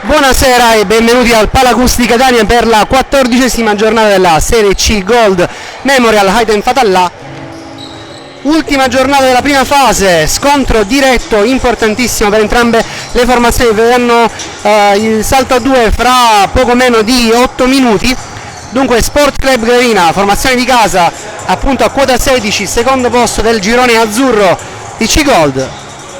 Buonasera e benvenuti al Palacus di Catania per la 14ª giornata della Serie C Gold Memorial Haydn Fatallà. Ultima giornata della prima fase, scontro diretto importantissimo per entrambe le formazioni, vedranno il salto a 2 fra poco meno di 8 minuti. Dunque Sport Club Gravina, formazione di casa, appunto a quota 16, secondo posto del girone azzurro di C Gold.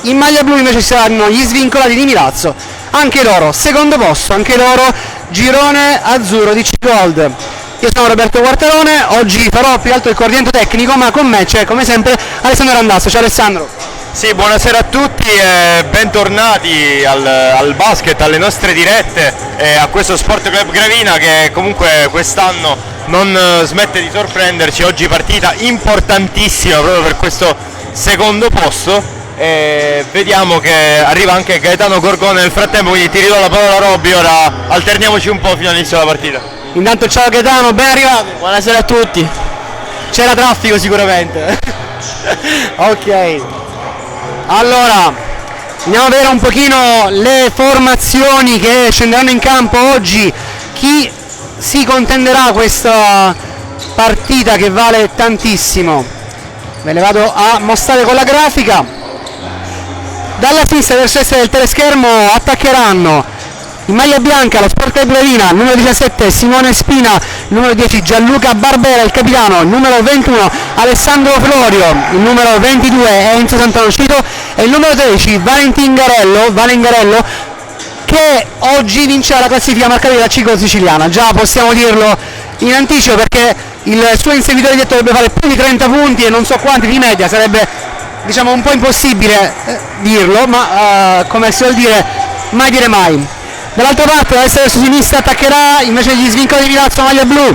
In maglia blu invece saranno gli svincolati di Milazzo, anche loro secondo posto, anche loro girone azzurro di C Gold. Io sono Roberto Quartarone, oggi farò più che altro il coordinamento tecnico, ma con me c'è come sempre Alessandro Randazzo. Ciao Alessandro. Sì, buonasera a tutti e bentornati al basket, alle nostre dirette e a questo Sport Club Gravina che comunque quest'anno non smette di sorprenderci. Oggi partita importantissima proprio per questo secondo posto. E vediamo che arriva anche Gaetano Gorgone nel frattempo, quindi ti ridò la parola Robby, ora alterniamoci un po' fino all'inizio della partita. Intanto ciao Gaetano, ben arrivato. Buonasera a tutti. C'era traffico sicuramente. Ok, allora andiamo a vedere un pochino le formazioni che scenderanno in campo oggi, chi si contenderà questa partita che vale tantissimo. Ve le vado a mostrare con la grafica. Dalla sinistra verso destra del teleschermo attaccheranno in maglia bianca lo Sport Club Gravina, numero 17 Simone Spina, numero 10 Gianluca Barbera il capitano, il numero 21 Alessandro Florio, il numero 22 Enzo Santonocito e il numero 13 Valen Garello, che oggi vincerà la classifica marcata della C Gold siciliana. Già possiamo dirlo in anticipo perché il suo inseguitore diretto dovrebbe fare più di 30 punti e non so quanti di media, sarebbe diciamo un po' impossibile dirlo, ma come si vuol dire, mai dire mai. Dall'altra parte, da destra verso sinistra, attaccherà invece gli svincolati di Milazzo maglia blu,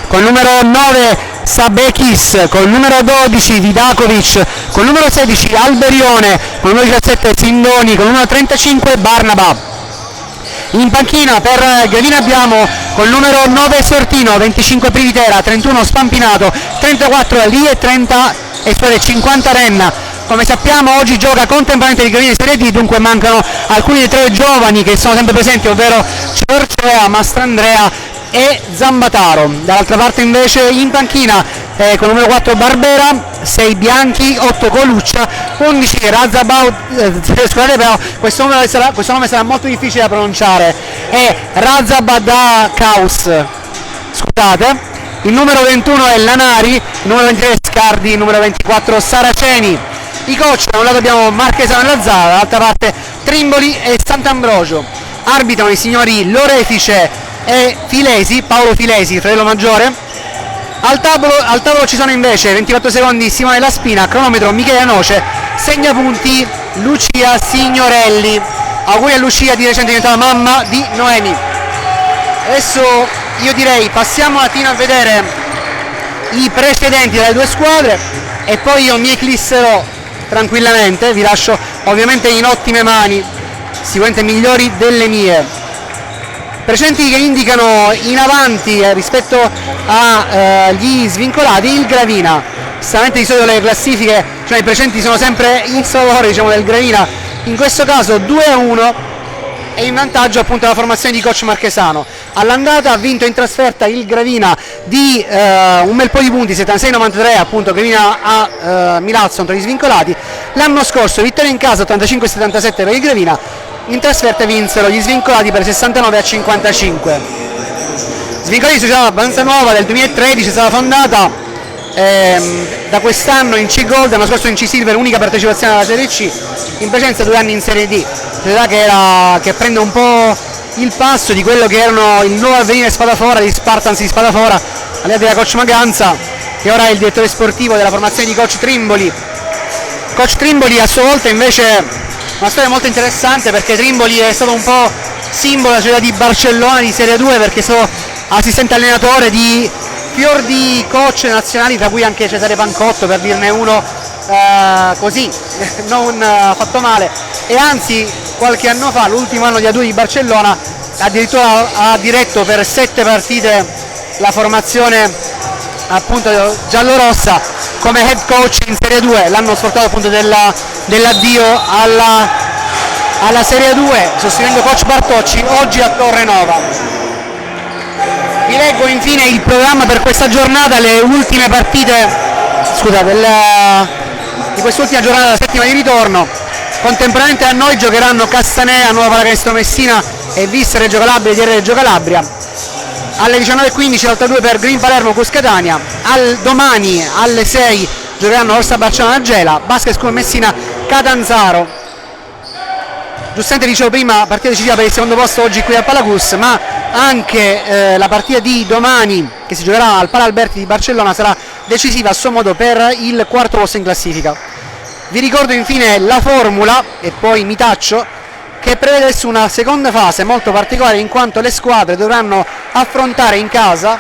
con il numero 9 Sabekis, con il numero 12 Vidakovic, con il numero 16 Alberione, con il numero 17 Sindoni, con il numero 35 Barnaba. In panchina per Gravina abbiamo con il numero 9 Sortino, 25 Privitera, 31 Spampinato, 34 Lì e 50 Renna. Come sappiamo oggi gioca contemporaneamente di Gravina in Serie D, dunque mancano alcuni dei tre giovani che sono sempre presenti, ovvero Ciorcea, Mastrandrea e Zambataro. Dall'altra parte invece in panchina con il numero 4 Barbera, 6 Bianchi, 8 Coluccia, 11 Razabaut, scusate però questo nome sarà molto difficile da pronunciare, è Razabadakaus, scusate. Il numero 21 è Lanari, il numero 23 Scardi, il numero 24 Saraceni. I coach, da un lato abbiamo Marchesano e Lazzara, dall'altra parte Trimboli e Sant'Ambrogio. Arbitrano i signori Lorefice e Filesi, Paolo Filesi, fratello maggiore. Al tavolo ci sono invece 24 secondi Simone Laspina, cronometro Michele Noce, segnapunti Lucia Signorelli. Auguri a Lucia, di recente diventata mamma di Noemi. Adesso io direi passiamo un attimo a vedere i precedenti delle due squadre e poi io mi eclisserò tranquillamente, vi lascio ovviamente in ottime mani, sicuramente migliori delle mie. Precedenti che indicano in avanti rispetto agli svincolati il Gravina. Stranamente di solito le classifiche, cioè i precedenti sono sempre in favore, diciamo, del Gravina, in questo caso 2-1 e in vantaggio appunto la formazione di coach Marchesano. All'andata ha vinto in trasferta il Gravina di un bel po' di punti, 76-93 appunto Gravina a Milazzo contro gli svincolati. L'anno scorso vittoria in casa 85-77 per il Gravina, in trasferta vinsero gli svincolati per 69-55. Svincolati, società abbastanza nuova, del 2013, è stata fondata da quest'anno in C Gold, l'anno scorso in C Silver, unica partecipazione alla Serie C, in presenza 2 anni in Serie D, società che prende un po' il passo di quello che erano il nuovo avvenire Spadafora, di Spartans di Spadafora, alleati da coach Maganza, che ora è il direttore sportivo della formazione di coach Trimboli. Coach Trimboli a sua volta invece una storia molto interessante, perché Trimboli è stato un po' simbolo della società di Barcellona di Serie 2, perché è stato assistente allenatore, di fior di coach nazionali, tra cui anche Cesare Pancotto, per dirne uno così, non fatto male, e anzi qualche anno fa, l'ultimo anno di A2 di Barcellona, addirittura ha diretto per 7 partite la formazione appunto giallorossa come head coach in Serie 2, l'hanno sforzato appunto dell'addio alla Serie 2, sostituendo coach Bartocci, oggi a Torrenova. Vi leggo infine il programma per questa giornata, le ultime partite, di quest'ultima giornata della settima di ritorno. Contemporaneamente a noi giocheranno Castanea, Nuova Pallacanestro Messina e Vis Reggio Calabria di Reggio Calabria. Alle 19:15 l'8-2 per Green Palermo Cuscatania. Domani alle 6 giocheranno Orsa Barcellona Gela, Basket School Messina Catanzaro. Giustamente dicevo prima, partita decisiva per il secondo posto oggi qui al Palacus, ma anche la partita di domani che si giocherà al Pala Alberti di Barcellona sarà decisiva a suo modo per il quarto posto in classifica. Vi ricordo infine la formula, e poi mi taccio, che prevede adesso una seconda fase molto particolare, in quanto le squadre dovranno affrontare in casa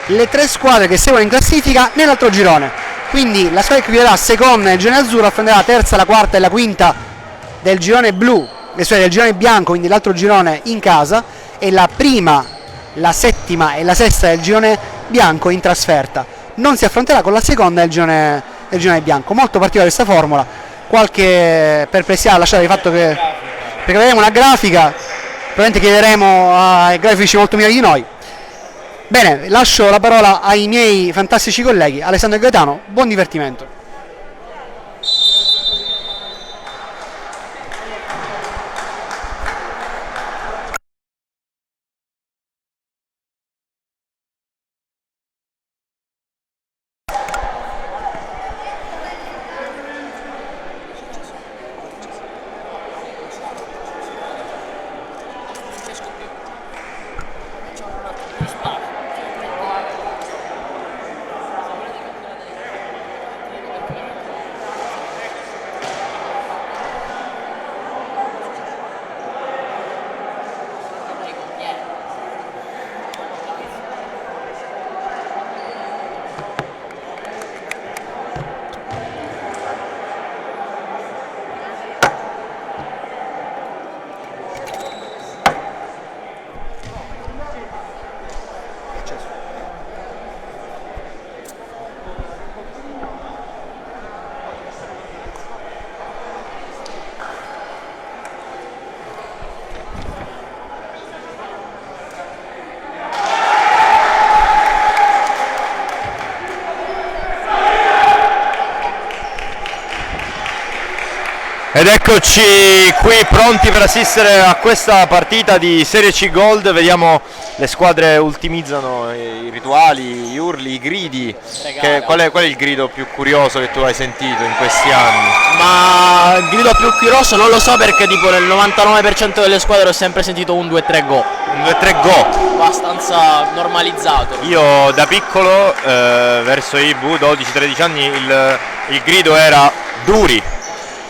le 3 squadre che seguono in classifica nell'altro girone. Quindi la squadra che chiuderà seconda nel girone azzurro affronterà la terza, la quarta e la quinta del girone blu, del girone bianco, quindi l'altro girone in casa, e la prima, la settima e la sesta del girone bianco in trasferta. Non si affronterà con la seconda del girone bianco. Molto particolare questa formula, qualche perplessità lasciata il fatto che, perché vedremo una grafica, probabilmente chiederemo ai grafici molto migliori di noi. Bene, lascio la parola ai miei fantastici colleghi Alessandro e Gaetano, buon divertimento. Ed eccoci qui pronti per assistere a questa partita di Serie C Gold. Vediamo le squadre ultimizzano i rituali, gli urli, i gridi. Qual è il grido più curioso che tu hai sentito in questi anni? Ma il grido più curioso non lo so, perché tipo nel 99% delle squadre ho sempre sentito un 2-3 go. Un 2-3 go. Abbastanza normalizzato. Io da piccolo, verso i 12-13 anni, il grido era duri,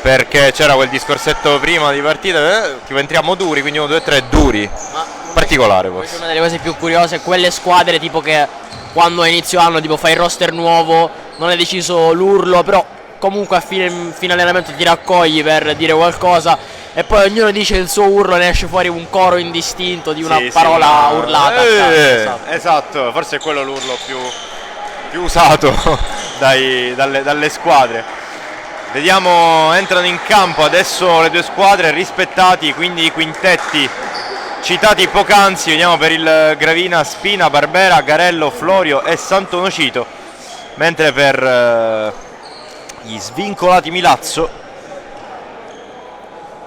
perché c'era quel discorsetto prima di partita, tipo entriamo duri, quindi 1, 2, 3 duri. Ma particolare forse. Una delle cose più curiose è quelle squadre tipo che quando a inizio anno tipo fai il roster nuovo, non hai deciso l'urlo, però comunque a fine allenamento ti raccogli per dire qualcosa e poi ognuno dice il suo urlo e ne esce fuori un coro indistinto di una parola urlata. Esatto, forse è quello l'urlo più usato dalle squadre. Vediamo, entrano in campo adesso le due squadre, rispettati quindi i quintetti citati poc'anzi. Vediamo per il Gravina Spina, Barbera, Garello, Florio e Sant'Onofito, mentre per gli svincolati Milazzo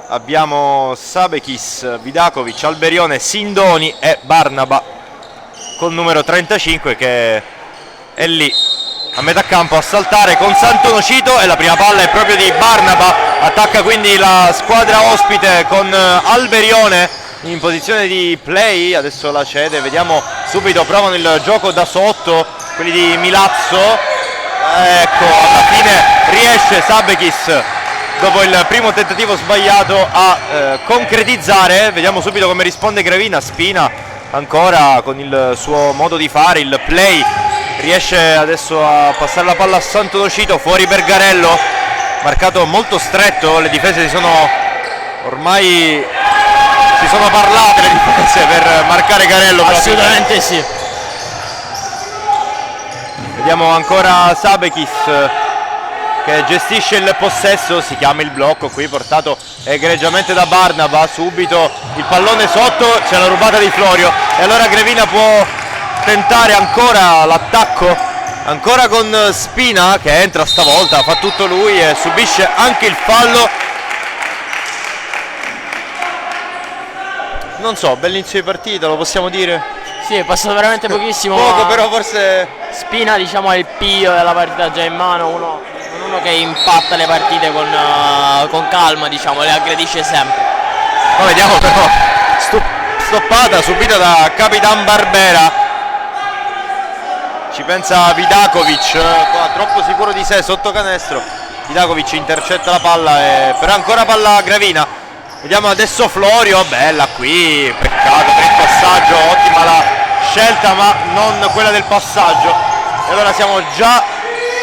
abbiamo Sabekis, Vidakovic, Alberione, Sindoni e Barnaba col numero 35 che è lì a metà campo a saltare con Sant'Onofito, e la prima palla è proprio di Barnaba. Attacca quindi la squadra ospite con Alberione in posizione di play, adesso la cede, vediamo subito, provano il gioco da sotto quelli di Milazzo, ecco alla fine riesce Sabekis dopo il primo tentativo sbagliato a concretizzare. Vediamo subito come risponde Gravina. Spina ancora con il suo modo di fare, il play, riesce adesso a passare la palla a Sant'Onofrio, fuori per Garello, marcato molto stretto, le difese ormai si sono parlate le difese per marcare Garello. Assolutamente sì. Vediamo ancora Sabekis che gestisce il possesso, si chiama il blocco qui portato egregiamente da Barnaba, subito il pallone sotto, c'è la rubata di Florio e allora Grevina può tentare ancora l'attacco, ancora con Spina che entra stavolta, fa tutto lui e subisce anche il fallo. Non so, bell'inizio di partita, lo possiamo dire? Sì, è passato veramente pochissimo. Poco, però forse Spina, diciamo, è il pio della partita già in mano, uno che impatta le partite con calma, diciamo, le aggredisce sempre. ma vediamo però stoppata subita da Capitan Barbera, ci pensa Vidakovic, qua troppo sicuro di sé sotto canestro, Vidakovic intercetta la palla però ancora palla Gravina. Vediamo adesso Florio, bella qui, peccato per il passaggio, ottima la scelta ma non quella del passaggio. E allora siamo già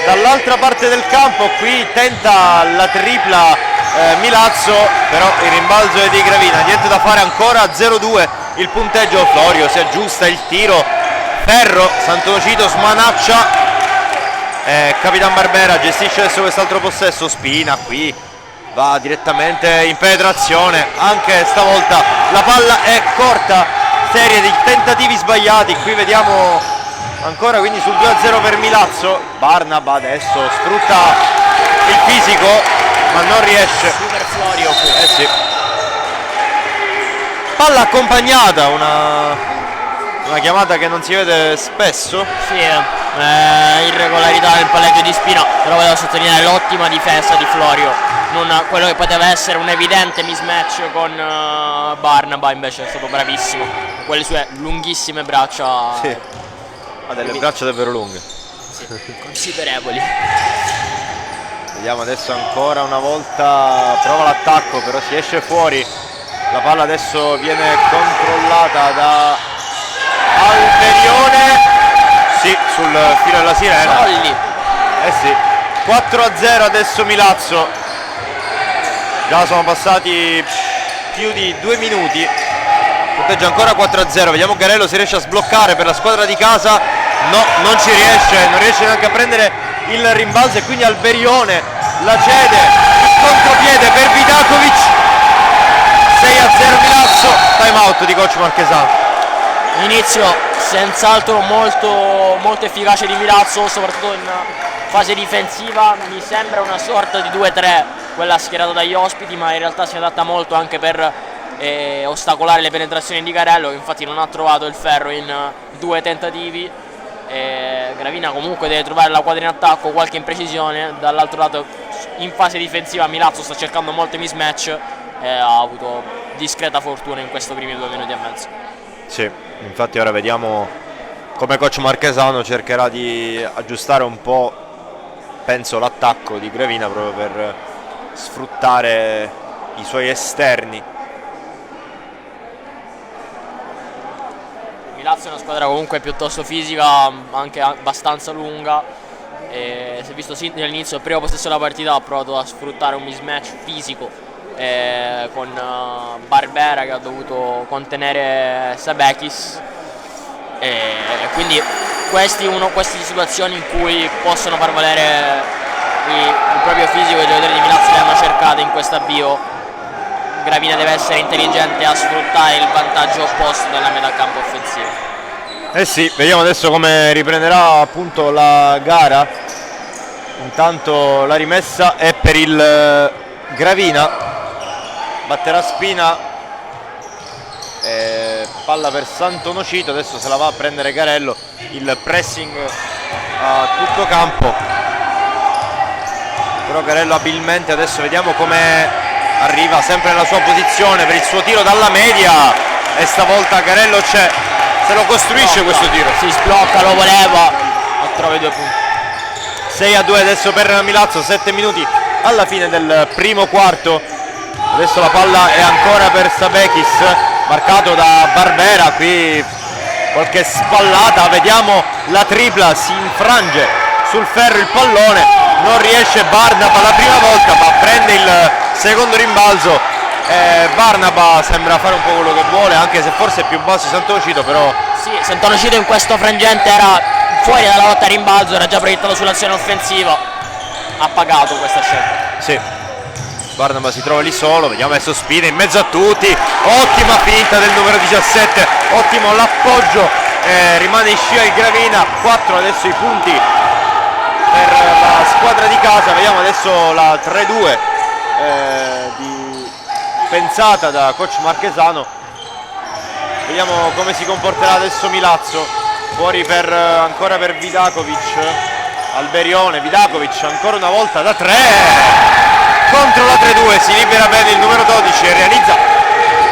dall'altra parte del campo, qui tenta la tripla Milazzo, però il rimbalzo è di Gravina, niente da fare, ancora 0-2 il punteggio. Florio si aggiusta il tiro, Ferro, Sant'Onofrio smanaccia, Capitan Barbera gestisce adesso quest'altro possesso, Spina qui va direttamente in penetrazione, anche stavolta la palla è corta, serie di tentativi sbagliati, qui vediamo ancora quindi sul 2-0 per Milazzo. Barnaba adesso sfrutta il fisico ma non riesce. Super Florio qui. Sì. Palla accompagnata, una chiamata che non si vede spesso. Sì, irregolarità nel palleggio di Spina, però volevo sottolineare l'ottima difesa di Florio, non quello che poteva essere un evidente mismatch con Barnaba, invece è stato bravissimo con quelle sue lunghissime braccia. Sì. Ha delle braccia davvero lunghe. Sì, considerevoli. Vediamo adesso ancora una volta, prova l'attacco però si esce fuori, la palla adesso viene controllata da Alberione, sì, sul filo della sirena. Solli. Sì, 4-0 adesso Milazzo, già sono passati più di 2 minuti, punteggio ancora 4-0, vediamo Garello se riesce a sbloccare per la squadra di casa, no, non ci riesce, non riesce neanche a prendere il rimbalzo e quindi Alberione la cede, il contropiede per Vidakovic, 6-0 Milazzo, time out di coach Marchesano. Inizio senz'altro molto efficace di Milazzo, soprattutto in fase difensiva, mi sembra una sorta di 2-3 quella schierata dagli ospiti, ma in realtà si adatta molto anche per ostacolare le penetrazioni di Garello, che infatti non ha trovato il ferro in 2 tentativi. Gravina comunque deve trovare la quadra in attacco, qualche imprecisione, dall'altro lato in fase difensiva Milazzo sta cercando molte mismatch e ha avuto discreta fortuna in questi primi 2 minuti e mezzo. Sì, infatti ora vediamo come coach Marchesano cercherà di aggiustare un po', penso, l'attacco di Gravina proprio per sfruttare i suoi esterni. Milazzo è una squadra comunque piuttosto fisica, anche abbastanza lunga, e si è visto sin dall'inizio, il primo possesso della partita ha provato a sfruttare un mismatch fisico con Barbera che ha dovuto contenere Sabekis, e quindi queste situazioni in cui possono far valere il proprio fisico, i giocatori di Milazzo le hanno cercate in questo avvio. Gravina deve essere intelligente a sfruttare il vantaggio opposto della metà campo offensiva. Sì, vediamo adesso come riprenderà appunto la gara. Intanto la rimessa è per il Gravina, batterà Spina, palla per Sant'Onofrio, adesso se la va a prendere Garello, il pressing a tutto campo, però Garello abilmente adesso vediamo come arriva sempre nella sua posizione per il suo tiro dalla media e stavolta Garello c'è, se lo costruisce questo tiro. Si sblocca, lo voleva, trova i 2 punti. 6-2 adesso per Milazzo, 7 minuti alla fine del primo quarto. Adesso la palla è ancora per Sabekis, marcato da Barbera, qui qualche spallata, vediamo la tripla, si infrange sul ferro il pallone, non riesce Barnaba la prima volta, ma prende il secondo rimbalzo. Barnaba sembra fare un po' quello che vuole, anche se forse è più basso di Sant'Onofito, però Sì, Sant'Onofito in questo frangente era fuori dalla lotta a rimbalzo, era già proiettato sull'azione offensiva, ha pagato questa scelta. sì, Barnaba si trova lì solo, vediamo adesso Spina in mezzo a tutti, ottima finta del numero 17, ottimo l'appoggio, rimane in scia il Gravina, 4 adesso i punti per la squadra di casa. Vediamo adesso la 3-2 pensata da coach Marchesano, vediamo come si comporterà adesso Milazzo, fuori ancora per Vidakovic, Alberione, Vidakovic ancora una volta da 3, contro la 3-2 si libera bene il numero 12 e realizza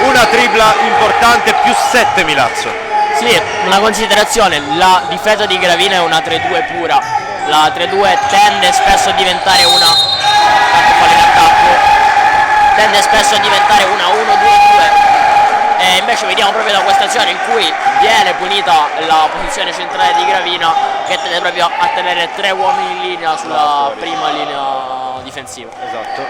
una tripla importante, più 7 Milazzo. Sì, una considerazione, la difesa di Gravina è una 3-2 pura, la 3-2 tende spesso a diventare una una 1-2-2 e invece vediamo proprio da questa azione in cui viene punita la posizione centrale di Gravina, che tende proprio a tenere 3 uomini in linea sulla prima linea difensiva. Esatto,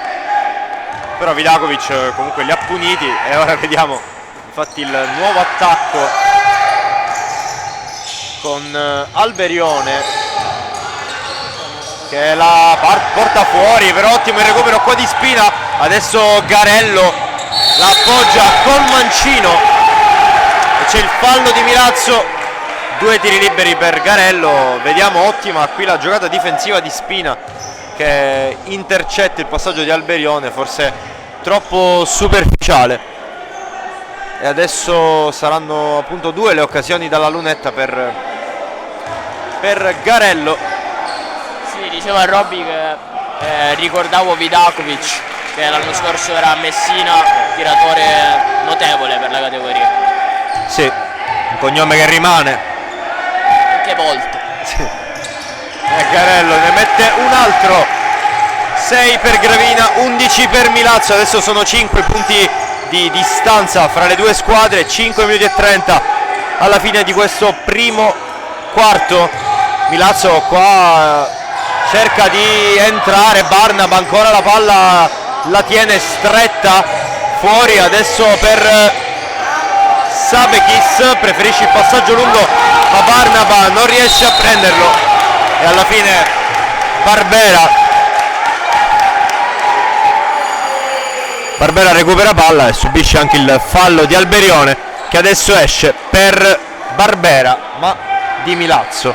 però Vidakovic comunque li ha puniti e ora vediamo infatti il nuovo attacco con Alberione che la porta fuori, però ottimo il recupero qua di Spina, adesso Garello la appoggia col mancino e c'è il fallo di Milazzo, 2 tiri liberi per Garello, vediamo ottima qui la giocata difensiva di Spina che intercetta il passaggio di Alberione, forse troppo superficiale, e adesso saranno appunto 2 le occasioni dalla lunetta per Garello. Sì, diceva Robby che ricordavo Vidakovic, che l'anno scorso era a Messina, tiratore notevole per la categoria. Sì, un cognome che rimane. Anche volto. Sì. E Garello ne mette un altro, 6 per Gravina, 11 per Milazzo, adesso sono 5 punti di distanza fra le due squadre, 5 minuti e 30 alla fine di questo primo quarto. Milazzo qua cerca di entrare, Barnaba ancora la palla la tiene stretta fuori, adesso per Sabekis, preferisce il passaggio lungo ma Barnaba non riesce a prenderlo e alla fine Barbera recupera palla e subisce anche il fallo di Alberione, che adesso esce per Barbera ma di Milazzo.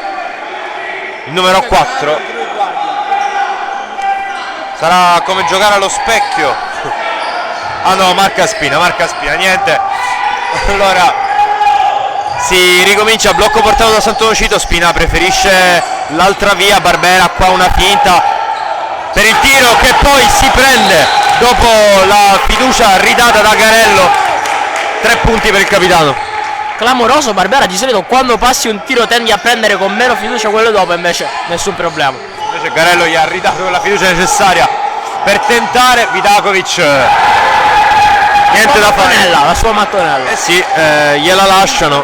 Il numero 4 sarà come giocare allo specchio. Ah no, marca Spina, niente. Allora si ricomincia, blocco portato da Sant'Onofito, Spina preferisce l'altra via, Barbera qua una finta per il tiro che poi si prende dopo la fiducia ridata da Garello. 3 punti per il capitano. Clamoroso Barbera, di solito quando passi un tiro tendi a prendere con meno fiducia quello dopo, invece nessun problema. Invece Garello gli ha ridato la fiducia necessaria per tentare. Vidakovic niente da fare, La sua mattonella. eh sì, gliela lasciano.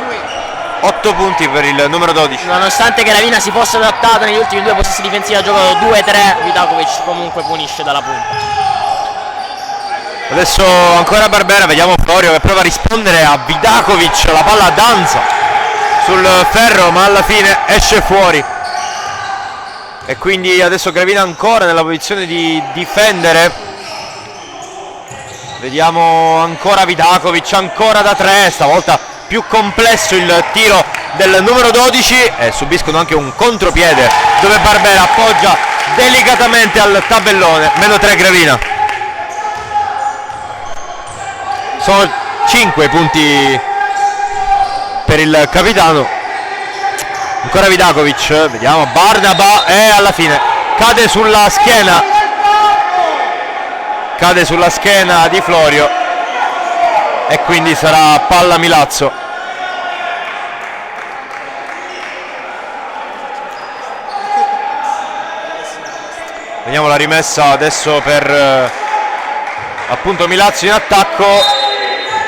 8 punti per il numero 12. Nonostante che Gravina si fosse adattata negli ultimi 2 possessi difensivi, ha giocato 2-3, Vidakovic comunque punisce dalla punta. Adesso ancora Barbera, vediamo Florio che prova a rispondere a Vidakovic, la palla danza sul ferro ma alla fine esce fuori e quindi adesso Gravina ancora nella posizione di difendere. Vediamo ancora Vidakovic, ancora da 3, stavolta più complesso il tiro del numero 12 e subiscono anche un contropiede dove Barbera appoggia delicatamente al tabellone. Meno 3 Gravina. Sono 5 punti per il capitano. Ancora Vidakovic, vediamo Barnaba e alla fine cade sulla schiena di Florio e quindi sarà palla Milazzo. Vediamo la rimessa adesso per appunto Milazzo in attacco.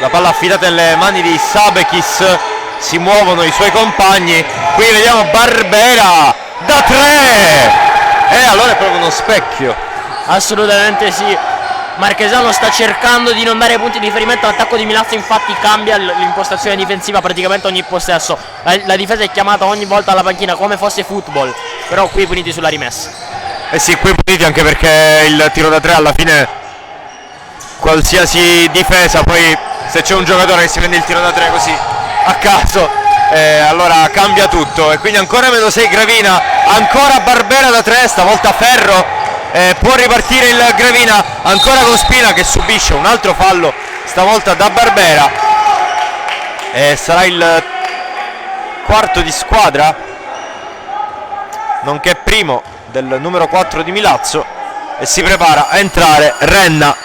La palla affidata nelle mani di Sabekis si muovono i suoi compagni. Qui vediamo Barbera da 3 e allora è proprio uno specchio. Assolutamente sì. Marchesano sta cercando di non dare punti di riferimento all'attacco di Milazzo, infatti cambia l'impostazione difensiva praticamente ogni possesso. La difesa è chiamata ogni volta alla panchina come fosse football, però qui puniti sulla rimessa. Eh sì, qui puniti anche perché il tiro da 3 alla fine, qualsiasi difesa, poi se c'è un giocatore che si prende il tiro da 3 così a caso, allora cambia tutto. E quindi ancora -6 Gravina, ancora Barbera da 3, stavolta Ferro. Può ripartire il Gravina, ancora con Spina che subisce un altro fallo, stavolta da Barbera, sarà il quarto di squadra, nonché primo del numero 4 di Milazzo, e si prepara a entrare Renna,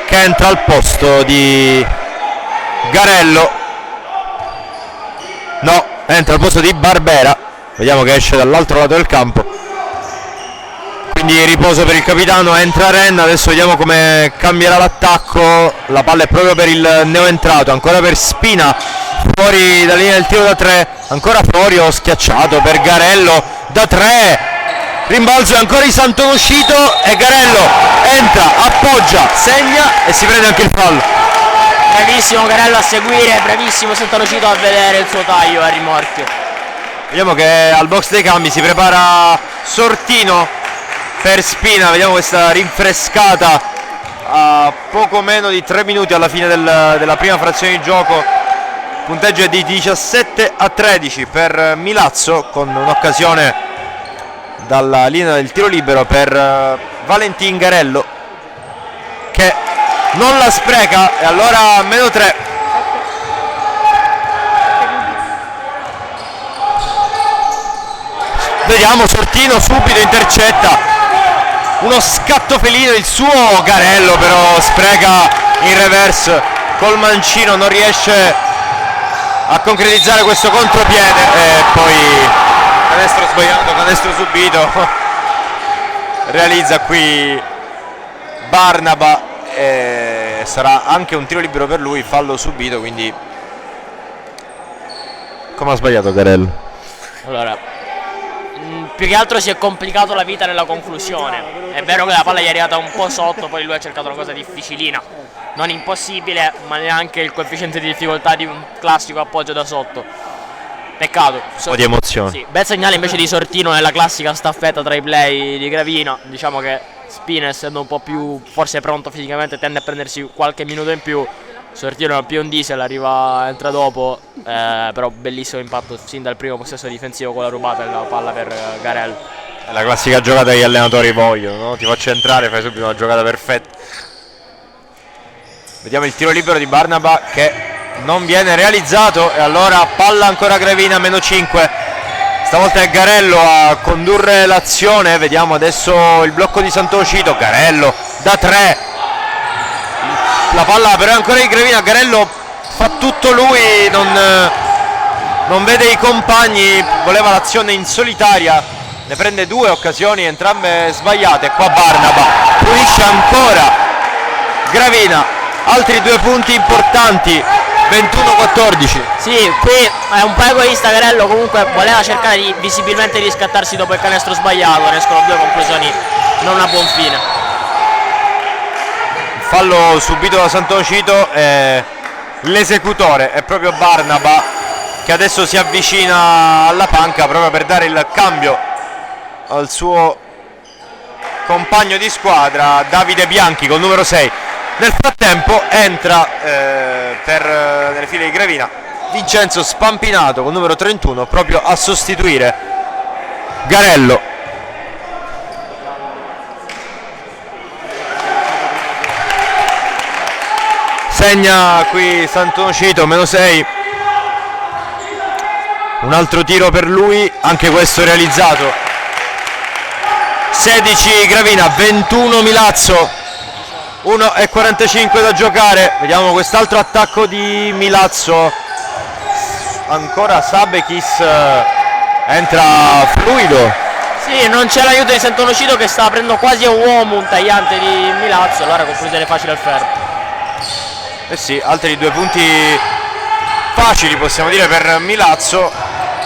che entra al posto di Garello, no, entra al posto di Barbera. Vediamo che esce dall'altro lato del campo, quindi riposo per il capitano, entra Renna. Adesso vediamo come cambierà l'attacco. La palla è proprio per il neoentrato, ancora per Spina, fuori dalla linea del tiro da 3, ancora Florio schiacciato per Garello da 3, rimbalzo e ancora di Santonoscito, e Garello entra, appoggia, segna e si prende anche il fallo. Bravissimo Garello a seguire, bravissimo Santonoscito a vedere il suo taglio a rimorchio. Vediamo che al box dei cambi si prepara Sortino per Spina. Vediamo questa rinfrescata a poco meno di 3 minuti alla fine della prima frazione di gioco. Il punteggio è di 17-13 per Milazzo, con un'occasione dalla linea del tiro libero per Valentin Garello, che non la spreca, e allora -3. Vediamo Sortino subito intercetta, uno scatto felino il suo, Garello però spreca in reverse col mancino, non riesce a concretizzare questo contropiede, e poi canestro sbagliato, canestro subito. Realizza qui Barnaba e sarà anche un tiro libero per lui, fallo subito. Quindi come ha sbagliato Garello? Allora, più che altro si è complicato la vita nella conclusione. È vero che la palla gli è arrivata un po' sotto, poi lui ha cercato una cosa difficilina, non impossibile, ma neanche il coefficiente di difficoltà di un classico appoggio da sotto. Peccato. Un po' di emozione. Sì, bel segnale invece di Sortino nella classica staffetta tra i play di Gravina. Diciamo che Spina, essendo un po' più forse pronto fisicamente, tende a prendersi qualche minuto in più. Sortino è più un diesel, entra dopo, però bellissimo impatto sin dal primo possesso difensivo con la rubata della palla per Garello. È la classica giocata che gli allenatori vogliono, no? Ti faccio entrare, fai subito una giocata perfetta. Vediamo il tiro libero di Barnaba che non viene realizzato, e allora palla ancora Gravina, -5. Stavolta è Garello a condurre l'azione. Vediamo adesso il blocco di Sant'Ocito, Garello da 3, la palla però è ancora di Gravina. Garello fa tutto lui, non vede i compagni, voleva l'azione in solitaria, ne prende 2 occasioni, entrambe sbagliate. Qua Barnaba punisce ancora Gravina, altri 2 punti importanti, 21-14. Sì, qui è un po' egoista Garello, comunque voleva cercare di visibilmente riscattarsi dopo il canestro sbagliato, ne escono 2 conclusioni non a buon fine. Fallo subito da Sant'Ocito, l'esecutore è proprio Barnaba, che adesso si avvicina alla panca proprio per dare il cambio al suo compagno di squadra Davide Bianchi col numero 6. Nel frattempo entra nelle file di Gravina Vincenzo Spampinato col numero 31 proprio a sostituire Garello. Segna qui Sant'Ocito, -6. Un altro tiro per lui, anche questo realizzato. 16 Gravina, 21 Milazzo, 1:45 da giocare. Vediamo quest'altro attacco di Milazzo, ancora Sabekis, entra fluido. Sì, non c'è l'aiuto di Sant'Ocito che sta aprendo quasi a uomo un tagliante di Milazzo, allora conclusione facile al ferro. Eh sì, altri 2 punti facili, possiamo dire, per Milazzo,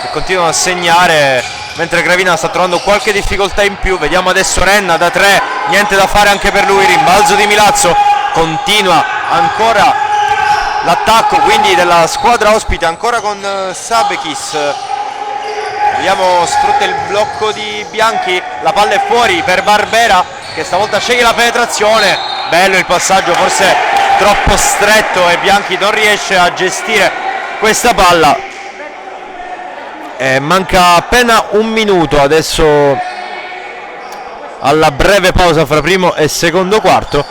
che continuano a segnare, mentre Gravina sta trovando qualche difficoltà in più. Vediamo adesso Renna da 3, niente da fare anche per lui, rimbalzo di Milazzo, continua ancora l'attacco quindi della squadra ospite, ancora con Sabekis. Vediamo, sfrutta il blocco di Bianchi, la palla è fuori per Barbera che stavolta sceglie la penetrazione, bello il passaggio, forse troppo stretto e Bianchi non riesce a gestire questa palla. Manca appena un minuto adesso alla breve pausa fra primo e secondo quarto.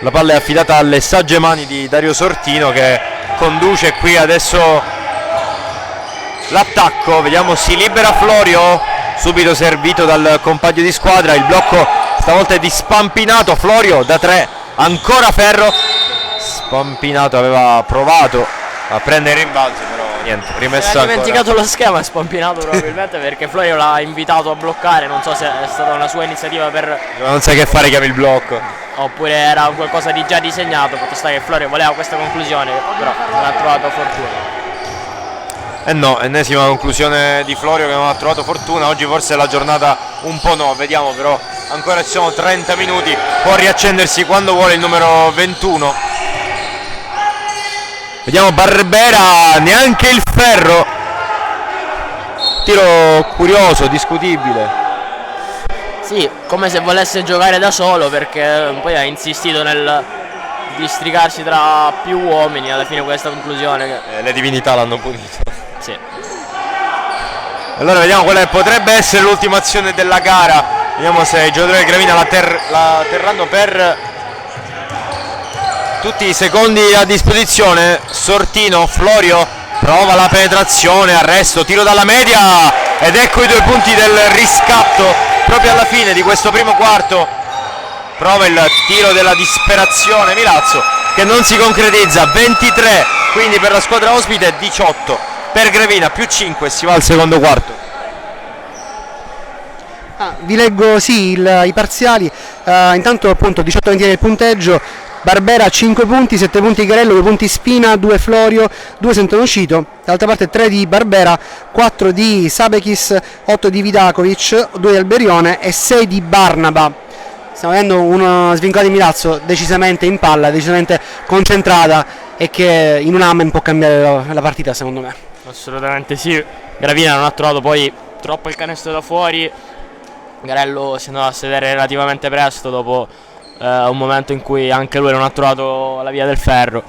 La palla è affidata alle sagge mani di Dario Sortino che conduce qui adesso l'attacco. Vediamo, si libera Florio, subito servito dal compagno di squadra, il blocco stavolta è di Spampinato. Florio da 3, ancora Ferro, Spampinato aveva provato a prendere rimbalzi però niente, rimessa ha dimenticato lo schema Spampinato probabilmente perché Florio l'ha invitato a bloccare, non so se è stata una sua iniziativa per... non sai che fare, chiami il blocco, oppure era qualcosa di già disegnato, fatto sta che Florio voleva questa conclusione però non ha trovato fortuna. No, ennesima conclusione di Florio che non ha trovato fortuna. Oggi forse è la giornata un po' no, vediamo, però ancora ci sono 30 minuti, può riaccendersi quando vuole il numero 21. Vediamo Barbera, neanche il ferro, tiro curioso, discutibile. Sì, come se volesse giocare da solo perché poi ha insistito nel districarsi tra più uomini, alla fine questa conclusione che... le divinità l'hanno punito. Sì. Allora vediamo quella che potrebbe essere l'ultima azione della gara, vediamo se i giocatori di Gravina la terranno per tutti i secondi a disposizione. Sortino, Florio prova la penetrazione, arresto, tiro dalla media ed ecco i 2 punti del riscatto proprio alla fine di questo primo quarto. Prova il tiro della disperazione Milazzo che non si concretizza, 23 quindi per la squadra ospite, 18 per Gravina, più 5, si va al secondo quarto. Vi leggo i parziali. Intanto appunto 18-23 il punteggio. Barbera 5 punti, 7 punti Garello, 2 punti Spina, 2 Florio, 2 Sentonocito, dall'altra parte 3 di Barbera, 4 di Sabekis, 8 di Vidakovic, 2 di Alberione e 6 di Barnaba. Stiamo vedendo una svincolata di Milazzo decisamente in palla, decisamente concentrata e che in un amen può cambiare la partita secondo me. Assolutamente sì, Gravina non ha trovato poi troppo il canestro da fuori, Garello si è andato a sedere relativamente presto dopo un momento in cui anche lui non ha trovato la via del ferro.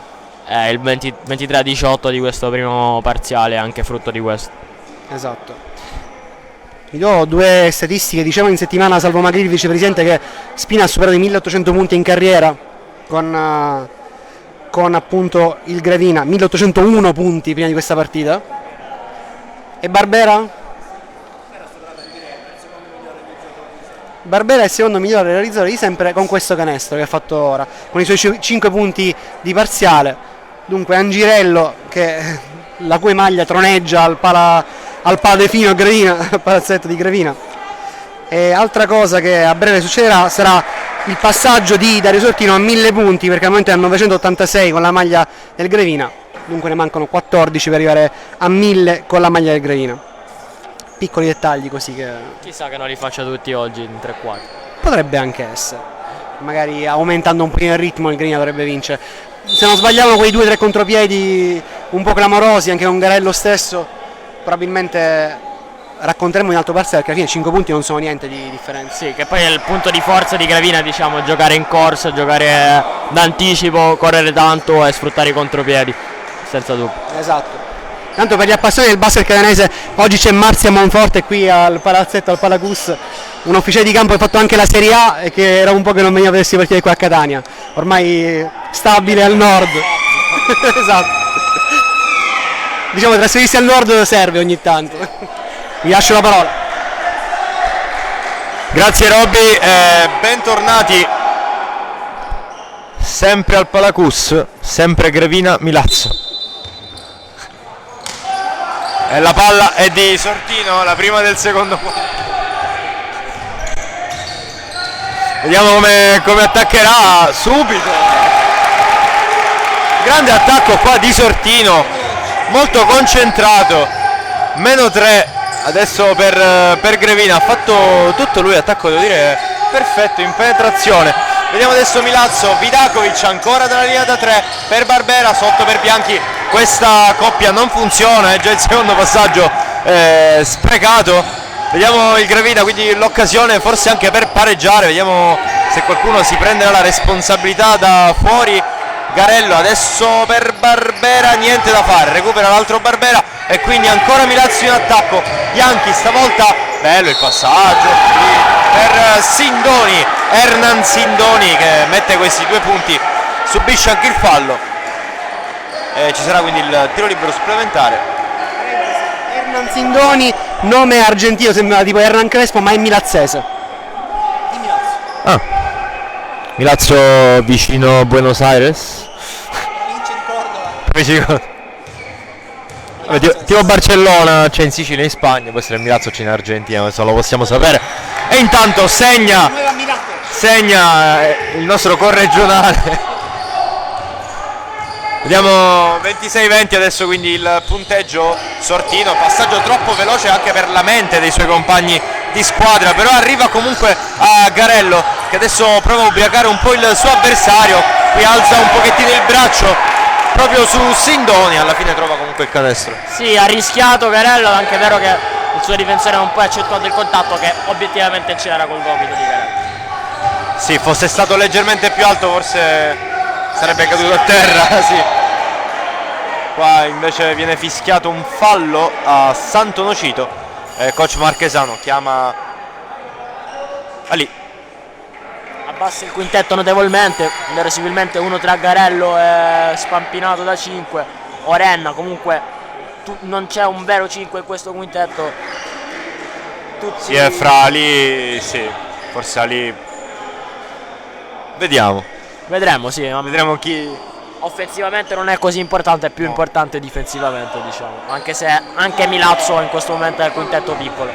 Il 23-18 di questo primo parziale è anche frutto di questo. Esatto. Vi do 2 statistiche. Dicevamo in settimana Salvo Magri, il vicepresidente, che Spina ha superato i 1800 punti in carriera con appunto il Gravina, 1801 punti prima di questa partita. E Barbera? Barbera è il secondo migliore realizzatore di sempre con questo canestro che ha fatto ora, con i suoi 5 punti di parziale. Dunque Angirello, la cui maglia troneggia al paladefino Gravina, al palazzetto di Gravina. E altra cosa che a breve succederà sarà il passaggio di Dario Sortino a 1000 punti, perché al momento è a 986 con la maglia del Gravina, dunque ne mancano 14 per arrivare a 1000 con la maglia del Gravina. Piccoli dettagli così che... Chissà che non li faccia tutti oggi in 3 quarti. Potrebbe anche essere, magari aumentando un pochino il ritmo il Gravina dovrebbe vincere. Se non sbagliamo quei 2 o 3 contropiedi un po' clamorosi anche con Garello stesso, probabilmente racconteremo in altro parziale, perché alla fine 5 punti non sono niente di differenza. Sì, che poi è il punto di forza di Gravina, diciamo, giocare in corsa, giocare d'anticipo, correre tanto e sfruttare i contropiedi, senza dubbio. Esatto. Tanto per gli appassionati del basket catanese, oggi c'è Marzia Monforte qui al palazzetto, al Palacus, un ufficiale di campo che ha fatto anche la Serie A e che era un po' che non veniva a vedersi partire qua a Catania, ormai stabile al nord. Esatto. Diciamo trasferirsi al nord serve ogni tanto. Vi lascio la parola. Grazie Robby, bentornati sempre al Palacus, sempre Gravina Milazzo. E la palla è di Sortino, la prima del secondo quarto. Vediamo come attaccherà subito. Grande attacco qua di Sortino, molto concentrato. Meno 3 adesso per Grevina, ha fatto tutto lui, attacco devo dire perfetto in penetrazione. Vediamo adesso Milazzo, Vidakovic ancora dalla linea da 3 per Barbera, sotto per Bianchi. Questa coppia non funziona, è già il secondo passaggio sprecato. Vediamo il Gravina, quindi l'occasione forse anche per pareggiare, vediamo se qualcuno si prenderà la responsabilità da fuori. Garello adesso per Barbera, niente da fare, recupera l'altro Barbera e quindi ancora Milazzo in attacco. Bianchi stavolta, bello il passaggio per Sindoni, Hernan Sindoni che mette questi 2 punti, subisce anche il fallo e ci sarà quindi il tiro libero supplementare. Hernan Sindoni, nome argentino, sembra tipo Hernan Crespo, ma è milazzese. Milazzo vicino Buenos Aires. Tipo Barcellona c'è in Sicilia e in Spagna, può essere Milazzo c'è in Argentina, questo lo possiamo sapere. E intanto segna il nostro corregionale. Vediamo 26-20 adesso quindi il punteggio. Sortino, passaggio troppo veloce anche per la mente dei suoi compagni di squadra, però arriva comunque a Garello che adesso prova a ubriacare un po' il suo avversario, qui alza un pochettino il braccio proprio su Sindoni, alla fine trova comunque il canestro. Sì, ha rischiato Garello, è anche vero che il suo difensore non poi ha accettato il contatto che obiettivamente c'era col gomito di Garello. Sì, fosse stato leggermente più alto forse sarebbe caduto a terra, sì. Qua invece viene fischiato un fallo a Santo Nocito, coach Marchesano chiama Ali. Abbassa il quintetto notevolmente, verosimilmente uno tra Garello e Spampinato da 5, Orenna, comunque non c'è un vero 5 in questo quintetto. Tutti... Sì, è fra Ali, sì, forse Ali. Vedremo, sì. Vedremo chi. Offensivamente non è così importante, è più importante difensivamente, diciamo. Anche se anche Milazzo in questo momento è il quintetto piccolo.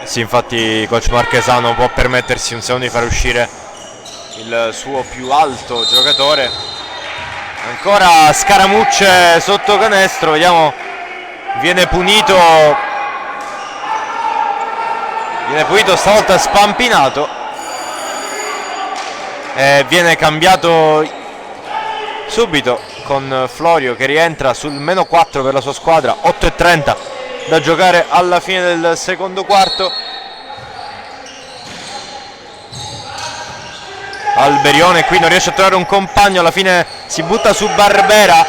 Sì, infatti coach Marchesano può permettersi un secondo di far uscire il suo più alto giocatore. Ancora scaramucce sotto canestro, vediamo, viene punito stavolta Spampinato e viene cambiato subito con Florio che rientra sul meno 4 per la sua squadra. 8:30 da giocare alla fine del secondo quarto. Alberione qui non riesce a trovare un compagno, alla fine si butta su Barbera.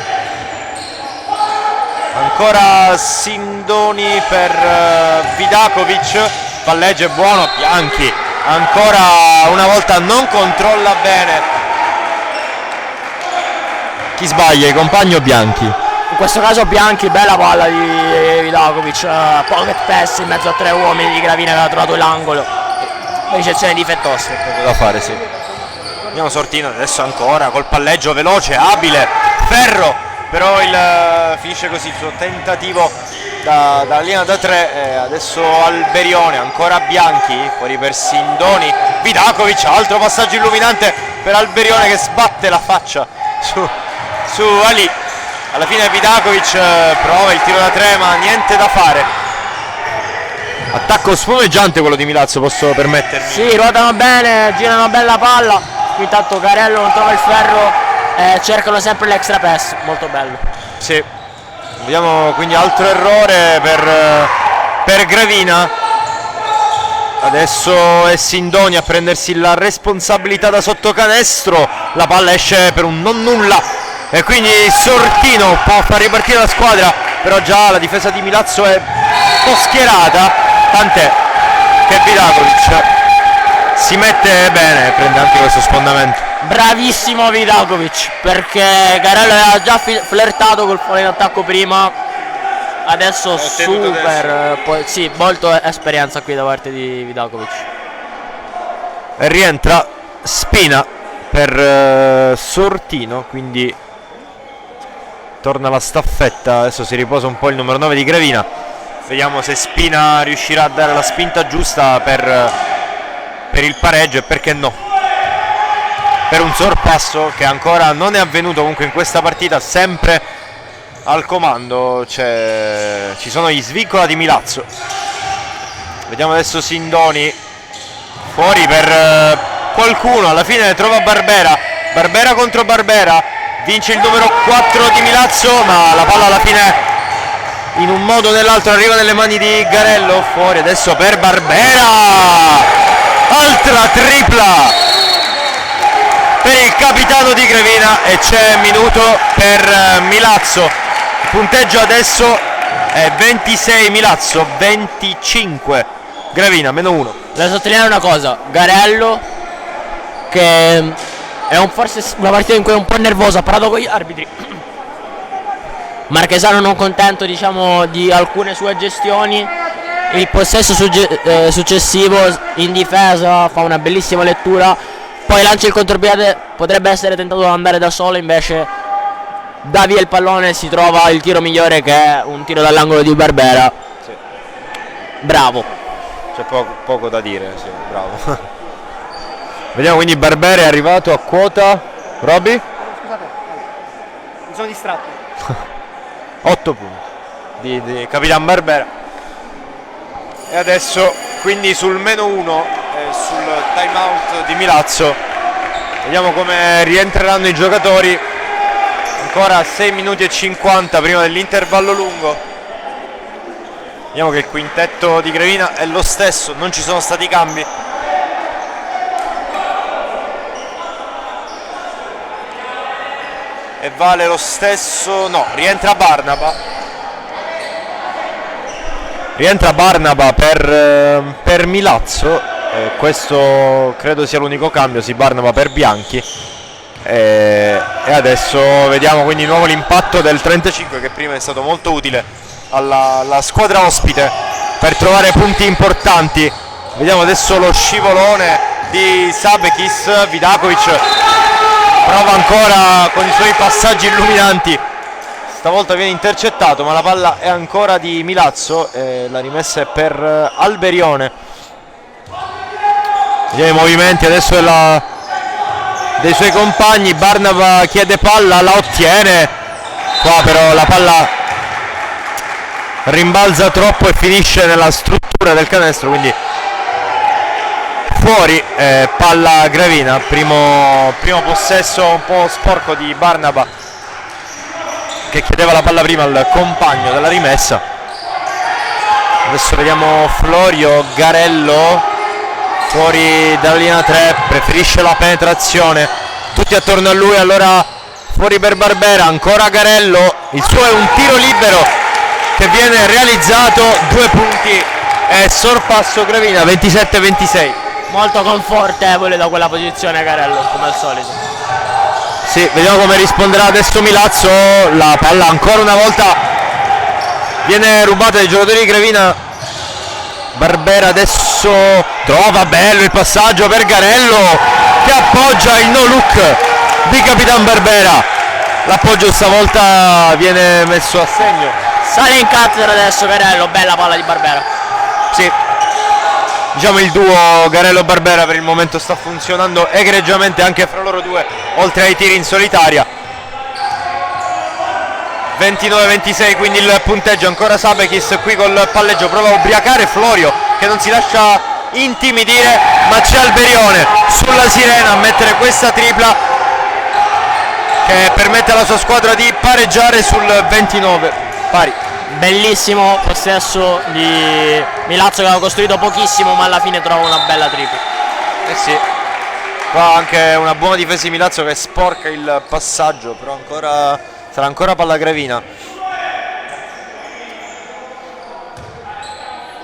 Ancora Sindoni per Vidakovic, palleggio è buono, Bianchi ancora una volta non controlla bene. Chi sbaglia, i compagni o Bianchi? In questo caso Bianchi, bella palla di Vidakovic, pocket pass in mezzo a 3 uomini di Gravina che aveva trovato l'angolo, ricezione difettosa. Poco da fare, sì. Vediamo Sortino adesso ancora col palleggio veloce, abile, Ferro, però finisce così il suo tentativo dalla linea da 3, adesso Alberione, ancora Bianchi, fuori per Sindoni, Vidakovic, altro passaggio illuminante per Alberione che sbatte la faccia su Ali. Alla fine Vidakovic prova il tiro da 3 ma niente da fare. Attacco spumeggiante quello di Milazzo, posso permettermi. Sì, ruotano bene, girano una bella palla. Qui intanto Garello non trova il ferro, cercano sempre l'extra pass, molto bello. Sì, vediamo quindi altro errore per Gravina. Adesso è Sindoni a prendersi la responsabilità da sotto canestro, la palla esce per un non nulla e quindi Sortino può far ripartire la squadra, però già la difesa di Milazzo è un po' schierata, tant'è che Vidakovic si mette bene e prende anche questo sfondamento. Bravissimo Vidakovic, perché Garello aveva già flirtato col fallo in attacco prima, adesso super, poi, sì, molto esperienza qui da parte di Vidakovic. E rientra Spina per Sortino, quindi torna la staffetta, adesso si riposa un po' il numero 9 di Gravina, vediamo se Spina riuscirà a dare la spinta giusta per il pareggio e perché no per un sorpasso che ancora non è avvenuto comunque in questa partita, sempre al comando, ci sono gli Svicola di Milazzo. Vediamo adesso Sindoni fuori per qualcuno, alla fine trova Barbera contro Barbera, vince il numero 4 di Milazzo, ma la palla alla fine in un modo o nell'altro arriva nelle mani di Garello. Fuori adesso per Barbera, altra tripla per il capitano di Gravina e c'è minuto per Milazzo. Il punteggio adesso è 26 Milazzo, 25 Gravina, -1. Da sottolineare una cosa, Garello, che è forse una partita in cui è un po' nervoso, ha parlato con gli arbitri. Marchesano non contento, diciamo, di alcune sue gestioni. Il possesso successivo in difesa fa una bellissima lettura, poi lancia il contropiede, potrebbe essere tentato ad andare da solo, invece dà via il pallone e si trova il tiro migliore, che è un tiro dall'angolo di Barbera. Sì. Bravo. C'è poco da dire, sì, bravo. Vediamo, quindi Barbera è arrivato a quota. Robby? Scusate, mi sono distratto. 8 punti di Capitan Barbera. E adesso quindi sul -1 sul time out di Milazzo. Vediamo come rientreranno i giocatori. Ancora 6 minuti e 50 prima dell'intervallo lungo. Vediamo che il quintetto di Gravina è lo stesso, non ci sono stati cambi. E vale lo stesso, no, rientra Barnaba per Milazzo, questo credo sia l'unico cambio, sì, Barnaba per Bianchi. E adesso vediamo quindi di nuovo l'impatto del 35, che prima è stato molto utile alla squadra ospite per trovare punti importanti. Vediamo adesso lo scivolone di Sabekis. Vidakovic prova ancora con i suoi passaggi illuminanti, stavolta viene intercettato, ma la palla è ancora di Milazzo e la rimessa è per Alberione. Vediamo i movimenti adesso dei suoi compagni. Barnaba chiede palla, la ottiene, qua però la palla rimbalza troppo e finisce nella struttura del canestro, quindi fuori. Palla Gravina, primo possesso un po' sporco di Barnaba, che chiedeva la palla prima al compagno della rimessa. Adesso vediamo Florio. Garello fuori dalla linea 3, preferisce la penetrazione, tutti attorno a lui, allora fuori per Barbera, ancora Garello, il suo è un tiro libero che viene realizzato, 2 punti e sorpasso Gravina, 27-26. Molto confortevole da quella posizione Garello, come al solito. Sì, vediamo come risponderà adesso Milazzo. La palla ancora una volta viene rubata dai giocatori di Gravina. Barbera adesso trova bello il passaggio per Garello, che appoggia il no look di Capitan Barbera. L'appoggio stavolta viene messo a segno. Sale in cattedra adesso Garello, bella palla di Barbera. Sì, diciamo il duo Garello-Barbera per il momento sta funzionando egregiamente anche fra loro due, oltre ai tiri in solitaria. 29-26 quindi il punteggio, ancora Sabekis qui col palleggio, prova a ubriacare Florio che non si lascia intimidire, ma c'è Alberione sulla sirena a mettere questa tripla che permette alla sua squadra di pareggiare sul 29 pari. Bellissimo possesso di Milazzo, che aveva costruito pochissimo, ma alla fine trova una bella tripla. Eh sì, qua anche una buona difesa di Milazzo che sporca il passaggio, però sarà ancora palla Gravina.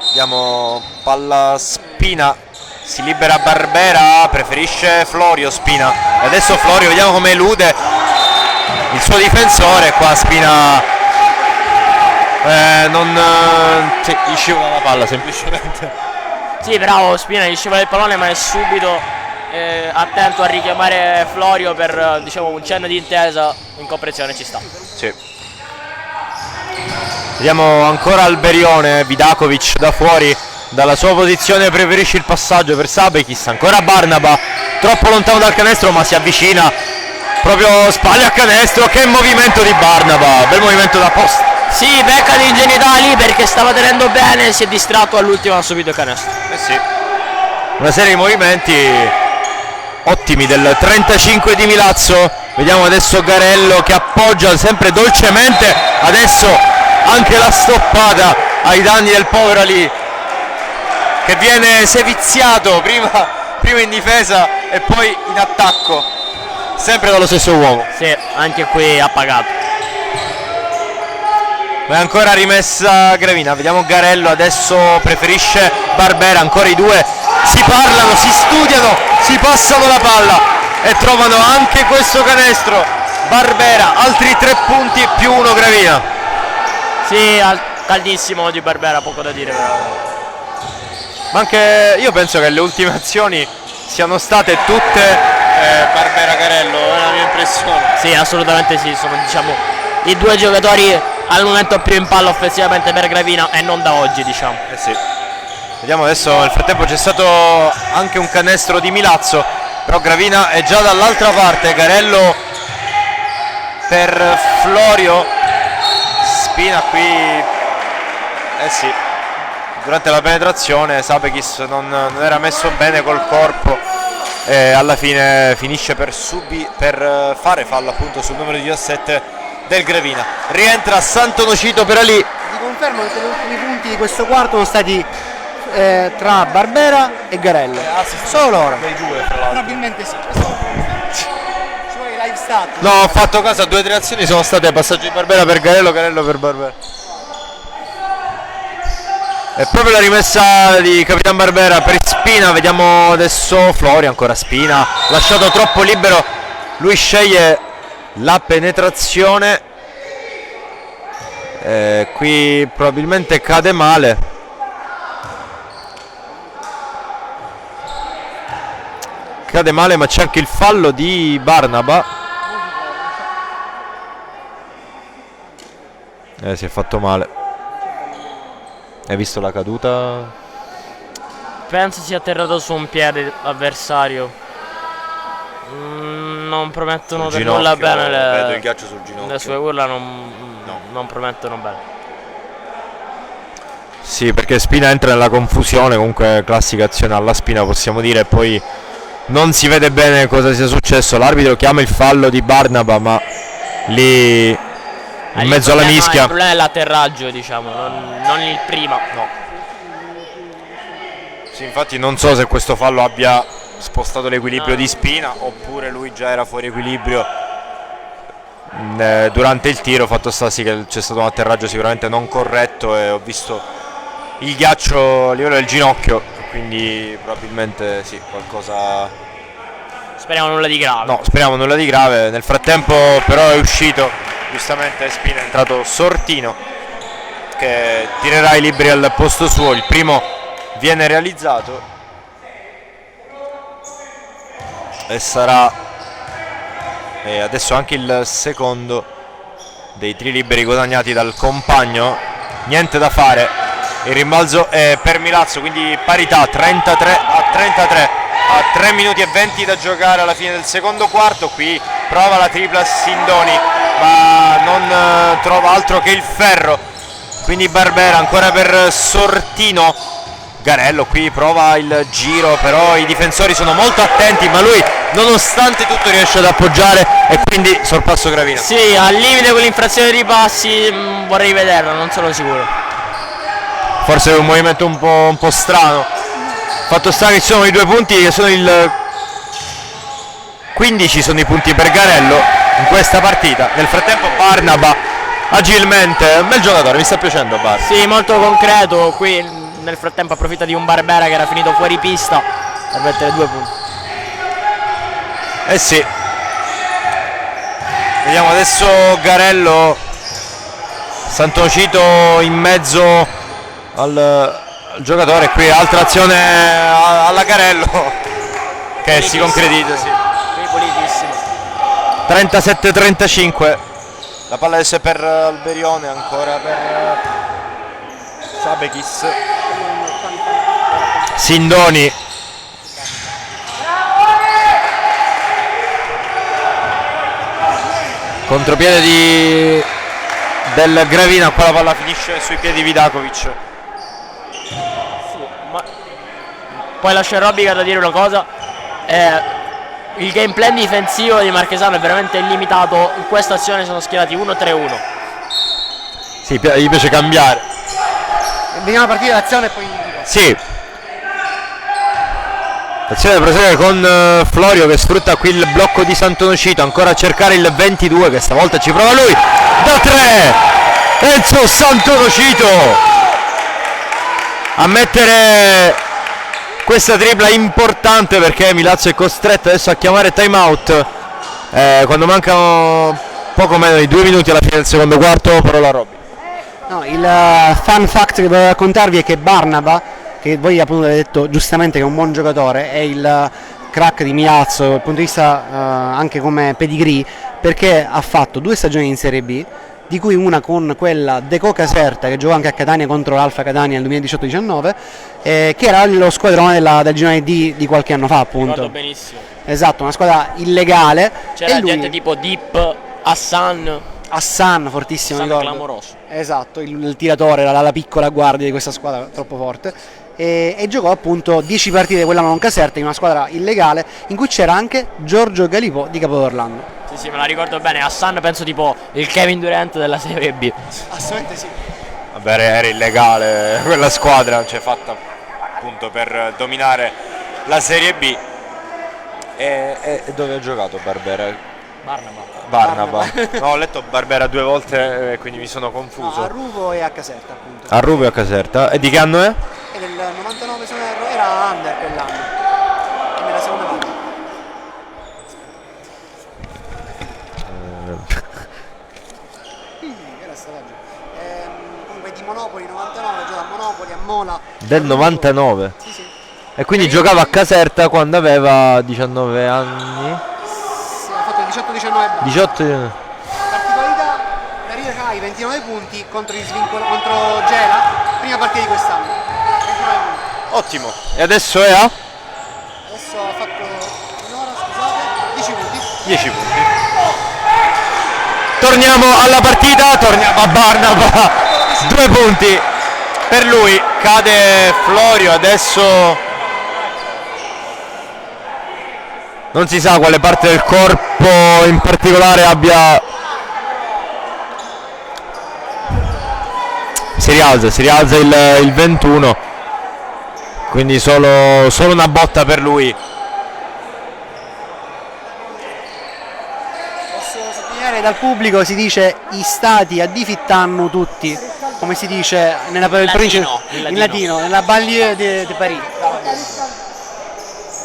Vediamo palla Spina, si libera Barbera, preferisce Florio Spina, e adesso Florio vediamo come elude il suo difensore. Qua Spina gli scivola la palla semplicemente. Sì, bravo Spina, gli scivola il pallone, ma è subito attento a richiamare Florio per diciamo un cenno di intesa, in comprensione ci sta. Sì. Vediamo ancora Alberione. Vidakovic da fuori dalla sua posizione preferisce il passaggio per Sabekis, ancora Barnaba troppo lontano dal canestro, ma si avvicina proprio spalle a canestro. Che movimento di Barnaba, bel movimento da post. Sì, pecca di ingenuità lì perché stava tenendo bene, si è distratto all'ultimo, ha subito il canestro. Sì, una serie di movimenti ottimi del 35 di Milazzo. Vediamo adesso Garello che appoggia sempre dolcemente, adesso anche la stoppata ai danni del povero Ali, che viene seviziato prima in difesa e poi in attacco, sempre dallo stesso uomo. Sì, anche qui ha pagato. Ma è ancora rimessa Gravina, vediamo Garello adesso preferisce Barbera, ancora i due si parlano, si studiano, si passano la palla e trovano anche questo canestro. Barbera, altri 3 punti più 1 Gravina. Sì, caldissimo di Barbera, poco da dire però. Ma anche io penso che le ultime azioni siano state tutte Barbera-Garello, è la mia impressione. Sì, assolutamente sì, sono diciamo i due giocatori al momento più in palla offensivamente per Gravina e non da oggi, diciamo. Sì. Vediamo adesso, nel frattempo c'è stato anche un canestro di Milazzo, però Gravina è già dall'altra parte. Garello per Florio, Spina qui, sì, durante la penetrazione Sabekis non era messo bene col corpo e alla fine finisce per fare fallo appunto sul numero 17 del Gravina. Rientra Santonocito per Ali. Ti confermo che gli ultimi punti di questo quarto sono stati tra Barbera e Garello. Solo loro. Dei due, tra l'altro. Probabilmente sì. Ci vuole live stat. No, ho fatto caso a 2 o 3 azioni, sono state passaggio di Barbera per Garello, Garello per Barbera. È proprio la rimessa di Capitan Barbera per Spina. Vediamo adesso Florio, ancora Spina, lasciato troppo libero, lui sceglie la penetrazione, qui probabilmente cade male. Ma c'è anche il fallo di Barnaba. Si è fatto male. Hai visto la caduta? Penso sia atterrato su un piede avversario. Non promettono per nulla bene vedo il ghiaccio sul ginocchio. le sue urla non promettono bene. Sì, perché Spina entra nella confusione, comunque classica azione alla spina possiamo dire, e poi non si vede bene cosa sia successo. L'arbitro chiama il fallo di Barnaba, ma lì in mezzo alla mischia. Il problema è l'atterraggio, diciamo, non il prima. No. Sì, infatti non so se questo fallo abbia spostato l'equilibrio di Spina oppure lui già era fuori equilibrio durante il tiro. Fatto sta sì che c'è stato un atterraggio sicuramente non corretto e ho visto il ghiaccio a livello del ginocchio, quindi probabilmente sì, qualcosa. Speriamo nulla di grave. No, speriamo nulla di grave. Nel frattempo però è uscito giustamente Spina, è entrato Sortino che tirerà i liberi al posto suo. Il primo viene realizzato e sarà adesso anche il secondo dei tiri liberi guadagnati dal compagno. Niente da fare, il rimbalzo è per Milazzo, quindi parità 33-33 a 3 minuti e 20 da giocare alla fine del secondo quarto. Qui prova la tripla Sindoni ma non trova altro che il ferro, quindi Barbera ancora per Sortino. Garello qui prova il giro, però i difensori sono molto attenti, ma lui nonostante tutto riesce ad appoggiare e quindi sorpasso Gravina. Sì, al limite con l'infrazione di passi, vorrei vederlo, non sono sicuro. Forse è un movimento un po' strano. Fatto sta che ci sono i 2 punti che sono il 15 sono i punti per Garello in questa partita. Nel frattempo Barnaba agilmente, un bel giocatore, mi sta piacendo Barnaba. Sì, molto concreto, qui nel frattempo approfitta di un Barbera che era finito fuori pista per mettere 2 punti. Sì. Vediamo adesso Garello, Santonocito in mezzo al giocatore. Qui altra azione alla Garello che si concretizza. Sì. Pulitissimo. 37-35. La palla adesso è per Alberione, ancora per Sabekis. Sindoni. Contropiede del Gravina, qua la palla finisce sui piedi di Vidakovic. Sì, ma poi lascio a Robica da dire una cosa. Il game plan difensivo di Marchesano è veramente illimitato. In questa azione sono schierati 1-3-1. Sì, gli piace cambiare. Vediamo la partita d'azione e poi. Sì. L'azione prosegue con Florio che sfrutta qui il blocco di Santonocito, ancora a cercare il 22 che stavolta ci prova lui. Da 3 Enzo Santonocito a mettere questa tripla importante, perché Milazzo è costretto adesso a chiamare time out quando mancano poco meno di 2 minuti alla fine del secondo quarto. Parola a Robby. No, il fun fact che volevo raccontarvi è che Barnaba, che voi appunto avete detto giustamente che è un buon giocatore, è il crack di Milazzo dal punto di vista anche come pedigree, perché ha fatto 2 stagioni in Serie B, di cui una con quella Deco Caserta che giocò anche a Catania contro l'Alfa Catania nel 2018-19, che era lo squadrone del girone D di qualche anno fa, appunto. Ricordo benissimo. Esatto, una squadra illegale. C'era e lui, gente tipo Deep, Hassan, fortissimo, Hassan ricordo. clamoroso. Esatto, il tiratore, la piccola guardia di questa squadra troppo forte. E giocò appunto 10 partite quell'anno con Caserta in una squadra illegale in cui c'era anche Giorgio Galipò di Capodorlando. Sì, me la ricordo bene. Hassan penso tipo il Kevin Durant della Serie B. Assolutamente sì. Vabbè, era illegale quella squadra, cioè fatta appunto per dominare la Serie B. E dove ha giocato Barbera? Barnaba. No, ho letto Barbera 2 volte, quindi mi sono confuso. No, a Ruvo e a Caserta, appunto. A Ruvo e a Caserta. E di che anno è? E del 99 se non erro, era under quell'anno. E nella seconda volta. Era stataggio. Comunque di Monopoli 99, gioca a Monopoli, a Mola. Del 99. Sì, sì. E quindi giocava a Caserta quando aveva 19 anni. Sì, ha fatto 18-19 e 18. particolarità, la Riga Kai 29 punti contro Gela, prima partita di quest'anno. 29 punti. Ottimo. E adesso è a Adesso ha fatto un'ora, scusate, 10 punti. 10 punti. Torniamo alla partita, torniamo a Barnaba. 2 punti per lui. Cade Florio, adesso non si sa quale parte del corpo in particolare abbia. Si rialza il 21, quindi solo una botta per lui. Posso sottolineare dal pubblico si dice i stati a Difittanno tutti, come si dice nella provincia in latino, nella banlieue di Parigi.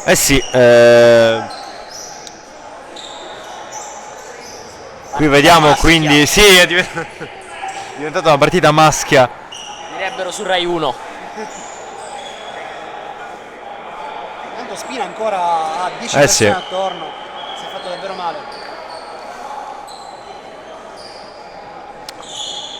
Eh sì, qui vediamo quindi, sì, è diventata una partita maschia. Direbbero su Rai 1. Tanto Spina ancora ha 10 sì. persone attorno, si è fatto davvero male.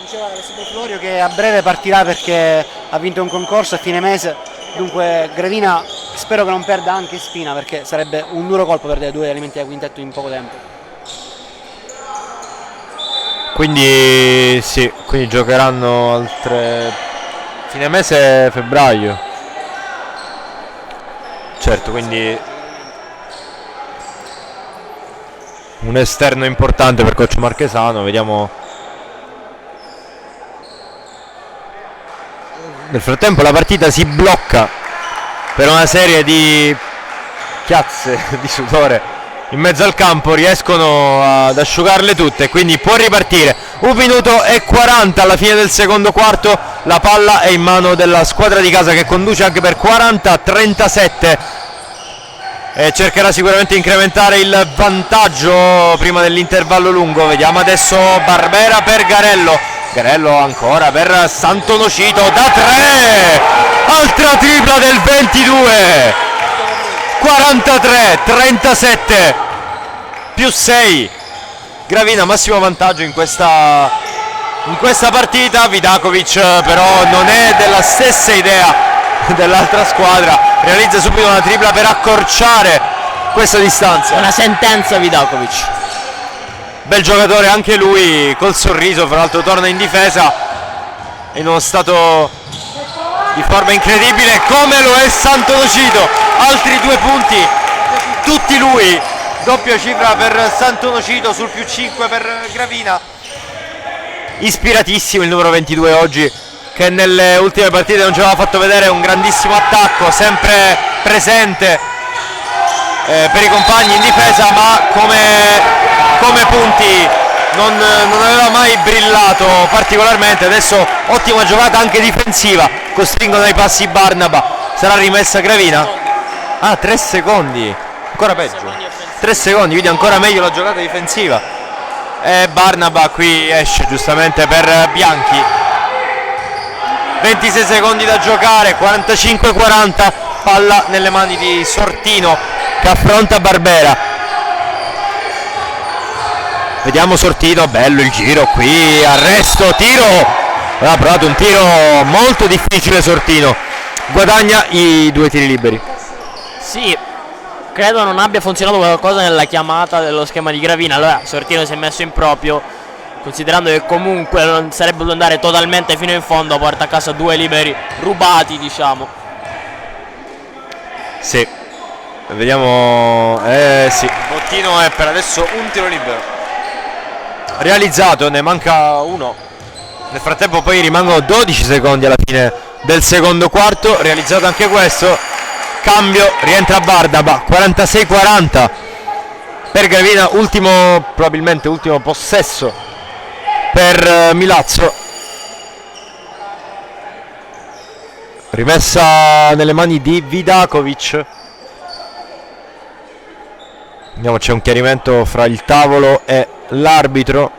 Diceva Alessandro Florio che a breve partirà perché ha vinto un concorso a fine mese, dunque Gravina spero che non perda anche Spina, perché sarebbe un duro colpo perdere 2 elementi da quintetto in poco tempo. Quindi sì, quindi giocheranno altre fine mese, febbraio. Certo, quindi un esterno importante per coach Marchesano. Vediamo. Nel frattempo la partita si blocca per una serie di chiazze di sudore in mezzo al campo, riescono ad asciugarle tutte, quindi può ripartire. 1 minuto e 40 alla fine del secondo quarto, la palla è in mano della squadra di casa che conduce anche per 40-37 e cercherà sicuramente di incrementare il vantaggio prima dell'intervallo lungo. Vediamo adesso Barbera per Garello ancora per Santonocito da 3, altra tripla del 22, 43-37 più 6. Gravina massimo vantaggio in questa partita. Vidakovic però non è della stessa idea dell'altra squadra, realizza subito una tripla per accorciare questa distanza. Una sentenza Vidakovic. bel giocatore anche lui, col sorriso, fra l'altro torna in difesa in uno stato di forma incredibile come lo è Sant'Onofrio. Altri 2 punti, tutti lui, doppia cifra per Sant'Onofrio sul +5 per Gravina. Ispiratissimo il numero 22 oggi, che nelle ultime partite non ci aveva fatto vedere un grandissimo attacco, sempre presente per i compagni in difesa, ma come punti non aveva mai brillato particolarmente. Adesso ottima giocata anche difensiva, costringono ai passi Barnaba, sarà rimessa Gravina. 3 secondi, ancora peggio, 3 secondi, quindi ancora meglio la giocata difensiva. E Barnaba qui esce giustamente per Bianchi. 26 secondi da giocare, 45-40, palla nelle mani di Sortino che affronta Barbera. Vediamo Sortino, bello il giro qui, arresto, tiro, ha provato un tiro molto difficile Sortino, guadagna i 2 tiri liberi. Sì, credo non abbia funzionato qualcosa nella chiamata dello schema di Gravina. Allora Sortino si è messo in proprio, considerando che comunque non sarebbe dovuto andare totalmente fino in fondo, porta a casa 2 liberi rubati, diciamo. Sì, vediamo, sì, Bottino è per adesso un tiro libero realizzato, ne manca uno. Nel frattempo poi rimangono 12 secondi alla fine del secondo quarto, realizzato anche questo. Cambio, rientra Barnaba, 46-40 per Gravina, probabilmente ultimo possesso per Milazzo. Rimessa nelle mani di Vidakovic. Vediamo, c'è un chiarimento fra il tavolo e l'arbitro.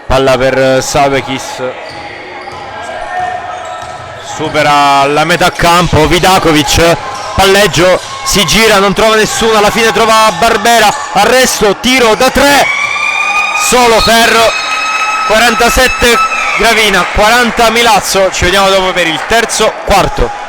Palla per Savekis, supera la metà campo, Vidakovic, palleggio, si gira, non trova nessuno, alla fine trova Barbera, arresto, tiro da 3, solo ferro. 47 Gravina, 40 Milazzo. Ci vediamo dopo per il terzo quarto.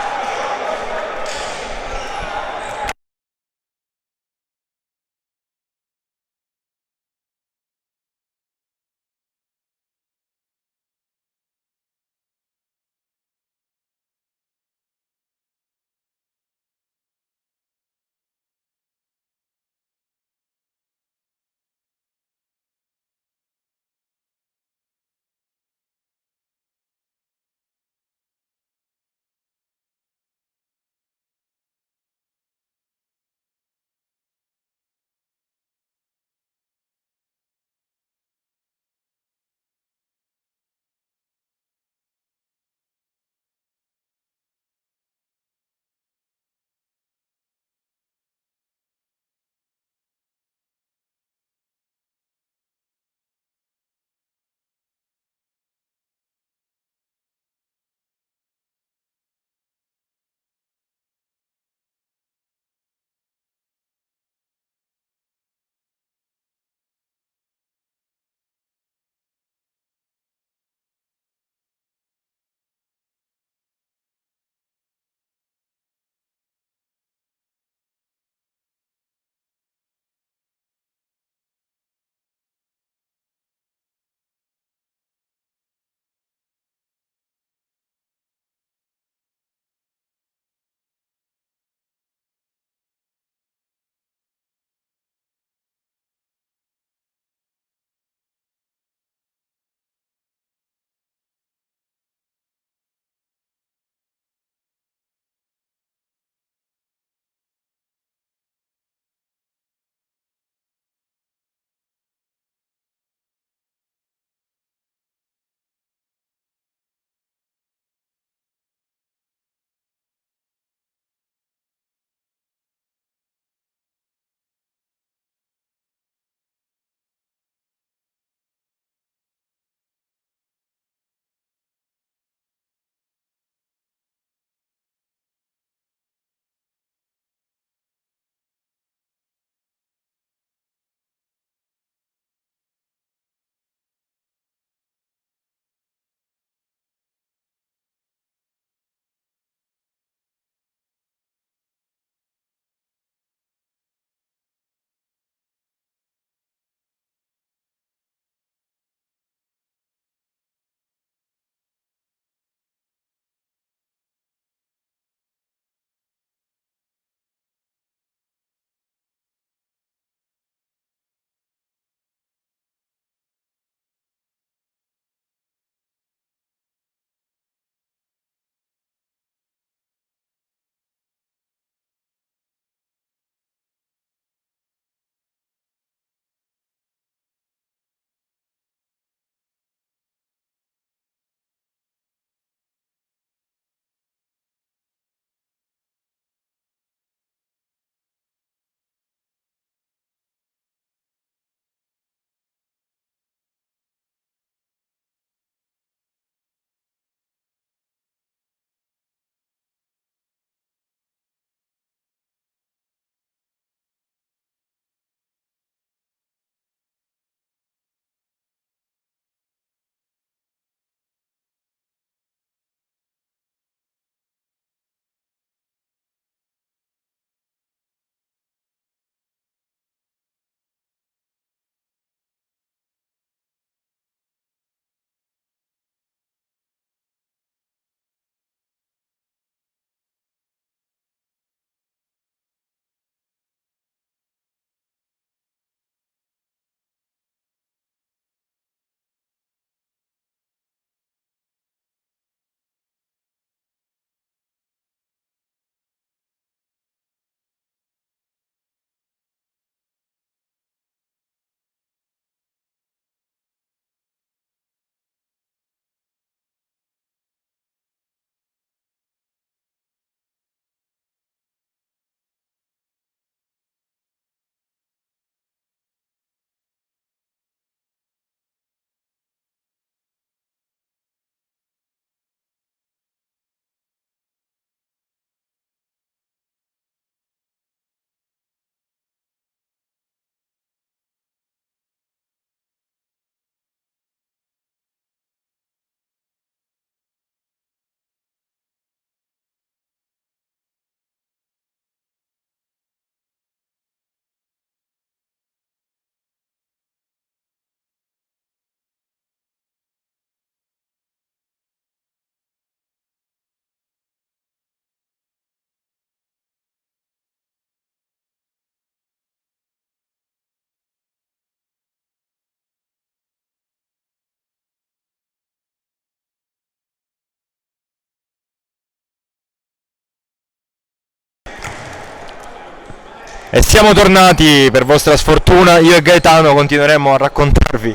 E siamo tornati, per vostra sfortuna. Io e Gaetano continueremo a raccontarvi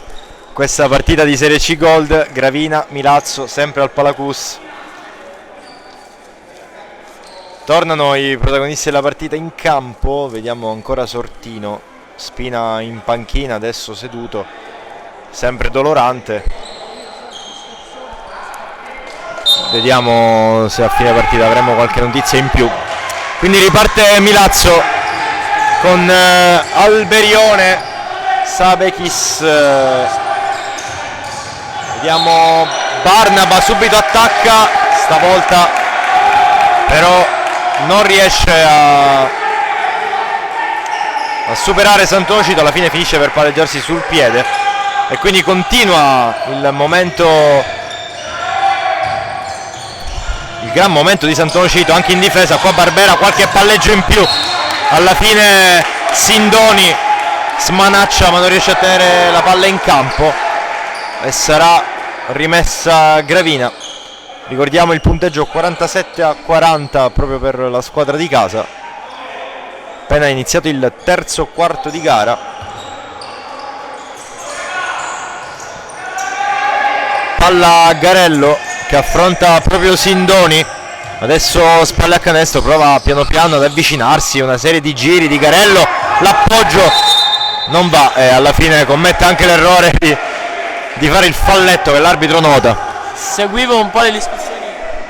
questa partita di Serie C Gold, Gravina-Milazzo, sempre al Palacus. Tornano i protagonisti della partita in campo, vediamo ancora Sortino, Spina in panchina, adesso seduto, sempre dolorante. Vediamo se a fine partita avremo qualche notizia in più. Quindi riparte Milazzo con Alberione, Sabekis, vediamo Barnaba, subito attacca, stavolta però non riesce a superare Sant'Onofito, alla fine finisce per palleggiarsi sul piede e quindi continua il gran momento di Sant'Onofito anche in difesa. Qua Barbera qualche palleggio in più, alla fine Sindoni smanaccia ma non riesce a tenere la palla in campo e sarà rimessa Gravina. Ricordiamo il punteggio 47-40 proprio per la squadra di casa, appena iniziato il terzo quarto di gara. Palla a Garello che affronta proprio Sindoni, adesso spalle a canestro, prova piano piano ad avvicinarsi, una serie di giri di Garello, l'appoggio non va e alla fine commette anche l'errore di fare il falletto che l'arbitro nota. Seguivo un po' le discussioni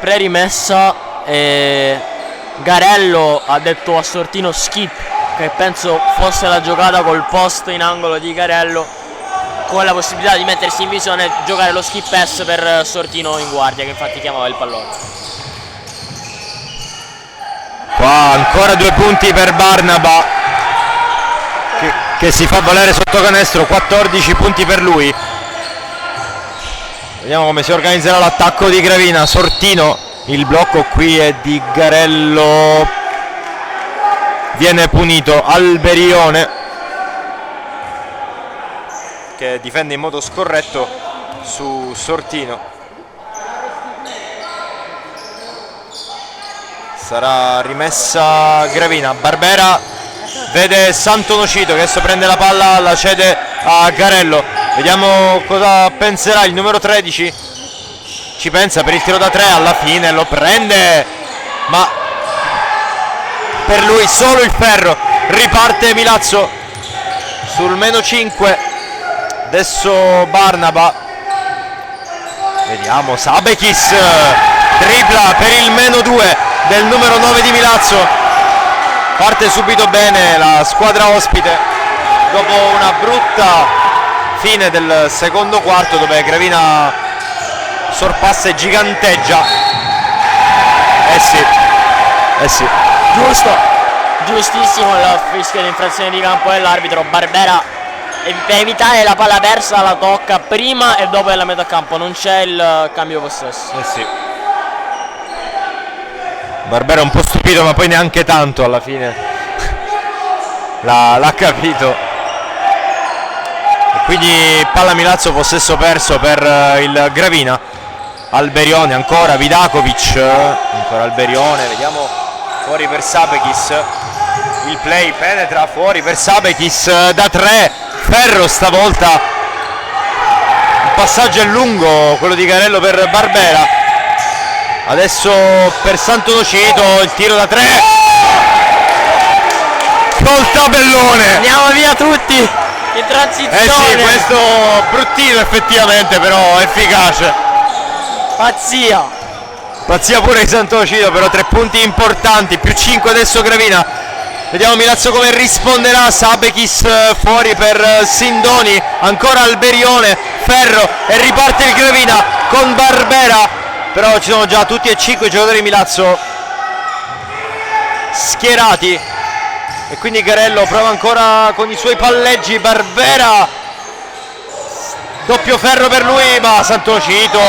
pre-rimessa e Garello ha detto a Sortino skip, che penso fosse la giocata col post in angolo di Garello, con la possibilità di mettersi in visione e giocare lo skip pass per Sortino in guardia, che infatti chiamava il pallone. Qua ancora 2 punti per Barnaba che si fa valere sotto canestro, 14 punti per lui. Vediamo come si organizzerà l'attacco di Gravina. Sortino, il blocco qui è di Garello, viene punito Alberione che difende in modo scorretto su Sortino. Sarà rimessa Gravina. Barbera vede Sant'Onofito che adesso prende la palla, la cede a Garello. Vediamo cosa penserà il numero 13. Ci pensa per il tiro da 3, alla fine lo prende, ma per lui solo il ferro. Riparte Milazzo sul meno 5. Adesso Barnaba, vediamo Sabekis, tripla per il meno 2 del numero 9 di Milazzo. Parte subito bene la squadra ospite dopo una brutta fine del secondo quarto dove Gravina sorpassa e giganteggia. Sì, Giustissimo il fischio di infrazione di campo dell'arbitro. Barbera per evitare la palla persa la tocca prima e dopo della metà campo, non c'è il cambio possesso. sì. Barbera un po' stupito ma poi neanche tanto, alla fine l'ha capito. E quindi palla Milazzo, possesso perso per il Gravina. Alberione ancora, Vidakovic, ancora Alberione, vediamo fuori per Sabekis. Il play penetra fuori per Sabekis da 3, ferro stavolta. Il passaggio è lungo, quello di Garello per Barbera. Adesso per Sant'Onofito il tiro da 3 col tabellone. Andiamo via tutti in transizione. Sì, questo bruttino effettivamente, però efficace. Pazzia pure di Sant'Onofito, però 3 punti importanti, più 5 adesso Gravina. Vediamo Milazzo come risponderà. Sabekis fuori per Sindoni, ancora Alberione, ferro e riparte il Gravina con Barbera. Però ci sono già tutti e 5 i giocatori di Milazzo schierati e quindi Garello prova ancora con i suoi palleggi. Barbera, doppio ferro per lui, ma Sant'Onofito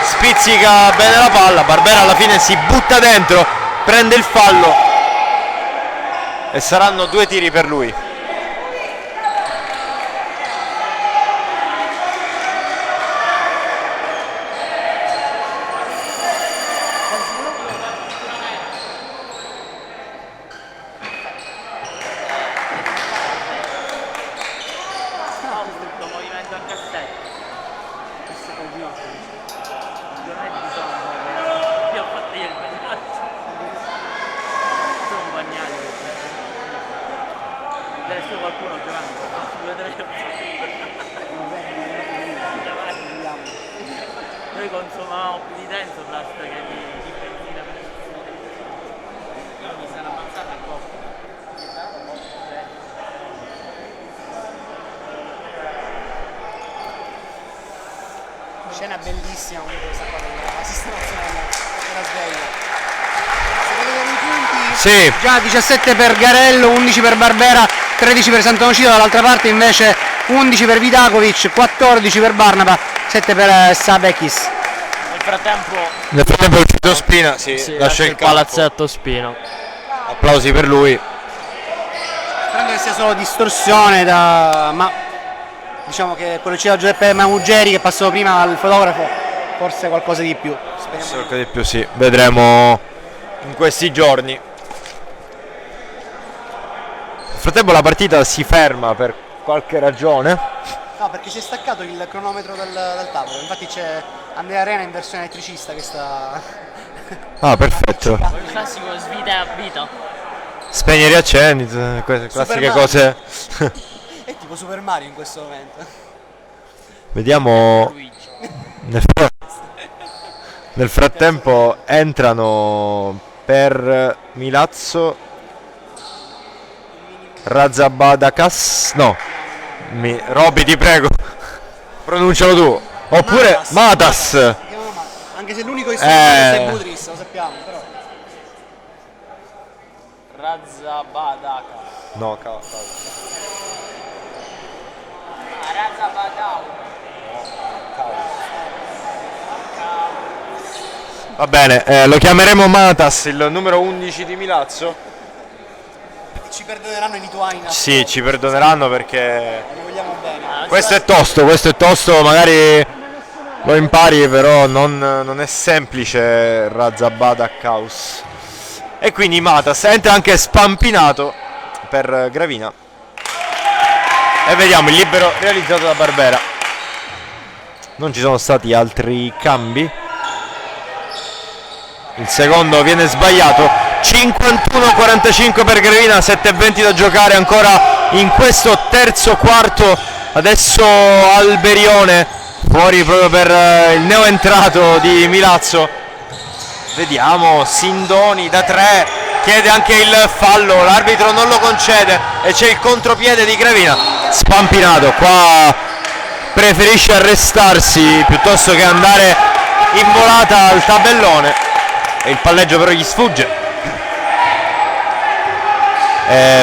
spizzica bene la palla. Barbera alla fine si butta dentro, prende il fallo e saranno 2 tiri per lui. visto qualcuno giocando? Noi consumavamo più di Tensoplast che di benzina per mi sarà avanzata a coppa. Scena bellissima comunque questa qua della sistemazione della sveglia. Se vedete i punti, Sì. già 17 per Garello, 11 per Barbera, 13 per Santonocito, dall'altra parte invece 11 per Vidakovic, 14 per Barnaba, 7 per Sabekis. Nel frattempo è uscito Spina, sì, lascia il campo. palazzetto Spino. Applausi per lui. Credo che sia solo distorsione ma diciamo che quello che c'era Giuseppe Mamugeri che passò prima al fotografo, forse qualcosa di più. Speriamo. Qualcosa di più, sì. Vedremo in questi giorni. Nel frattempo la partita si ferma per qualche ragione. No, perché si è staccato il cronometro dal tavolo, infatti c'è Andrea Arena in versione elettricista che sta... Ah, perfetto. Il classico svita a vita. Spegni e riaccendi, queste classiche Mario. cose. È tipo Super Mario in questo momento. Vediamo. Luigi. Nel frattempo entrano per Milazzo Razabadakas. No, Robby, ti prego, pronuncialo tu. Oppure Matas. Anche se l'unico che è Budris, lo sappiamo, però. Razzabadaka. No, Razzabadaka. va bene, lo chiameremo Matas, il numero 11 di Milazzo. Ci perdoneranno i lituani. Sì, ci perdoneranno perché Li vogliamo bene. questo è tosto, magari lo impari, però non è semplice Razabadakaus. E quindi Matas entra anche spampinato per Gravina. E vediamo il libero realizzato da Barbera. Non ci sono stati altri cambi. Il secondo viene sbagliato. 51-45 per Gravina, 7:20 da giocare ancora in questo terzo quarto. Adesso Alberione fuori proprio per il neoentrato di Milazzo. Vediamo Sindoni da 3, chiede anche il fallo, l'arbitro non lo concede e c'è il contropiede di Gravina. Spampinato, qua preferisce arrestarsi piuttosto che andare in volata al tabellone e il palleggio però gli sfugge.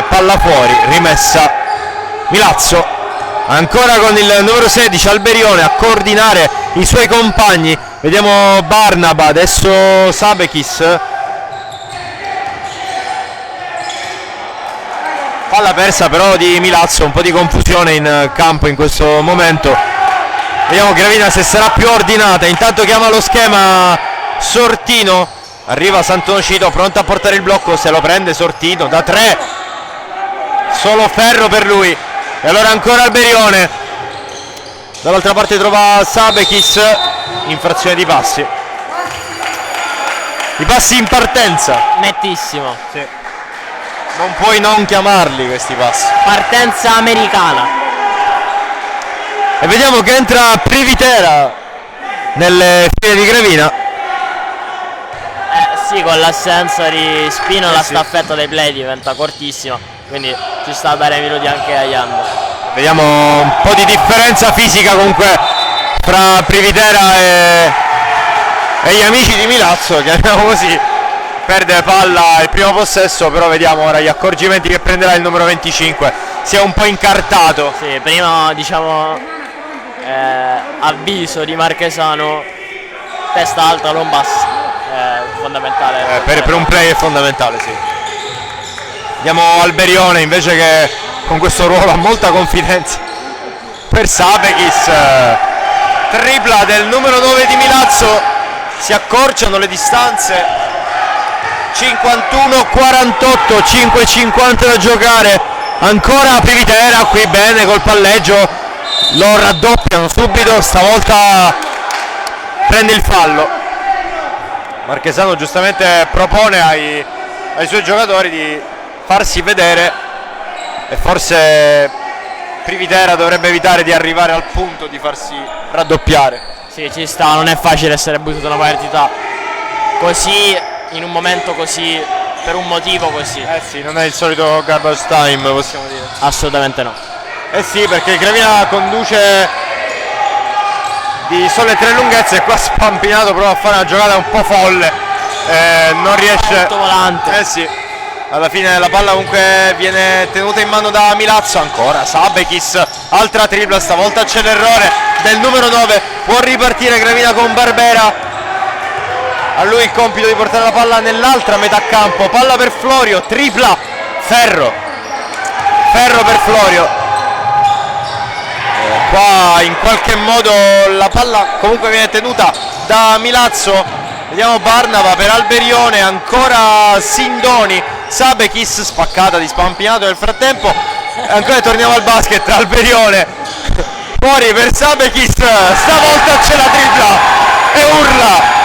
Palla fuori, rimessa Milazzo, ancora con il numero 16 Alberione a coordinare i suoi compagni. Vediamo Barnaba, adesso Sabekis. Palla persa però di Milazzo, un po' di confusione in campo in questo momento. Vediamo Gravina se sarà più ordinata, intanto chiama lo schema Sortino. Arriva Santonocito pronto a portare il blocco, se lo prende Sortino da 3, solo ferro per lui. E allora ancora Alberione, dall'altra parte trova Sabekis, infrazione di passi. I passi in partenza. Nettissimo. Sì. Non puoi non chiamarli questi passi. Partenza americana. E vediamo che entra Privitera nelle file di Gravina. Sì, con l'assenza di Spino la sì. staffetta dei play diventa cortissima, quindi ci sta a dare minuti anche a Iando. Vediamo un po' di differenza fisica comunque fra Privitera e gli amici di Milazzo, chiamiamo così. Perde palla il primo possesso, però vediamo ora gli accorgimenti che prenderà il numero 25. Si è un po' incartato. Sì, prima diciamo avviso di Marchesano, testa alta non bassa, fondamentale. Per un play è fondamentale, sì. Vediamo Alberione invece che con questo ruolo ha molta confidenza per Sabekis. Tripla del numero 9 di Milazzo, si accorciano le distanze. 51-48, 5:50 da giocare. Ancora Privitera qui bene col palleggio, lo raddoppiano subito, stavolta prende il fallo. Marchesano giustamente propone ai suoi giocatori di farsi vedere e forse Privitera dovrebbe evitare di arrivare al punto di farsi raddoppiare. Sì, ci sta, non è facile essere buttato una partita così, in un momento così, per un motivo così. Sì, non è il solito garbage time, possiamo dire. Assolutamente no. Sì, perché il Gravina conduce di sole 3 lunghezze e qua Spampinato prova a fare una giocata un po' folle, non riesce. Molto volante. Sì, alla fine la palla comunque viene tenuta in mano da Milazzo, ancora Sabekis, altra tripla, stavolta c'è l'errore del numero 9, può ripartire Gravina con Barbera. A lui il compito di portare la palla nell'altra metà campo, palla per Florio, tripla, Ferro per Florio. Qua in qualche modo la palla comunque viene tenuta da Milazzo. Vediamo Barnaba per Alberione, ancora Sindoni, Sabekis, spaccata di Spampinato nel frattempo. Ancora torniamo al basket, Alberione fuori per Sabekis, stavolta c'è la tripla e urla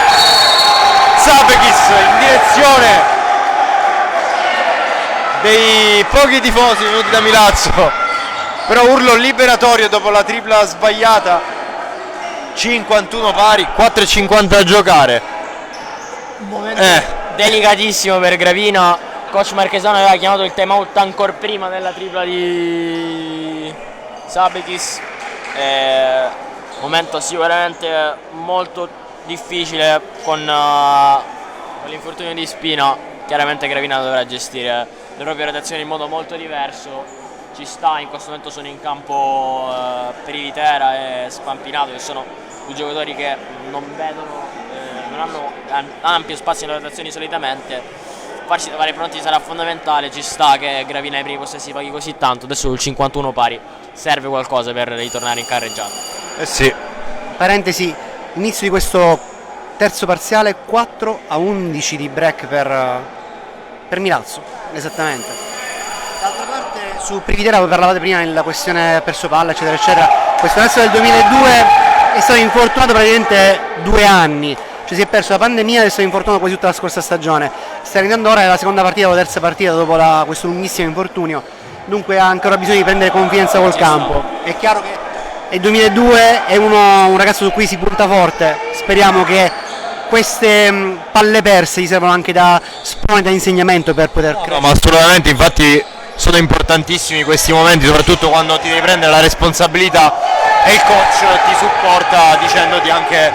Sabekis in direzione dei pochi tifosi venuti da Milazzo, però urlo liberatorio dopo la tripla sbagliata. 51 pari, 4,50 a giocare. Un momento delicatissimo per Gravina. Coach Marchesano aveva chiamato il time out ancora prima della tripla di Sabekis. Momento sicuramente molto difficile con l'infortunio di Spina. Chiaramente Gravina dovrà gestire le proprie rotazioni in modo molto diverso. Ci sta, in questo momento sono in campo Privitera e Spampinato, che sono due giocatori che non vedono, non hanno ampio spazio nelle rotazioni solitamente. Farsi trovare pronti sarà fondamentale. Ci sta che Gravina ai primi possessi paghi così tanto. Adesso sul 51 pari serve qualcosa per ritornare in carreggiata. Sì. Parentesi, inizio di questo terzo parziale, 4-11 di break per Milazzo, esattamente. D'altra parte su Privitera, voi parlavate prima nella questione perso palla eccetera eccetera, questo ragazzo del 2002 è stato infortunato praticamente 2 anni, cioè si è perso la pandemia ed è stato infortunato quasi tutta la scorsa stagione, sta arrivando ora nella seconda partita o terza partita dopo questo lunghissimo infortunio, dunque ha ancora bisogno di prendere confidenza col campo. È chiaro che il 2002 è un ragazzo su cui si punta forte, speriamo che queste palle perse gli servono anche da sprone, da insegnamento per poter crescere. No, ma assolutamente, infatti sono importantissimi questi momenti, soprattutto quando ti devi prendere la responsabilità e il coach ti supporta dicendoti anche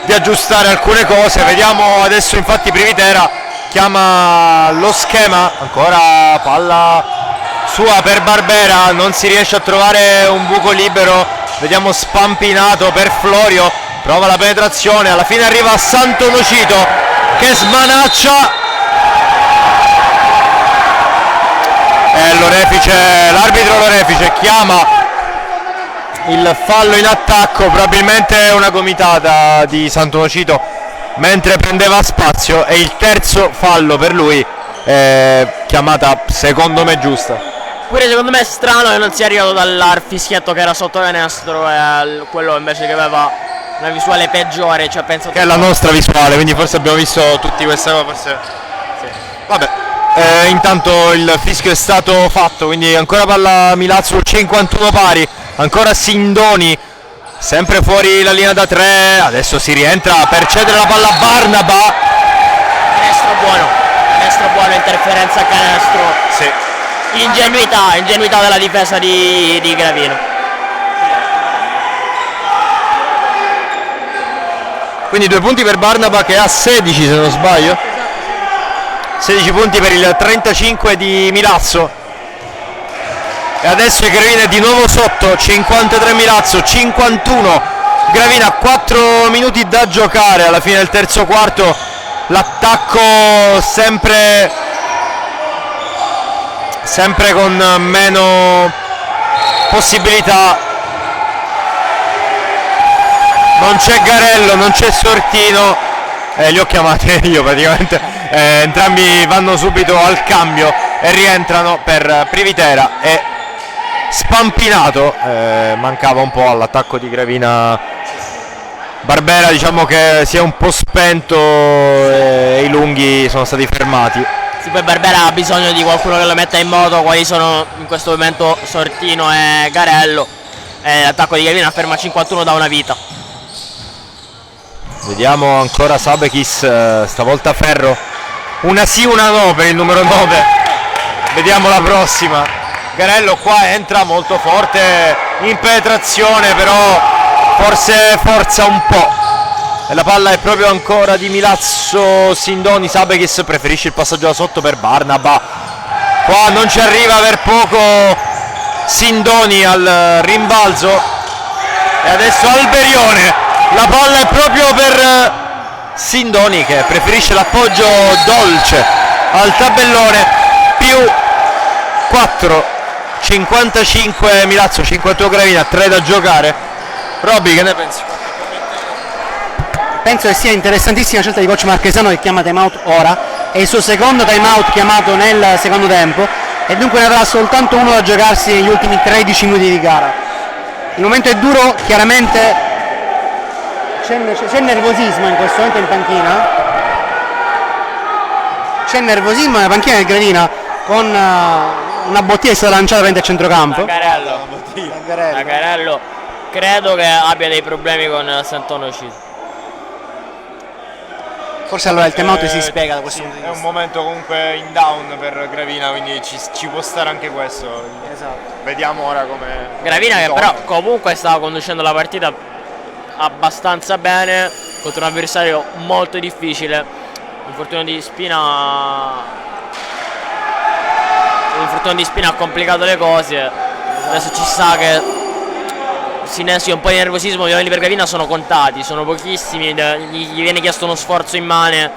di aggiustare alcune cose. Vediamo adesso infatti Privitera chiama lo schema, ancora palla sua per Barbera, non si riesce a trovare un buco libero. Vediamo Spampinato per Florio, prova la penetrazione, alla fine arriva Santonocito che smanaccia l'arbitro Lorefice chiama il fallo in attacco, probabilmente una gomitata di Santonocito mentre prendeva spazio, e il terzo fallo per lui, chiamata secondo me giusta. Pure secondo me è strano che non sia arrivato dal fischietto che era sotto canestro e quello invece che aveva una visuale peggiore, cioè penso che è la nostra visuale, quindi forse abbiamo visto tutti questa cosa, forse sì. Vabbè, intanto il fischio è stato fatto, quindi ancora palla Milazzo 51 pari, ancora Sindoni sempre fuori la linea da 3, adesso si rientra per cedere la palla a Barnaba. Canestro buono, interferenza a canestro. Sì. Ingenuità della difesa di Gravina. Quindi 2 punti per Barnaba che ha 16 se non sbaglio. 16 punti per il 35 di Milazzo. E adesso il Gravina è di nuovo sotto, 53 Milazzo, 51 Gravina, 4 minuti da giocare alla fine del terzo quarto. L'attacco sempre con meno possibilità. Non c'è Garello, non c'è Sortino, li ho chiamati io praticamente, entrambi vanno subito al cambio e rientrano per Privitera e Spampinato. Mancava un po' all'attacco di Gravina Barbera, diciamo che si è un po' spento e i lunghi sono stati fermati. Sì, poi Barbera ha bisogno di qualcuno che lo metta in moto, quali sono in questo momento Sortino e Garello. L'attacco di Gravina ferma 51 da una vita. Vediamo ancora Sabekis, stavolta Ferro. Una sì, una no per il numero 9. Vediamo la prossima. Garello qua entra molto forte in penetrazione, però forse forza un po'. E la palla è proprio ancora di Milazzo. Sindoni, Sabekis preferisce il passaggio da sotto per Barnaba. Qua non ci arriva per poco Sindoni al rimbalzo. E adesso Alberione. La palla è proprio per Sindoni che preferisce l'appoggio dolce al tabellone. Più 4, 55 Milazzo, 51 Gravina, 3 da giocare. Robby, che ne pensi? Penso che sia interessantissima la scelta di coach Marchesano che chiama timeout ora, è il suo secondo timeout chiamato nel secondo tempo e dunque ne avrà soltanto uno da giocarsi negli ultimi 13 minuti di gara. Il momento è duro, chiaramente c'è nervosismo in questo momento in panchina, c'è nervosismo nella panchina del Gravina con una bottiglia che è stata lanciata a centrocampo. Garello credo che abbia dei problemi con Sant'Onofrio. Forse allora il timeout si spiega da questo punto di È vista. un momento comunque in down per Gravina, quindi ci può stare anche questo. Esatto. Vediamo ora come Gravina che però comunque stava conducendo la partita abbastanza bene contro un avversario molto difficile. L'infortunio di Spina ha complicato le cose. Adesso ci sa che si innesca un po' di nervosismo. Gli uomini per Gravina sono contati, sono pochissimi, gli viene chiesto uno sforzo immane.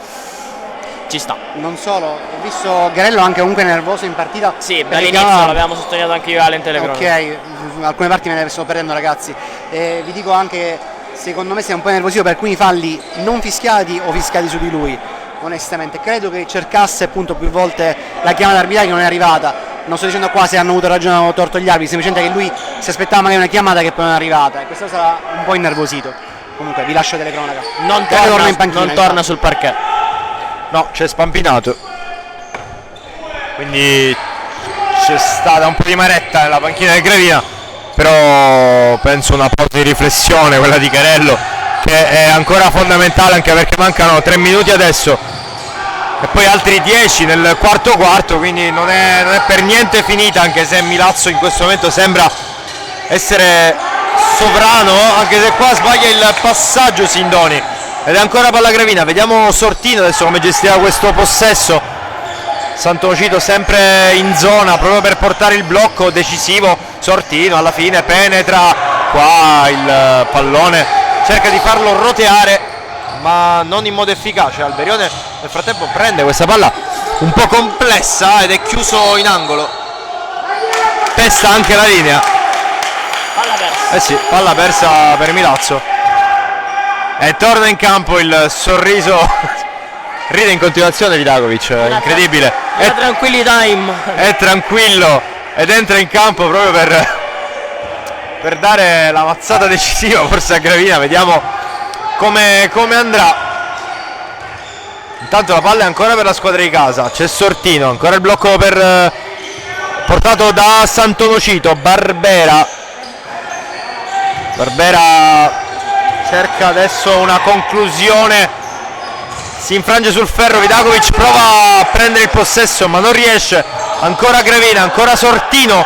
Ci sta. Non solo, ho visto Garello anche comunque nervoso in partita. Sì, perché dall'inizio l'abbiamo sottolineato anche io alle telecronache. Ok, alcune parti me ne sto perdendo ragazzi. Vi dico anche che secondo me sia un po' nervosito per alcuni falli non fischiati o fischiati su di lui. Onestamente, credo che cercasse appunto più volte la chiamata arbitrale che non è arrivata. Non sto dicendo qua se hanno avuto ragione o hanno torto gli arbitri, semplicemente che lui si aspettava magari una chiamata che poi non è arrivata e questo sarà un po' innervosito. Comunque vi lascio telecronaca. Non Torna torna, in panchina, non torna sul parquet. No, c'è Spampinato. Quindi c'è stata un po' di maretta nella panchina del Gravina, però penso una pausa di riflessione quella di Garello, che è ancora fondamentale anche perché mancano 3 minuti adesso e poi altri 10 nel quarto, quindi non è per niente finita, anche se Milazzo in questo momento sembra essere sovrano, anche se qua sbaglia il passaggio Sindoni ed è ancora palla Gravina. Vediamo Sortino adesso come gestirà questo possesso. Sant'Onofrio sempre in zona proprio per portare il blocco decisivo. Sortino alla fine penetra, qua il pallone cerca di farlo roteare ma non in modo efficace. Alberione nel frattempo prende questa palla un po' complessa ed è chiuso in angolo, pesta anche la linea. Palla persa. Sì, palla persa per Milazzo e torna in campo il sorriso. Ride in continuazione Vidakovic, incredibile. Una tranquillità È tranquillo ed entra in campo proprio per dare la mazzata decisiva forse a Gravina. Vediamo come andrà. Intanto la palla è ancora per la squadra di casa, c'è Sortino, ancora il blocco portato da Sant'Onofrio. Barbera cerca adesso una conclusione, si infrange sul ferro, Vidakovic prova a prendere il possesso ma non riesce. Ancora Gravina, ancora Sortino,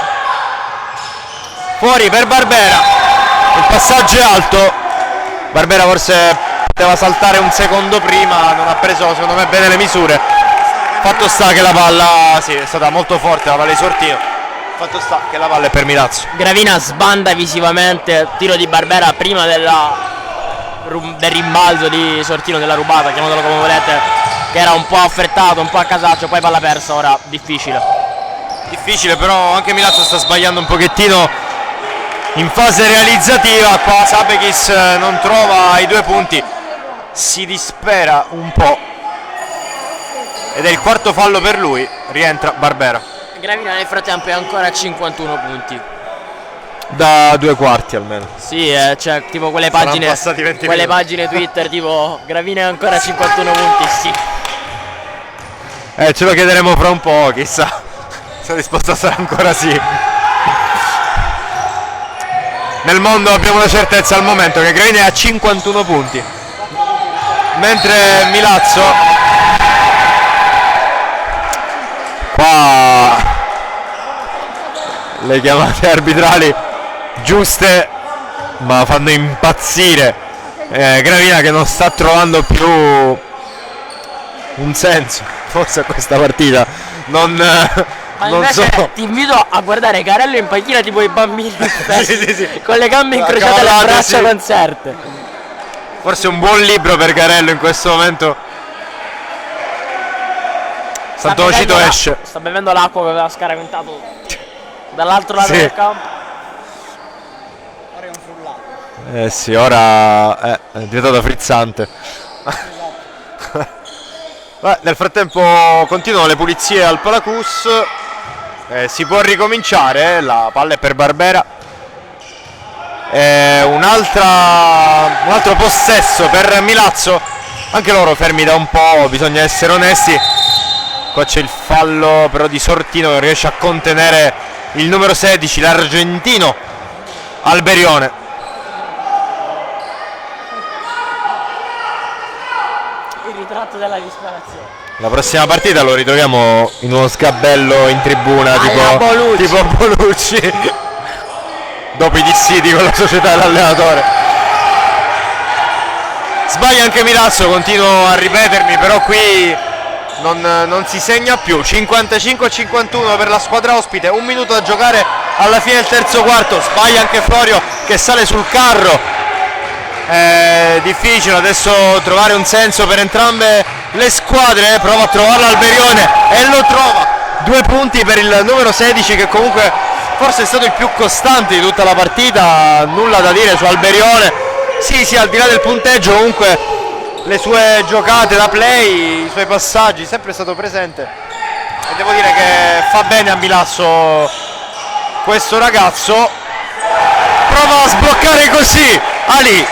fuori per Barbera, il passaggio è alto. Barbera forse poteva saltare un secondo prima, non ha preso secondo me bene le misure. Fatto sta che la palla, sì, è stata molto forte la palla di Sortino, fatto sta che la palla è per Milazzo. Gravina sbanda visivamente, tiro di Barbera prima del rimbalzo di Sortino, della rubata, chiamatelo come volete, che era un po' affrettato, un po' a casaccio, poi palla persa, ora difficile, però anche Milazzo sta sbagliando un pochettino in fase realizzativa. Qua Sabekis non trova i 2 punti, si dispera un po' ed è il quarto fallo per lui. Rientra Barbera. Gravina nel frattempo è ancora a 51 punti da 2 quarti almeno. Sì, c'è tipo quelle Saranno pagine, passati 20 quelle minuti. pagine Twitter tipo Gravina è ancora a 51 punti, sì. Ce lo chiederemo fra un po', chissà se la risposta sarà ancora sì. Nel mondo abbiamo la certezza al momento che Gravina è a 51 punti, mentre Milazzo qua le chiamate arbitrali giuste ma fanno impazzire Gravina, che non sta trovando più un senso forse a questa partita. Ma non invece so. ti invito a guardare Carello in panchina tipo i bambini Sì. con le gambe incrociate e le Cavolate, braccia sì. concerte. Forse un buon libro per Carello in questo momento. Sant'Ocito esce. Sta bevendo l'acqua che aveva scaraventato dall'altro lato Sì. del campo. Sì, ora è diventato frizzante. Nel frattempo continuano le pulizie al Palacus. Si può ricominciare, la palla è per Barbera. Un altro possesso per Milazzo, anche loro fermi da un po', bisogna essere onesti. Qua c'è il fallo però di Sortino che riesce a contenere il numero 16, l'argentino Alberione. Il ritratto della disperazione. La prossima partita lo ritroviamo in uno sgabello in tribuna Alla Bolucci. tipo Bolucci dopo i dissidi con la società dell'allenatore. Sbaglia anche Milazzo, continuo a ripetermi, però qui non si segna più. 55-51 per la squadra ospite, un minuto da giocare alla fine del terzo quarto. Sbaglia anche Florio che sale sul carro. È difficile adesso trovare un senso per entrambe le squadre, prova a trovarlo Alberione e lo trova. 2 punti per il numero 16 che comunque forse è stato il più costante di tutta la partita, nulla da dire su Alberione. Sì, al di là del punteggio comunque le sue giocate da play, i suoi passaggi, sempre stato presente e devo dire che fa bene a Milazzo questo ragazzo. Prova a sbloccare così Ali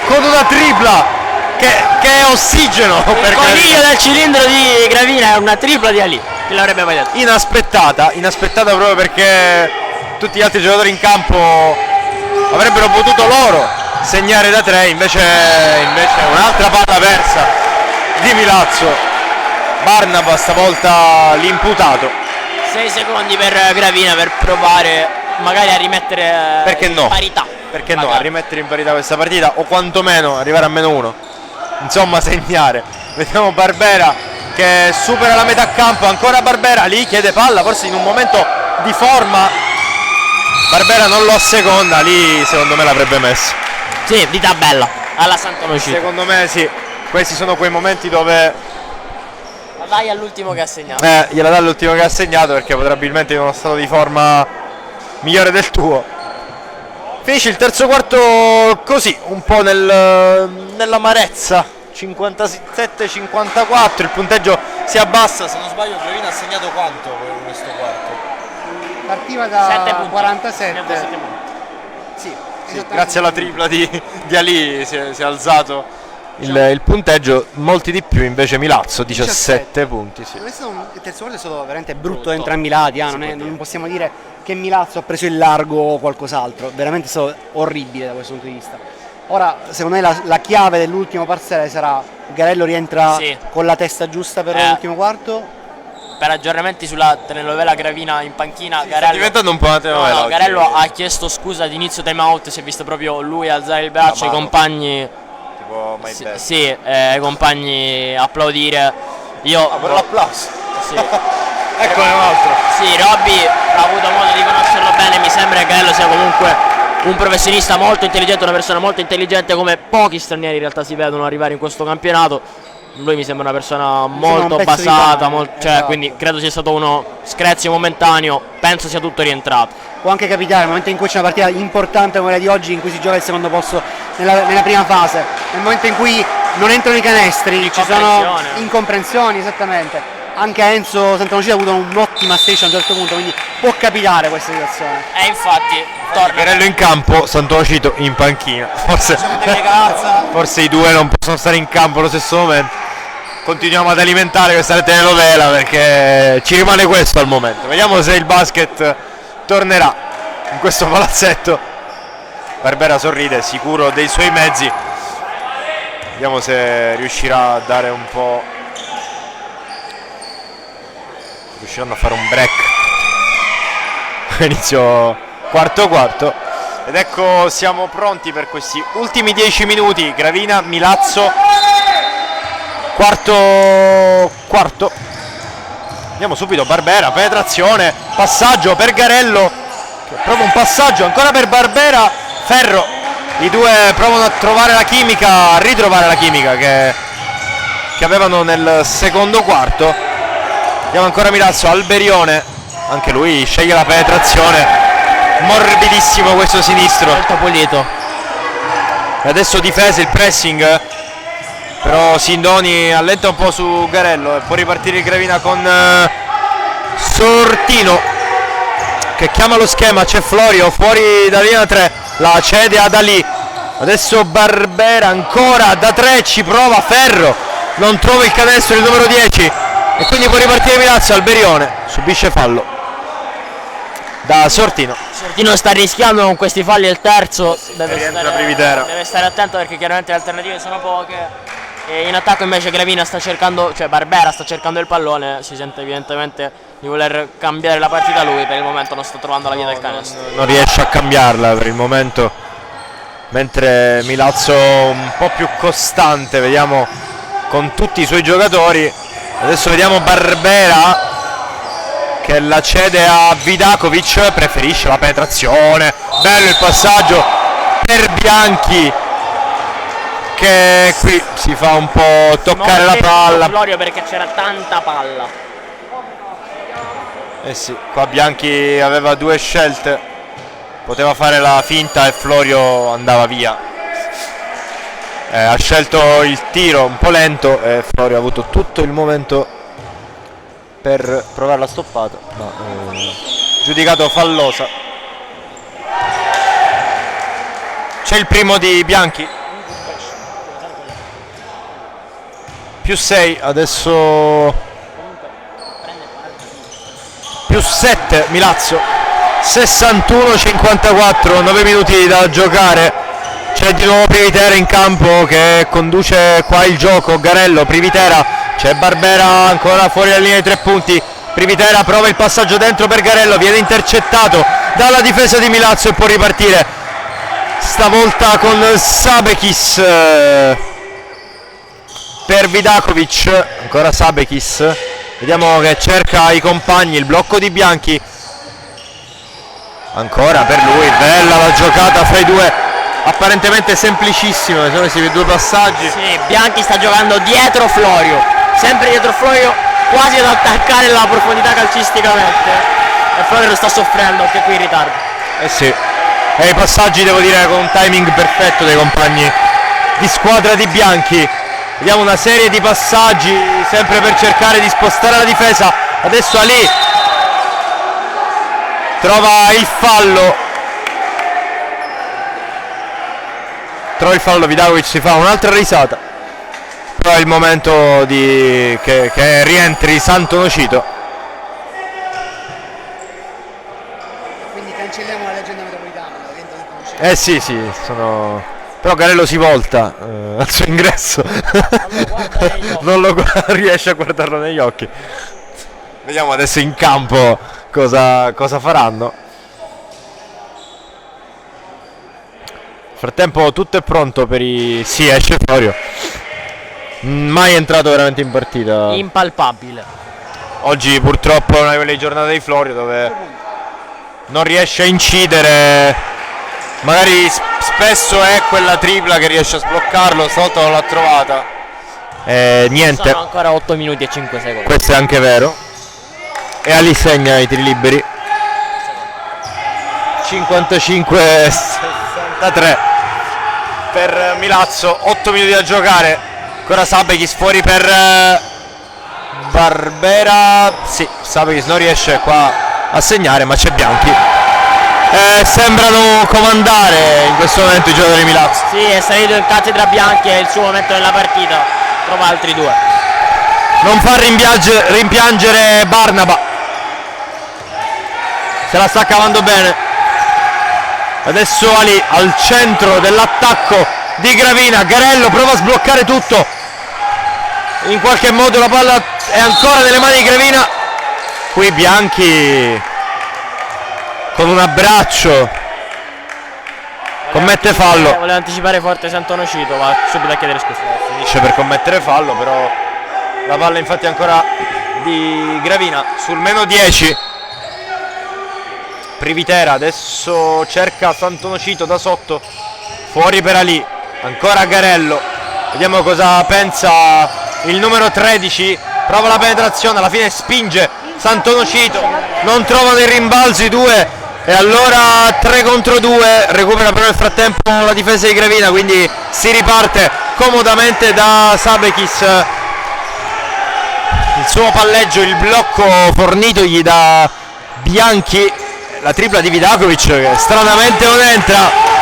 con una tripla che è ossigeno per Il coniglio del cilindro di Gravina è una tripla di Ali. Chi l'avrebbe mai detto? inaspettata proprio perché tutti gli altri giocatori in campo avrebbero potuto loro segnare da 3, invece un'altra palla persa di Milazzo. Barnaba stavolta l'imputato. 6 secondi per Gravina per provare magari a rimettere Perché in no? parità. Perché no? Magari. A rimettere in parità questa partita o quantomeno arrivare a -1. Insomma, segnare. Vediamo Barbera che supera la metà campo, ancora Barbera, lì chiede palla, forse in un momento di forma. Barbera non lo asseconda, lì secondo me l'avrebbe messo. Sì, di tabella alla Sant'Ocito. Secondo me sì, questi sono quei momenti dove La dai all'ultimo che ha segnato. gliela dà l'ultimo che ha segnato perché probabilmente in uno stato di forma migliore del tuo. Finisce il terzo quarto così, un po' nell'amarezza. 57-54, il punteggio si abbassa. Se non sbaglio Gravina ha segnato quanto per questo quarto? Partiva 7 da punti. 47. 7 punti. Sì, Sì, esattamente. grazie alla tripla di Ali si è alzato il punteggio, molti di più invece Milazzo 17 punti. Sì. Il terzo quarto è stato veramente brutto da entrambi i lati, non possiamo dire che Milazzo ha preso il largo o qualcos'altro, veramente è stato orribile da questo punto di vista. Ora, secondo me la chiave dell'ultimo parziale sarà Garello rientra Sì. con la testa giusta per l'ultimo quarto. Per aggiornamenti sulla telenovela Gravina in panchina, Sta Garello, diventando un po' una telenovela. oggi. Garello ha chiesto scusa ad inizio time out, si è visto proprio lui alzare il braccio, i mano. compagni Tipo my bad. i compagni applaudire. Io Per l'applauso. sì. Eccone un altro. Sì, Robby ha avuto modo di conoscerlo bene, mi sembra che Garello sia comunque un professionista molto intelligente, una persona molto intelligente, come pochi stranieri in realtà si vedono arrivare in questo campionato. Lui mi sembra una persona molto un pezzo di basata, pane, cioè, esatto. quindi credo sia stato uno screzio momentaneo, penso sia tutto rientrato. Può anche capitare nel momento in cui c'è una partita importante come quella di oggi in cui si gioca il secondo posto nella prima fase, nel momento in cui non entrano i canestri, ci sono Incomprensione. incomprensioni, esattamente. Anche Enzo Sant'Ocito ha avuto un'ottima station a un certo punto, quindi può capitare questa situazione. E infatti torna Garello in campo, Sant'Ocito in panchina. Forse i due non possono stare in campo allo stesso momento. continuiamo ad alimentare questa telenovela perché ci rimane questo al momento. Vediamo se il basket tornerà in questo palazzetto. Barbera sorride, sicuro dei suoi mezzi. Vediamo se riuscirà a dare un po', riusciranno a fare un break. Inizio quarto. Ed ecco, siamo pronti per questi ultimi 10 minuti. Gravina, Milazzo, quarto. Andiamo subito, Barbera, penetrazione, passaggio per Garello, prova un passaggio ancora per Barbera, Ferro. I due provano a trovare la chimica, a ritrovare la chimica che avevano nel secondo quarto. Andiamo ancora Milazzo, Alberione, anche lui sceglie la penetrazione. Morbidissimo questo sinistro, Molto pulito. e adesso difesa, il pressing, però Sindoni allenta un po' su Garello e può ripartire il Gravina con Sortino che chiama lo schema. C'è Florio fuori da linea 3, la cede ad Ali. Adesso Barbera ancora da 3, ci prova Ferro, non trova il canestro, il numero 10, e quindi può ripartire Milazzo. Alberione subisce fallo da Sortino. Sortino sta rischiando con questi falli, il terzo rientra Privitera. deve stare attento perché chiaramente le alternative sono poche. E in attacco invece Gravina sta cercando, cioè Barbera sta cercando il pallone, si sente evidentemente di voler cambiare la partita lui, per il momento non sta trovando la via del canestro. Non riesce a cambiarla per il momento, mentre Milazzo un po' più costante, vediamo, con tutti i suoi giocatori. Adesso vediamo Barbera che la cede a Vidakovic, preferisce la penetrazione, bello il passaggio per Bianchi che qui si fa un po' toccare la palla. Florio perché c'era tanta palla. Eh sì, qua Bianchi aveva due scelte, poteva fare la finta e Florio andava via. Ha scelto il tiro un po' lento e Florio ha avuto tutto il momento per provare la stoppata, ma giudicato fallosa. C'è il primo di Bianchi, più 6, adesso più 7 Milazzo, 61-54, 9 minuti da giocare. C'è di nuovo Privitera in campo che conduce qua il gioco. Garello, Privitera, c'è Barbera ancora fuori dalla linea di 3 punti. Privitera prova il passaggio dentro per Garello, viene intercettato dalla difesa di Milazzo e può ripartire stavolta con Sabekis per Vidakovic. Ancora Sabekis, vediamo che cerca i compagni, il blocco di Bianchi ancora per lui. Bella la giocata fra i due, apparentemente semplicissima, sono questi due passaggi. Sì, Bianchi sta giocando dietro Florio, sempre dietro Florio, quasi ad attaccare la profondità calcisticamente, e Florio lo sta soffrendo anche qui in ritardo. Eh sì, e i passaggi devo dire con un timing perfetto dei compagni di squadra di Bianchi. Vediamo una serie di passaggi sempre per cercare di spostare la difesa. Adesso Ali trova il fallo, Vidakovic si fa un'altra risata, però è il momento che rientri Santo Nocito. Quindi cancelliamo la leggenda metropolitana. Sì, sono... Però Garello si volta al suo ingresso, non riesce a guardarlo negli occhi. Vediamo adesso in campo cosa faranno. Nel frattempo tutto è pronto per i... Sì, esce Florio, mai entrato veramente in partita. Impalpabile. Oggi purtroppo è una di quelle giornate di Florio dove non riesce a incidere. Magari spesso è quella tripla che riesce a sbloccarlo, stavolta non l'ha trovata. Niente. Sono ancora 8 minuti e 5 secondi. Questo è anche vero. E Ali segna i tiri liberi. 55-63 per Milazzo, 8 minuti da giocare. Ancora Sabekis fuori per Barbera. Sì, Sabekis non riesce qua a segnare, ma c'è Bianchi. Sembrano comandare in questo momento i giocatori di Milazzo. Sì, è salito in cattedra Bianchi, è il suo momento nella partita, trova altri due. non fa rimpiangere Barnaba, se la sta cavando bene. Adesso Ali al centro dell'attacco di Gravina, Garello prova a sbloccare tutto, in qualche modo la palla è ancora nelle mani di Gravina. Qui Bianchi con un abbraccio commette fallo. Voleva anticipare forte Santonocito, va subito a chiedere scusa. Finisce per commettere fallo, però la palla infatti è ancora di Gravina sul -10. Privitera adesso cerca Santonocito da sotto, fuori per Ali, ancora Garello, vediamo cosa pensa il numero 13, prova la penetrazione, alla fine spinge Santonocito, non trovano i rimbalzi due e allora 3 contro 2, recupera però nel frattempo la difesa di Gravina, quindi si riparte comodamente da Sabekis. Il suo palleggio, il blocco fornitogli da Bianchi, la tripla di Vidakovic che stranamente non entra.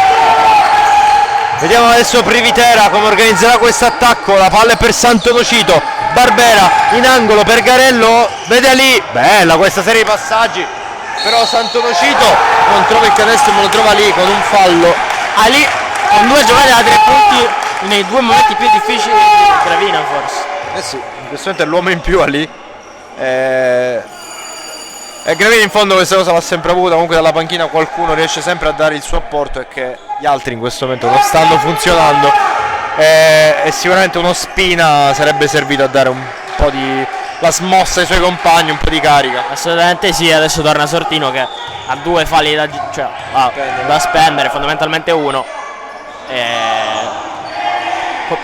Vediamo adesso Privitera come organizzerà questo attacco, la palla è per Santonocito, Barbera in angolo per Garello, vede lì, bella questa serie di passaggi, però Santonocito non trova il canestro ma lo trova lì con un fallo. Ali con 2 giocate da 3 punti nei 2 momenti più difficili di Gravina forse. Eh sì, in questo momento è l'uomo in più Ali. E Gravina in fondo questa cosa l'ha sempre avuta, comunque dalla panchina qualcuno riesce sempre a dare il suo apporto e che gli altri in questo momento non stanno funzionando, e sicuramente uno Spina sarebbe servito a dare un po' di la smossa ai suoi compagni, un po' di carica. Assolutamente sì, adesso torna Sortino che ha 2 falli da spendere, fondamentalmente uno.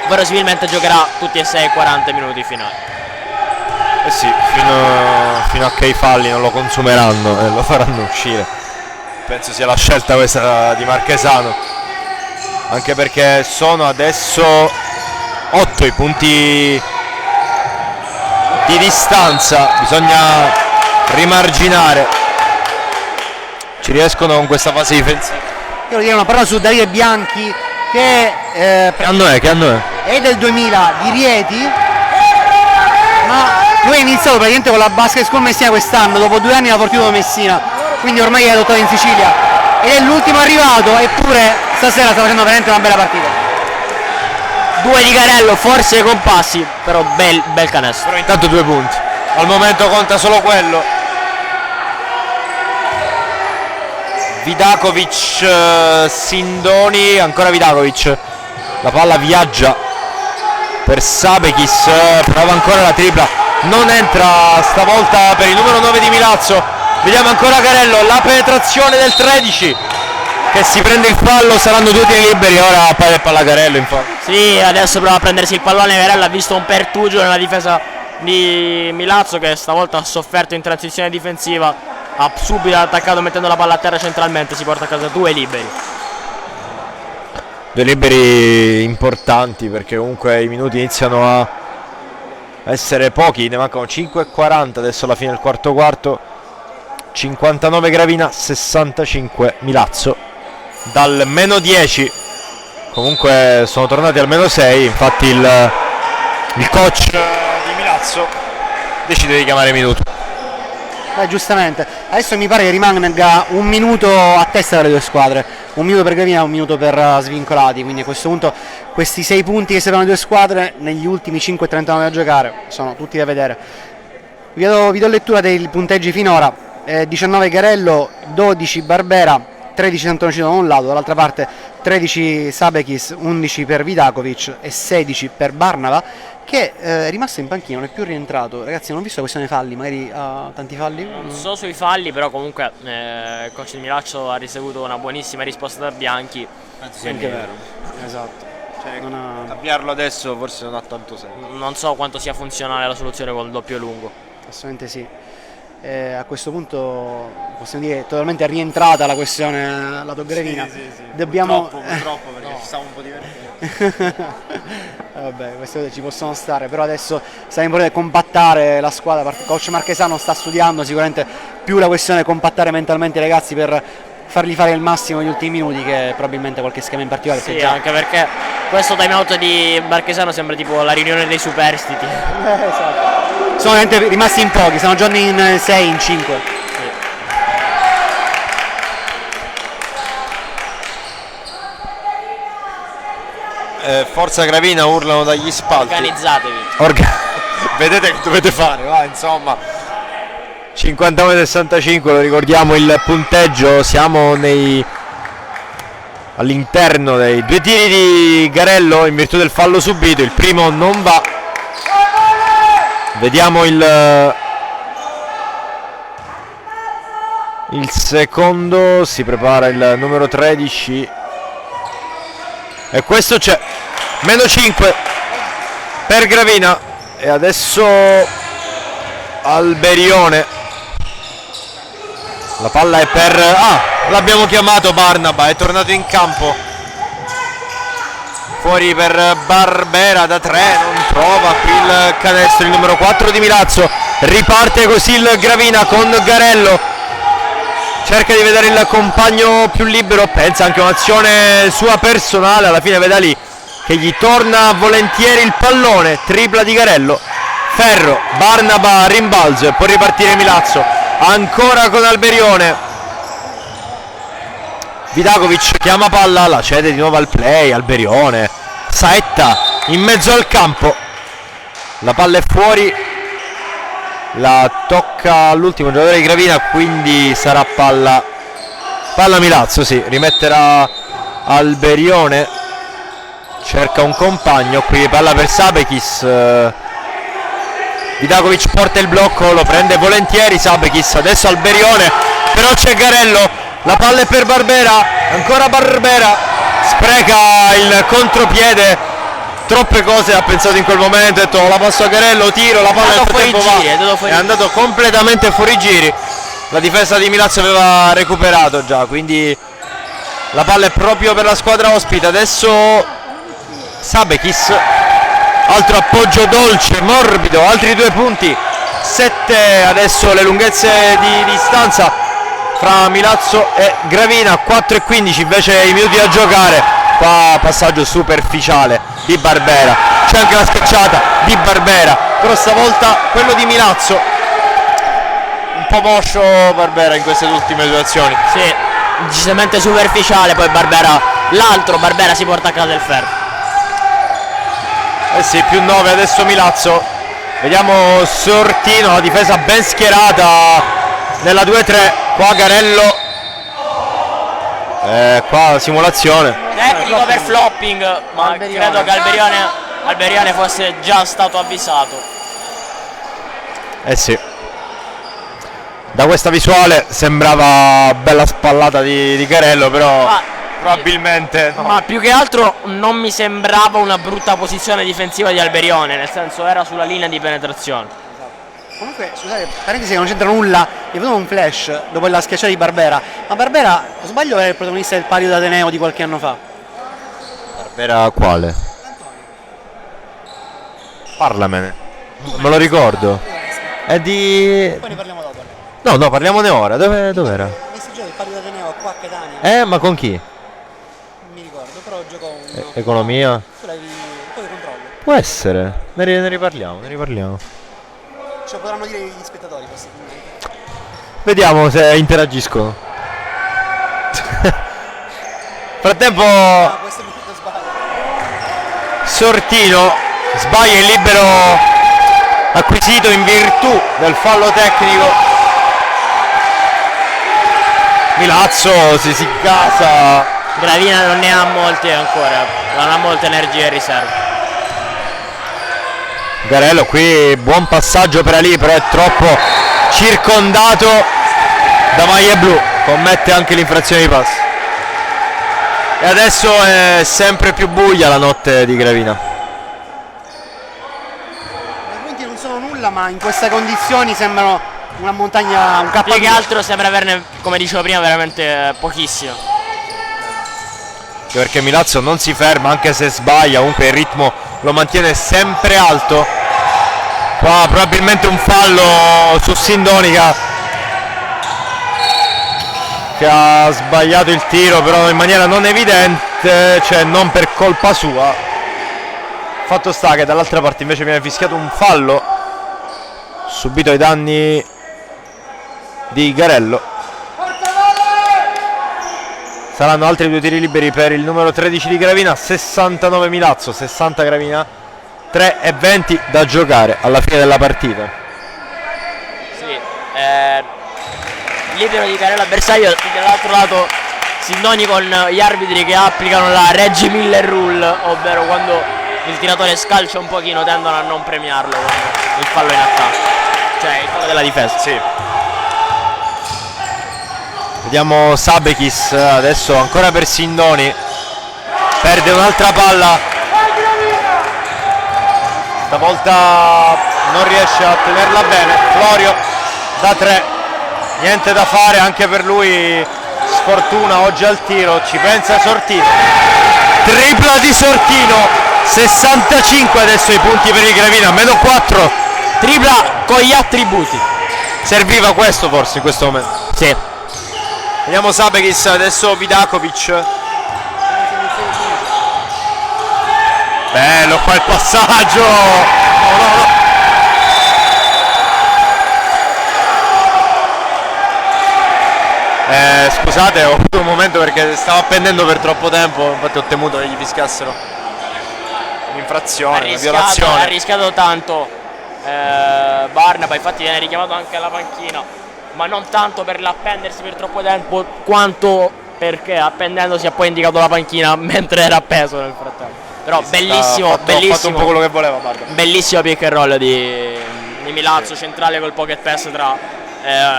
Verosimilmente giocherà tutti e 6 40 minuti finali. Eh sì, fino a che i falli non lo consumeranno e lo faranno uscire. Penso sia la scelta questa di Marchesano, anche perché sono adesso 8 i punti di distanza, bisogna rimarginare. Ci riescono con questa fase difensiva. Io voglio dire una parola su Davide Bianchi che Che anno è? è del 2000 di Rieti, ma lui ha iniziato praticamente con la Basket School Messina quest'anno, dopo 2 anni la Fortitudo Messina, quindi ormai è adottato in Sicilia ed è l'ultimo arrivato, eppure stasera sta facendo veramente una bella partita. 2 di Garello, forse con passi, però bel canestro. Però intanto 2 punti, al momento conta solo quello. Vidakovic, Sindoni, ancora Vidakovic, la palla viaggia per Sabekis, prova ancora la tripla, non entra stavolta per il numero 9 di Milazzo. Vediamo ancora Garello, la penetrazione del 13 che si prende il fallo, saranno 2 tiri liberi, ora palla Garello in fondo. Sì, adesso prova a prendersi il pallone, Garello ha visto un pertugio nella difesa di Milazzo che stavolta ha sofferto in transizione difensiva, ha subito attaccato mettendo la palla a terra centralmente, si porta a casa 2 liberi. 2 liberi importanti perché comunque i minuti iniziano a essere pochi, ne mancano 5:40 adesso alla fine del quarto. 59 Gravina, 65 Milazzo. Dal -10 comunque sono tornati al -6, infatti il coach di Milazzo decide di chiamare minuto. Giustamente, adesso mi pare che rimanga un minuto a testa dalle 2 squadre, un minuto per Gravina e un minuto per Svincolati, quindi a questo punto questi 6 punti che separano le 2 squadre negli ultimi 5:39 da giocare sono tutti da vedere. Vi do lettura dei punteggi finora: 19 Garello, 12 Barbera, 13 Santonocito da un lato, dall'altra parte 13 Sabekis, 11 per Vidakovic e 16 per Barnaba, che è rimasto in panchina, non è più rientrato. Ragazzi, non ho visto la questione falli, magari ha tanti falli? Non so sui falli, però comunque il coach di Milazzo ha ricevuto una buonissima risposta da Bianchi. Anche vero, esatto. Cioè, Non ha- cambiarlo adesso forse non ha tanto senso. Non so quanto sia funzionale la soluzione col doppio lungo. Assolutamente sì. A questo punto possiamo dire che è totalmente rientrata la questione lato Gravina. Sì. Dobbiamo Purtroppo perché ci stavo un po' divertendo. Vabbè, queste cose ci possono stare, però adesso sarà importante compattare la squadra. Coach Marchesano sta studiando sicuramente più la questione compattare mentalmente i ragazzi per fargli fare il massimo negli ultimi minuti, che probabilmente qualche schema in particolare. Sì, anche perché questo time out di Marchesano sembra tipo la riunione dei superstiti. Esatto. sono veramente rimasti in pochi, stanno giocando in 6, in 5. Forza Gravina, urlano dagli spalti. Organizzatevi. Vedete che dovete fare, va, insomma. 59-65, lo ricordiamo il punteggio, siamo all'interno dei 2 tiri di Garello in virtù del fallo subito, il primo non va. Vediamo il secondo, si prepara il numero 13 e questo c'è, -5 per Gravina. E adesso Alberione, la palla è per l'abbiamo chiamato Barnaba, è tornato in campo, fuori per Barbera da 3, non trova qui il canestro, il numero 4 di Milazzo. Riparte così il Gravina con Garello, cerca di vedere il compagno più libero, pensa anche a un'azione sua personale, alla fine veda lì che gli torna volentieri il pallone, tripla di Garello. Ferro, Barnaba, rimbalzo e può ripartire Milazzo, ancora con Alberione. Vidakovic chiama palla, la cede di nuovo al play, Alberione, saetta in mezzo al campo, la palla è fuori, la tocca all'ultimo giocatore di Gravina, quindi sarà palla Milazzo, sì, rimetterà Alberione, cerca un compagno, qui palla per Sabekis, Vidakovic porta il blocco, lo prende volentieri Sabekis, adesso Alberione, però c'è Garello, la palla è per Barbera, ancora Barbera, spreca il contropiede, troppe cose ha pensato in quel momento, ha detto la passo a Garello, tiro, la palla nel frattempo è andato completamente fuori giri, la difesa di Milazzo aveva recuperato già, quindi la palla è proprio per la squadra ospite. Adesso Sabekis, altro appoggio dolce, morbido, altri 2 punti, 7 adesso le lunghezze di distanza fra Milazzo e Gravina, 4:15 invece i minuti da giocare. Qua passaggio superficiale di Barbera, c'è anche la schiacciata di Barbera, però stavolta quello di Milazzo, un po' moscio Barbera in queste ultime due azioni. Sì, decisamente superficiale, poi l'altro Barbera si porta a casa del ferro. Eh sì, +9 adesso Milazzo. Vediamo Sortino, la difesa ben schierata nella 2-3, qua Garello, qua la simulazione. Tecnico per flopping, ma credo che Alberione fosse già stato avvisato. Eh sì. Da questa visuale sembrava bella spallata di Garello, però probabilmente no. Ma più che altro non mi sembrava una brutta posizione difensiva di Alberione, nel senso era sulla linea di penetrazione. Comunque, scusate, parentesi che non c'entra nulla, è venuto un flash dopo la schiacciata di Barbera, ma Barbera, non sbaglio, era il protagonista del Palio d'Ateneo di qualche anno fa. Barbera quale? Parlamene. Non me lo ricordo. È di... Poi ne parliamo dopo. No, parliamone ora. Dov'era? Questi giorni il Palio d'Ateneo qua a Catania. Ma con chi? Non mi ricordo, però giocò un... Economia? Tu l'hai un po' di controllo. Può essere. Ne riparliamo. Ce lo potranno dire gli spettatori possibilmente. Vediamo se interagiscono. Frattempo Questo è tutto sbaglio. Sortino sbaglia il libero acquisito in virtù del fallo tecnico. Milazzo si incasa. Gravina non ne ha molte ancora, non ha molte energie in riserva. Garello qui, buon passaggio per Ali, però è troppo circondato da maglie blu, commette anche l'infrazione di pass. E adesso è sempre più buia la notte di Gravina. I punti non sono nulla, ma in queste condizioni sembrano una montagna, un Più che K2. altro sembra averne, come dicevo prima, veramente pochissimo. Perché Milazzo non si ferma, anche se sbaglia, comunque il ritmo lo mantiene sempre alto. Qua probabilmente un fallo su Sindonica, che ha sbagliato il tiro però in maniera non evidente, cioè non per colpa sua. Fatto sta che dall'altra parte invece viene fischiato un fallo subito ai danni di Garello. Saranno altri 2 tiri liberi per il numero 13 di Gravina. 69 Milazzo, 60 Gravina, 3:20 da giocare alla fine della partita. Sì, libero di Garello avversario, dall'altro lato Sindoni con gli arbitri che applicano la Reggie Miller Rule, ovvero quando il tiratore scalcia un pochino tendono a non premiarlo con il fallo in attacco, cioè il fallo della difesa. Sì. Vediamo Sabekis adesso ancora per Sindoni, perde un'altra palla, stavolta non riesce a tenerla bene. Florio da 3, niente da fare anche per lui, sfortuna oggi al tiro, ci pensa Sortino, tripla di Sortino, 65 adesso i punti per il Gravina, meno 4, Tripla con gli attributi. serviva questo forse in questo momento. Sì. Vediamo Sabekis, adesso Vidakovic. Bello qua il passaggio. No. Scusate, ho avuto un momento perché stavo appendendo per troppo tempo, infatti ho temuto che gli fischiassero un'infrazione, una violazione. Ha rischiato tanto Barnaba, infatti viene richiamato anche alla panchina, ma non tanto per l'appendersi per troppo tempo quanto perché appendendosi ha poi indicato la panchina mentre era appeso nel frattempo. Però bellissimo, Ha fatto un po' quello che voleva Barnaba. bellissimo pick and roll di Milazzo, centrale col pocket pass tra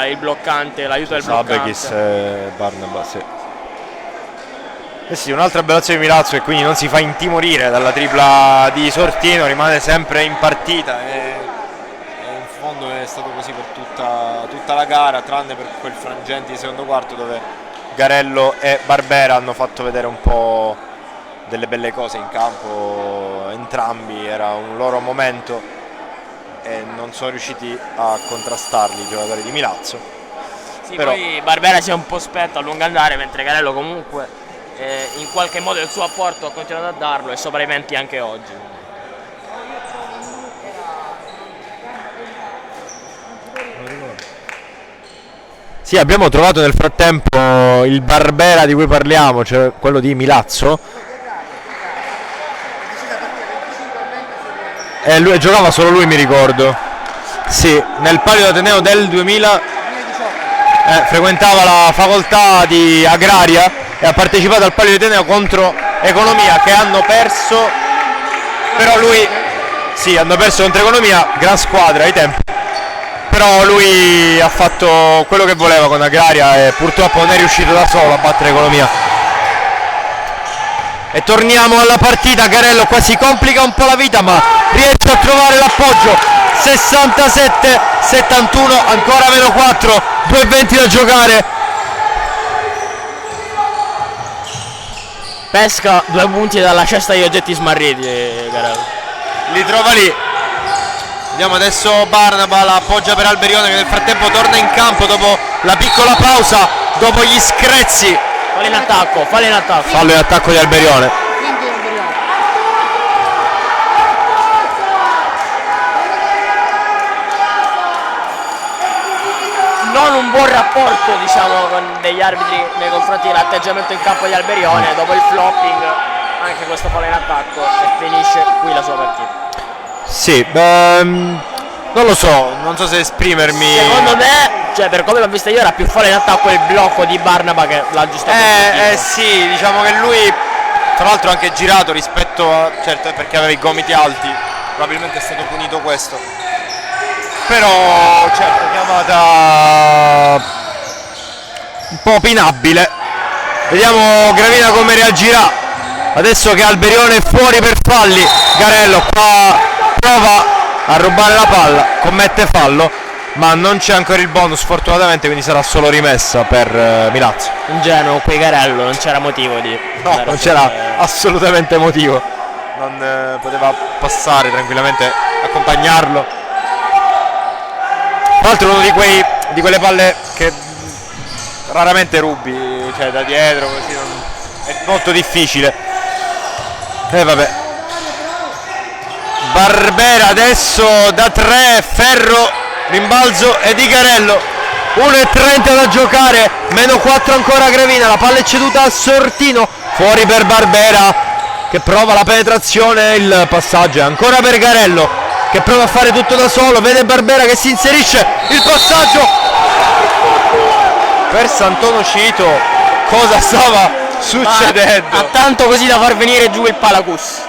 il bloccante, l'aiuto del bloccante. Sabekis e Barnaba, sì. Eh sì, un'altra bella azione di Milazzo e quindi non si fa intimorire dalla tripla di Sortino, rimane sempre in partita e in fondo è stato così per tutta la gara, tranne per quel frangente di secondo quarto dove Garello e Barbera hanno fatto vedere un po' delle belle cose in campo, entrambi, era un loro momento e non sono riusciti a contrastarli i giocatori di Milazzo. Sì, Però poi Barbera si è un po' spetto a lungo andare, mentre Garello comunque in qualche modo il suo apporto ha continuato a darlo e sopra i 20 anche oggi. sì, abbiamo trovato nel frattempo il Barbera di cui parliamo, cioè quello di Milazzo. E lui giocava solo lui, mi ricordo. Sì, nel Palio d'Ateneo del 2000 frequentava la facoltà di agraria e ha partecipato al Palio d'Ateneo contro Economia che hanno perso. Però lui sì, hanno perso contro Economia, gran squadra ai tempi. Però lui ha fatto quello che voleva con Agraria e purtroppo non è riuscito da solo a battere Economia. E torniamo alla partita, Garello qua si complica un po' la vita ma riesce a trovare l'appoggio. 67-71, ancora meno 4, 2:20 da giocare. Pesca 2 punti dalla cesta di oggetti smarriti Garello. Li trova lì. Vediamo adesso Barnaba, la appoggia per Alberione che nel frattempo torna in campo dopo la piccola pausa, dopo gli screzzi. Fallo in attacco. Fallo in attacco di Alberione. Non un buon rapporto diciamo con degli arbitri nei confronti dell'atteggiamento in campo di Alberione, dopo il flopping anche questo fallo in attacco e finisce qui la sua partita. Sì, non lo so, non so se esprimermi. Secondo me, cioè per come l'ho vista io, era più fallo in attacco il blocco di Barnaba che l'ha aggiustato. Sì, diciamo che lui tra l'altro ha anche girato rispetto a, certo perché aveva i gomiti alti, probabilmente è stato punito questo. Però certo, chiamata un po' opinabile. Vediamo Gravina come reagirà adesso che Alberione è fuori per falli. Garello qua prova a rubare la palla, commette fallo, ma non c'è ancora il bonus fortunatamente, quindi sarà solo rimessa per Milazzo. Ingenuo qui Garello, non c'era motivo di... No, non c'era assolutamente motivo, non poteva passare tranquillamente, accompagnarlo. Tra l'altro uno di quelle palle che raramente rubi, cioè da dietro così è molto difficile. E vabbè. Barbera adesso da 3, Ferro rimbalzo e di Garello, 1:30 da giocare, -4 ancora Gravina, la palla è ceduta a Sortino, fuori per Barbera che prova la penetrazione, il passaggio è ancora per Garello che prova a fare tutto da solo, vede Barbera che si inserisce, il passaggio per Sant'Ono Cito. Cosa stava succedendo? Ha tanto così da far venire giù il Palacus.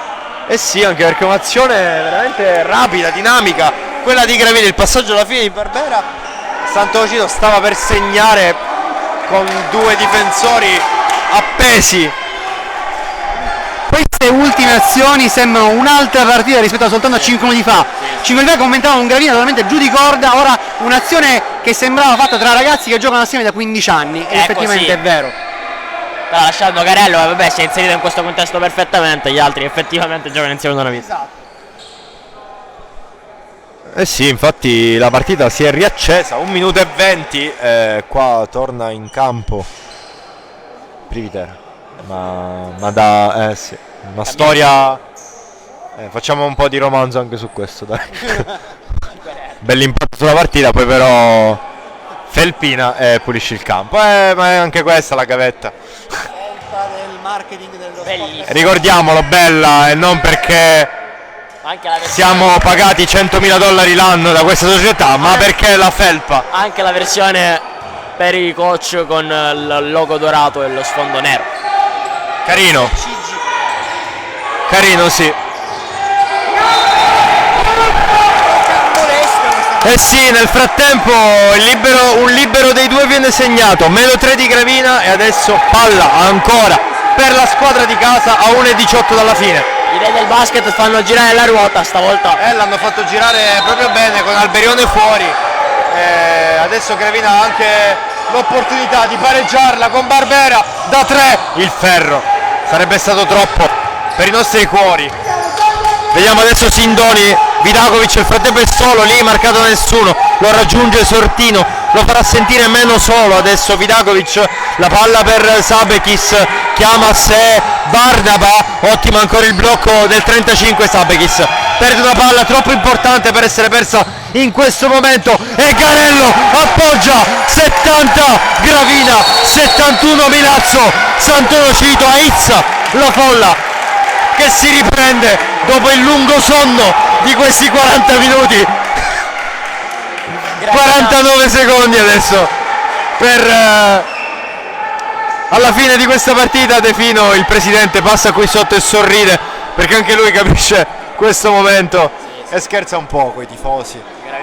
Eh sì, anche perché un'azione veramente rapida, dinamica, quella di Gravina, il passaggio alla fine di Barbera. Sant'Ono Cito stava per segnare con 2 difensori appesi. Queste ultime azioni sembrano un'altra partita rispetto a soltanto a 5 minuti fa. 5 minuti fa commentavano un Gravina totalmente giù di corda, ora un'azione che sembrava fatta tra ragazzi che giocano assieme da 15 anni, e effettivamente così. è vero. Però lasciando Garello, vabbè, si è inserito in questo contesto perfettamente, gli altri effettivamente giocano insieme da una vita. Esatto. Eh sì, infatti la partita si è riaccesa, 1 minuto e 20, qua torna in campo Privitera, ma da sì, una storia, facciamo un po' di romanzo anche su questo, dai. Bell'impatto sulla partita, poi però Felpina pulisce il campo, ma è anche questa la gavetta. Del marketing dello Bellissimo. Ricordiamolo, bella, e non perché Anche la versione, siamo pagati $100.000 l'anno da questa società, ma perché la felpa. anche la versione per i coach con il logo dorato e lo sfondo nero. Carino. Carino, sì. Eh sì, nel frattempo un libero dei due viene segnato, -3 di Gravina, e adesso palla ancora per la squadra di casa a 1:18 dalla fine. I re del basket fanno girare la ruota stavolta. L'hanno fatto girare proprio bene con Alberione fuori. Adesso Gravina ha anche l'opportunità di pareggiarla con Barbera da 3. Il ferro sarebbe stato troppo per i nostri cuori. Vediamo adesso Sindoni, Vidakovic nel frattempo è solo, lì marcato da nessuno, lo raggiunge Sortino, lo farà sentire meno solo adesso Vidakovic, la palla per Sabekis, chiama a sé Barnaba, ottimo ancora il blocco del 35, Sabekis perde una palla troppo importante per essere persa in questo momento, e Garello appoggia, 70 Gravina, 71 Milazzo, Sant'Ono Cito a Izza, la folla che si riprende dopo il lungo sonno di questi 40 minuti. 49 secondi adesso per alla fine di questa partita. De Fino, il presidente, passa qui sotto e sorride perché anche lui capisce questo momento e scherza un po' coi tifosi,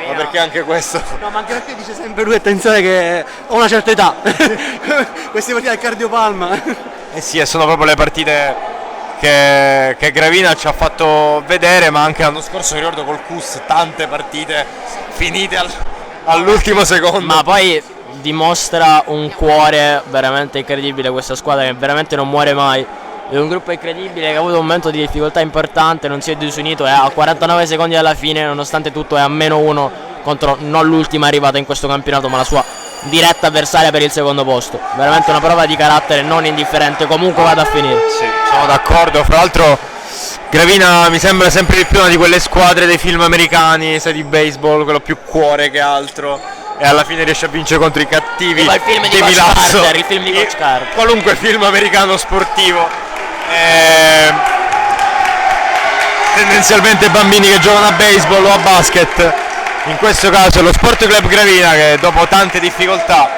ma perché anche questo. No, ma anche perché dice sempre lui, attenzione che ho una certa età. Queste partite al cardiopalma. Eh sì, e sono proprio le partite che Gravina ci ha fatto vedere, ma anche l'anno scorso ricordo col CUS tante partite finite all'ultimo secondo. Ma poi dimostra un cuore veramente incredibile questa squadra, che veramente non muore mai. È un gruppo incredibile che ha avuto un momento di difficoltà importante, non si è disunito, e a 49 secondi alla fine, nonostante tutto, è a -1 contro non l'ultima arrivata in questo campionato, ma la sua diretta avversaria per il secondo posto. Veramente una prova di carattere non indifferente, comunque vada a finire. Sì, sono d'accordo. Fra l'altro Gravina mi sembra sempre di più una di quelle squadre dei film americani, sai, di baseball, quello più cuore che altro, e alla fine riesce a vincere contro i cattivi Tipo il film di Coach Milazzo. Carter, il film di Coach Carter. Qualunque film americano sportivo. Tendenzialmente bambini che giocano a baseball o a basket. In questo caso lo Sport Club Gravina, che dopo tante difficoltà,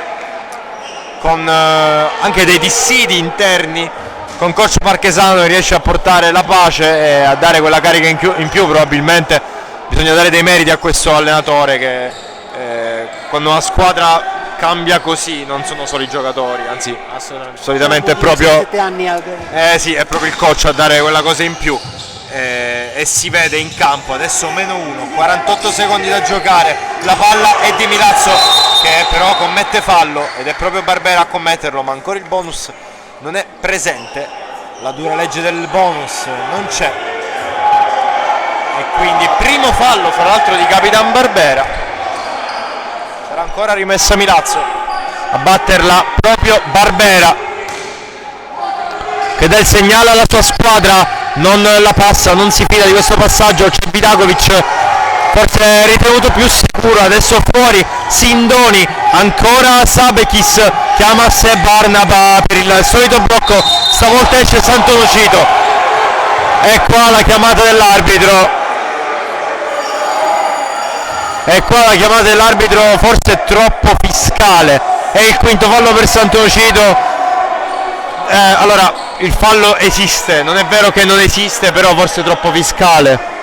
con anche dei dissidi interni, con coach Marchesano riesce a portare la pace e a dare quella carica in più. Probabilmente bisogna dare dei meriti a questo allenatore che quando una squadra cambia così non sono solo i giocatori, anzi solitamente è proprio sì, è proprio il coach a dare quella cosa in più. E si vede in campo adesso -1, 48 secondi da giocare, la palla è di Milazzo che però commette fallo, ed è proprio Barbera a commetterlo, ma ancora il bonus non è presente, la dura legge del bonus non c'è, e quindi primo fallo fra l'altro di Capitan Barbera. Sarà ancora rimessa Milazzo, a batterla proprio Barbera, che dà il segnale alla sua squadra, non la passa, non si fida di questo passaggio. C'è Vidakovic, forse ritenuto più sicuro, adesso fuori Sindoni, ancora Sabekis, chiama a sé Barnaba per il solito blocco, stavolta esce Santonocito, e qua la chiamata dell'arbitro, forse troppo fiscale, è il quinto fallo per Santonocito. Allora il fallo esiste, non è vero che non esiste, però forse troppo fiscale.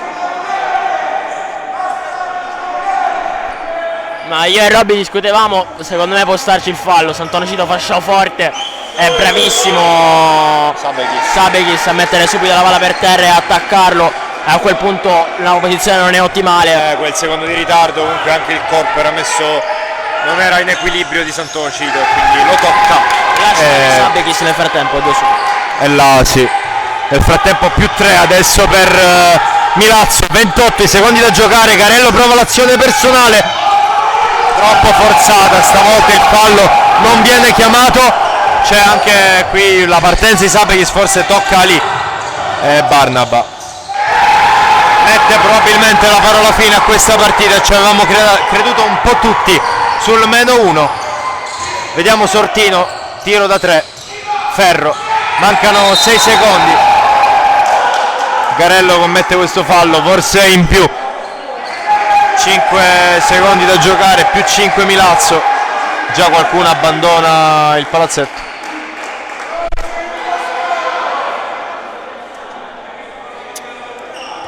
Ma io e Robby discutevamo, secondo me può starci il fallo. Santonocito fascia forte, è bravissimo Sabekis a mettere subito la palla per terra e attaccarlo, e a quel punto la posizione non è ottimale. Quel secondo di ritardo, comunque anche il corpo era messo, non era in equilibrio di Santonocito, quindi lo tocca. Sabekis nel frattempo 2 su. E là sì, nel frattempo più 3 adesso per Milazzo, 28 i secondi da giocare, Carello prova l'azione personale, troppo forzata, stavolta il fallo non viene chiamato, c'è anche qui la partenza di Sabekis, forse tocca lì, e Barnaba mette probabilmente la parola fine a questa partita, ci avevamo creduto un po' tutti sul -1, vediamo Sortino, tiro da 3, Ferro, mancano 6 secondi, Garello commette questo fallo, forse in più, 5 secondi da giocare, più 5 Milazzo, già qualcuno abbandona il palazzetto.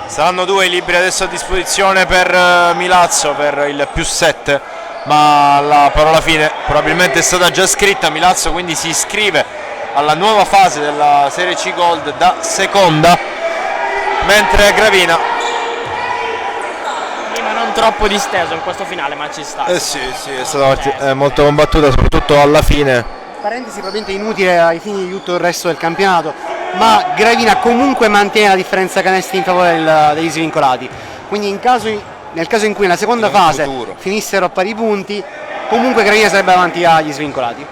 Saranno 2 i libri adesso a disposizione per Milazzo per il +7, ma la parola fine probabilmente è stata già scritta. Milazzo quindi si iscrive alla nuova fase della Serie C Gold da seconda, mentre Gravina Non troppo disteso in questo finale, ma ci sta. sì, è stata molto combattuta, soprattutto alla fine. Parentesi probabilmente inutile ai fini di tutto il resto del campionato, ma Gravina comunque mantiene la differenza canestri in favore degli svincolati, quindi nel caso in cui nella seconda fase finissero a pari punti, comunque Gravina sarebbe davanti agli svincolati.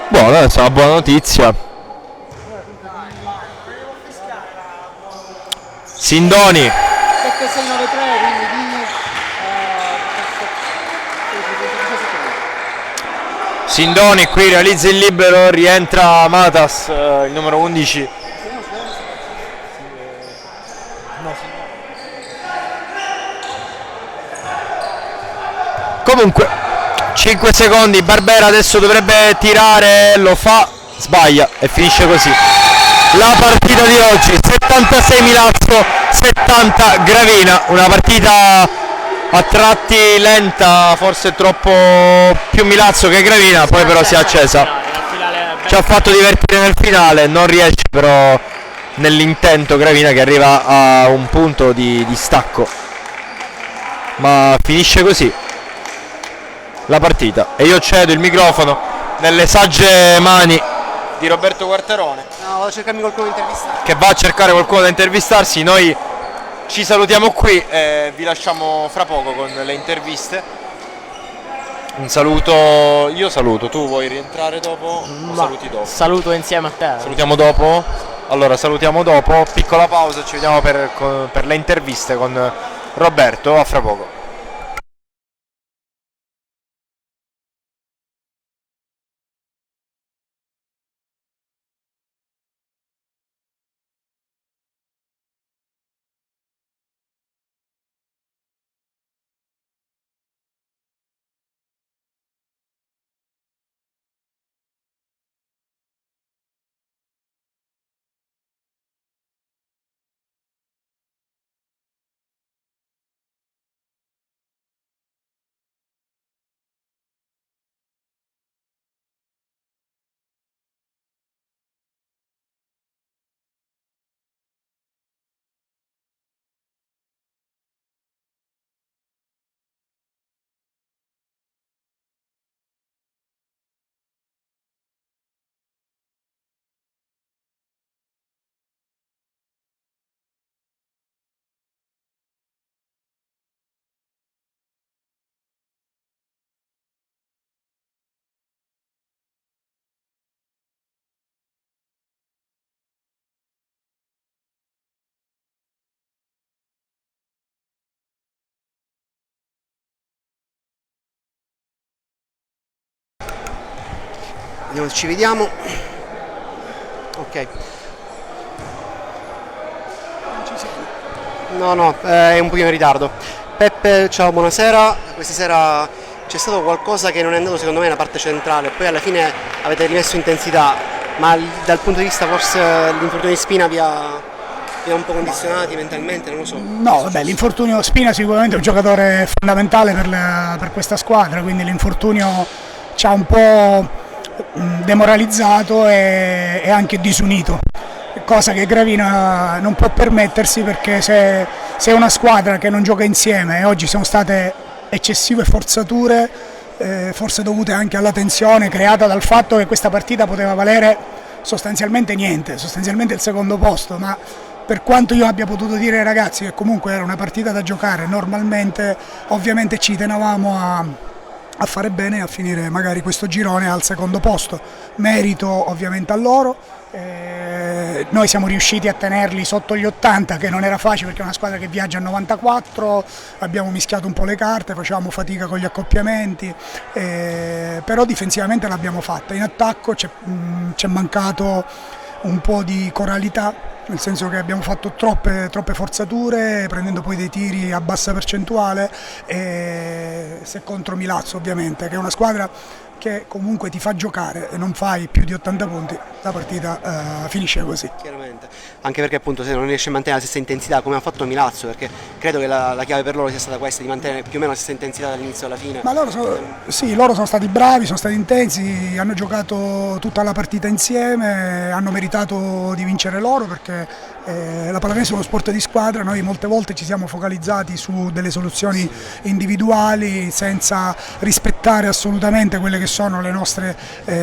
Buono, è una buona notizia. Sindoni, 7-6-9-3, quindi di Sindoni qui realizza il libero, rientra Matas, il numero 11. Comunque 5 secondi, Barbera adesso dovrebbe tirare, lo fa, sbaglia e finisce così la partita di oggi. 76 Milazzo, 70 Gravina, una partita a tratti lenta, forse troppo più Milazzo che Gravina, poi però si è accesa, ci ha fatto divertire nel finale, non riesce però nell'intento Gravina, che arriva a un punto di stacco, ma finisce così la partita e io cedo il microfono nelle sagge mani di Roberto Quarterone, vado a cercarmi qualcuno da intervistare, che va a cercare qualcuno da intervistarsi. Noi ci salutiamo qui e vi lasciamo fra poco con le interviste. Un saluto, io saluto, tu vuoi rientrare dopo? O saluti dopo? Saluto insieme a te. Salutiamo dopo? Allora salutiamo dopo, piccola pausa, ci vediamo per le interviste con Roberto, a fra poco. Vediamo se ci vediamo. Ok. No, è un pochino in ritardo. Peppe, ciao, buonasera. Questa sera c'è stato qualcosa che non è andato secondo me nella parte centrale, poi alla fine avete rimesso intensità, ma dal punto di vista forse l'infortunio di Spina vi ha un po' condizionati mentalmente, non lo so. No, vabbè, l'infortunio Spina sicuramente è un giocatore fondamentale per questa squadra, quindi l'infortunio ci ha un po' demoralizzato e anche disunito, cosa che Gravina non può permettersi, perché se è una squadra che non gioca insieme, e oggi sono state eccessive forzature, forse dovute anche alla tensione creata dal fatto che questa partita poteva valere sostanzialmente niente, sostanzialmente il secondo posto, ma per quanto io abbia potuto dire ai ragazzi che comunque era una partita da giocare normalmente, ovviamente ci tenevamo a fare bene e a finire magari questo girone al secondo posto, merito ovviamente a loro. Noi siamo riusciti a tenerli sotto gli 80, che non era facile perché è una squadra che viaggia a 94, abbiamo mischiato un po' le carte, facevamo fatica con gli accoppiamenti, però difensivamente l'abbiamo fatta. In attacco c'è mancato un po' di coralità, nel senso che abbiamo fatto troppe forzature, prendendo poi dei tiri a bassa percentuale, se contro Milazzo ovviamente, che è una squadra che comunque ti fa giocare e non fai più di 80 punti, la partita finisce così. Chiaramente, anche perché appunto se non riesce a mantenere la stessa intensità come ha fatto Milazzo, perché credo che la chiave per loro sia stata questa, di mantenere più o meno la stessa intensità dall'inizio alla fine. Ma loro sono stati bravi, sono stati intensi, hanno giocato tutta la partita insieme, hanno meritato di vincere loro, perché la pallacanestro è uno sport di squadra. Noi molte volte ci siamo focalizzati su delle soluzioni individuali senza rispettare assolutamente quelle che sono le nostre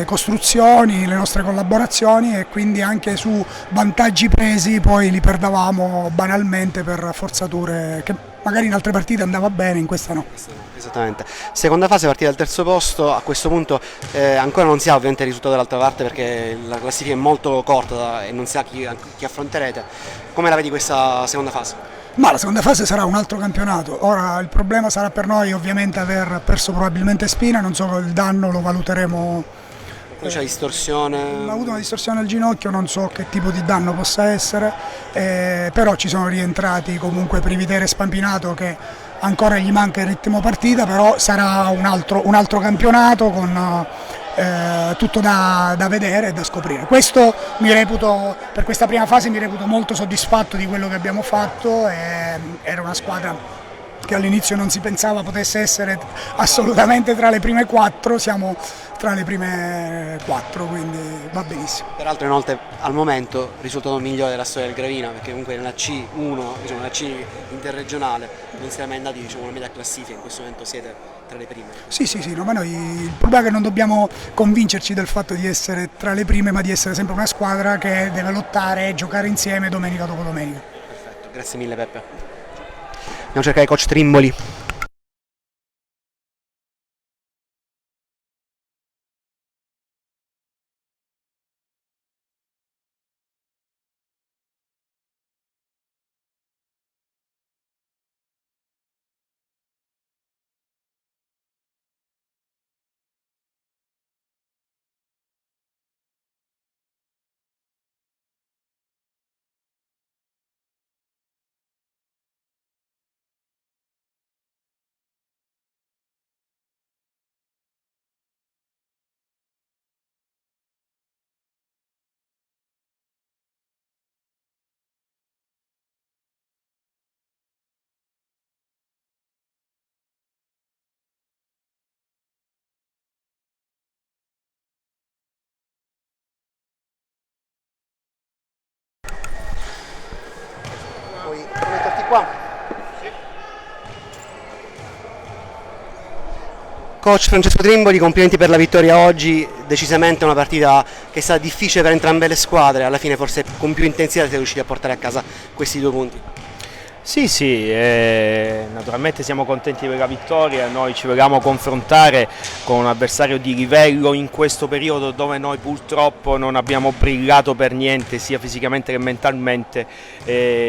costruzioni, le nostre collaborazioni, e quindi anche su vantaggi presi poi li perdavamo banalmente per forzature che magari in altre partite andava bene, in questa no. Esattamente. Seconda fase, partita al terzo posto, a questo punto ancora non si ha ovviamente il risultato dall'altra parte perché la classifica è molto corta e non si sa chi affronterete. Come la vedi questa seconda fase? Ma la seconda fase sarà un altro campionato. Ora il problema sarà per noi ovviamente aver perso probabilmente Spina, non so, il danno lo valuteremo. C'è distorsione. Ha avuto una distorsione al ginocchio, non so che tipo di danno possa essere, però ci sono rientrati comunque Privitere e Spampinato, che ancora gli manca il ritmo partita, però sarà un altro campionato con tutto da vedere e da scoprire. Questo per questa prima fase mi reputo molto soddisfatto di quello che abbiamo fatto. Era una squadra che all'inizio non si pensava potesse essere assolutamente tra le prime 4, siamo tra le prime 4, quindi va benissimo. Peraltro inoltre al momento il risultato migliore della storia del Gravina, perché comunque nella C1, diciamo nella C interregionale, non siete mai andati una media classifica, in questo momento siete tra le prime. Sì, no, ma noi il problema è che non dobbiamo convincerci del fatto di essere tra le prime, ma di essere sempre una squadra che deve lottare e giocare insieme domenica dopo domenica. Perfetto, grazie mille Peppe. Andiamo a cercare coach Trimboli. Puoi metterti qua? Sì. Coach Francesco Trimboli, complimenti per la vittoria oggi, decisamente una partita che è stata difficile per entrambe le squadre, alla fine forse con più intensità siete riusciti a portare a casa questi 2 punti. Sì, naturalmente siamo contenti per la vittoria, noi ci vogliamo confrontare con un avversario di livello in questo periodo dove noi purtroppo non abbiamo brillato per niente sia fisicamente che mentalmente,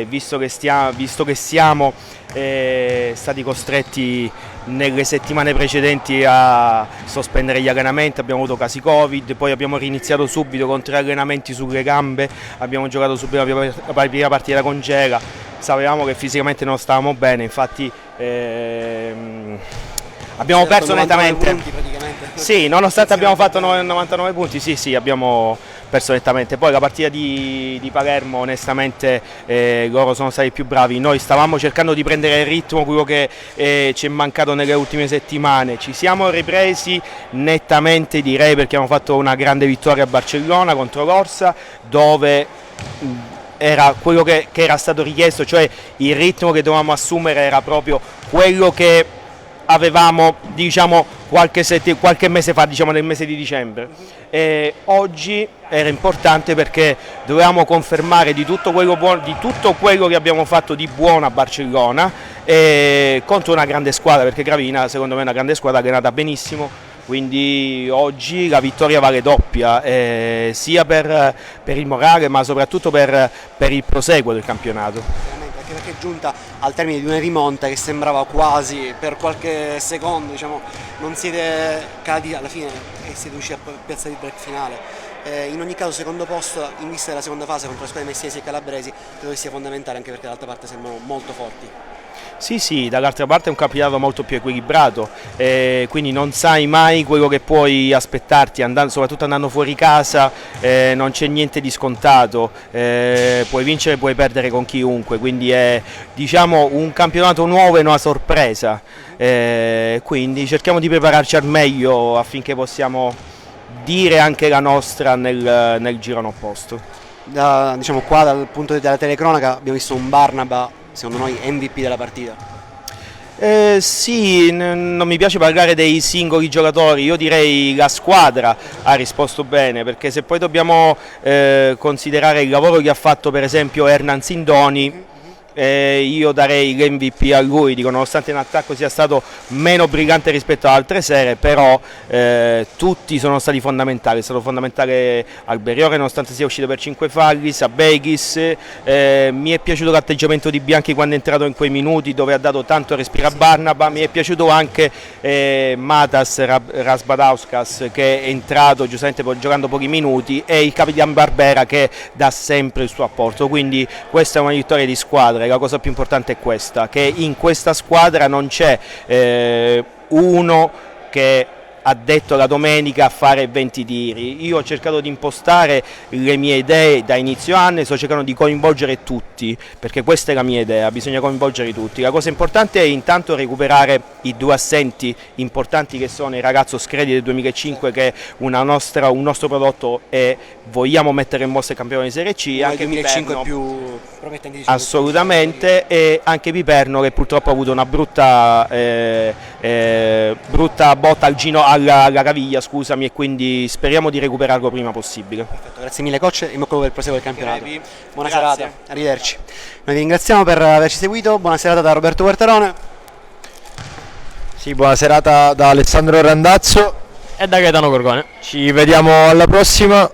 visto che siamo stati costretti nelle settimane precedenti a sospendere gli allenamenti, abbiamo avuto casi Covid, poi abbiamo riniziato subito con 3 allenamenti sulle gambe, abbiamo giocato subito la prima partita con Gela, sapevamo che fisicamente non stavamo bene, infatti abbiamo perso nettamente. Sì, nonostante abbiamo fatto 99 punti, sì, abbiamo perso nettamente. Poi la partita di Palermo, onestamente, loro sono stati più bravi. Noi stavamo cercando di prendere il ritmo, quello che ci è mancato nelle ultime settimane. Ci siamo ripresi nettamente, direi, perché abbiamo fatto una grande vittoria a Barcellona contro l'Orsa, dove era quello che era stato richiesto, cioè il ritmo che dovevamo assumere era proprio quello che avevamo, diciamo, qualche mese fa, diciamo nel mese di dicembre. Oggi era importante perché dovevamo confermare di tutto quello che abbiamo fatto di buono a Barcellona, contro una grande squadra, perché Gravina secondo me è una grande squadra che è nata benissimo. Quindi oggi la vittoria vale doppia, sia per il morale ma soprattutto per il proseguo del campionato. Anche perché è giunta al termine di una rimonta che sembrava quasi per qualche secondo, diciamo, non siete calati alla fine e siete riusciti a piazzare il break finale. In ogni caso secondo posto in vista della seconda fase contro le squadre messesi e calabresi credo che sia fondamentale, anche perché dall'altra parte sembrano molto forti. Sì, dall'altra parte è un campionato molto più equilibrato, quindi non sai mai quello che puoi aspettarti, soprattutto andando fuori casa, non c'è niente di scontato, puoi vincere e puoi perdere con chiunque, quindi è, diciamo, un campionato nuovo e una sorpresa, quindi cerchiamo di prepararci al meglio affinché possiamo dire anche la nostra nel girone opposto. Diciamo qua dal punto della telecronaca abbiamo visto un Barnaba secondo noi MVP della partita. Sì, non mi piace parlare dei singoli giocatori, io direi la squadra ha risposto bene, perché se poi dobbiamo considerare il lavoro che ha fatto per esempio Hernan Sindoni, io darei l'MVP a lui, dico, nonostante in attacco sia stato meno brillante rispetto ad altre sere, però tutti sono stati fondamentali. È stato fondamentale Alberiore nonostante sia uscito per 5 falli, Sabeghis, mi è piaciuto l'atteggiamento di Bianchi quando è entrato in quei minuti dove ha dato tanto respiro a Barnaba, mi è piaciuto anche Matas Rasbadauskas che è entrato giustamente giocando pochi minuti, e il capitano Barbera che dà sempre il suo apporto, quindi questa è una vittoria di squadra. La cosa più importante è questa, che in questa squadra non c'è uno che ha detto la domenica a fare 20 tiri. Io ho cercato di impostare le mie idee da inizio anno e sto cercando di coinvolgere tutti, perché questa è la mia idea, bisogna coinvolgere tutti. La cosa importante è intanto recuperare i 2 assenti importanti che sono il ragazzo Scredi del 2005, che è un nostro prodotto e vogliamo mettere in mostra il campione di Serie C, anche il 2005 Piperno, più promettente, diciamo, assolutamente, e anche Piperno che purtroppo ha avuto una brutta botta alla caviglia, scusami, e quindi speriamo di recuperarlo prima possibile. Perfetto, grazie mille coach e in bocca al lupo per il proseguo del campionato. Buona Grazie. serata, arrivederci. Noi vi ringraziamo per averci seguito, buona serata da Roberto Quartarone. Sì, buona serata da Alessandro Randazzo. E da Gaetano Gorgone. Ci vediamo alla prossima.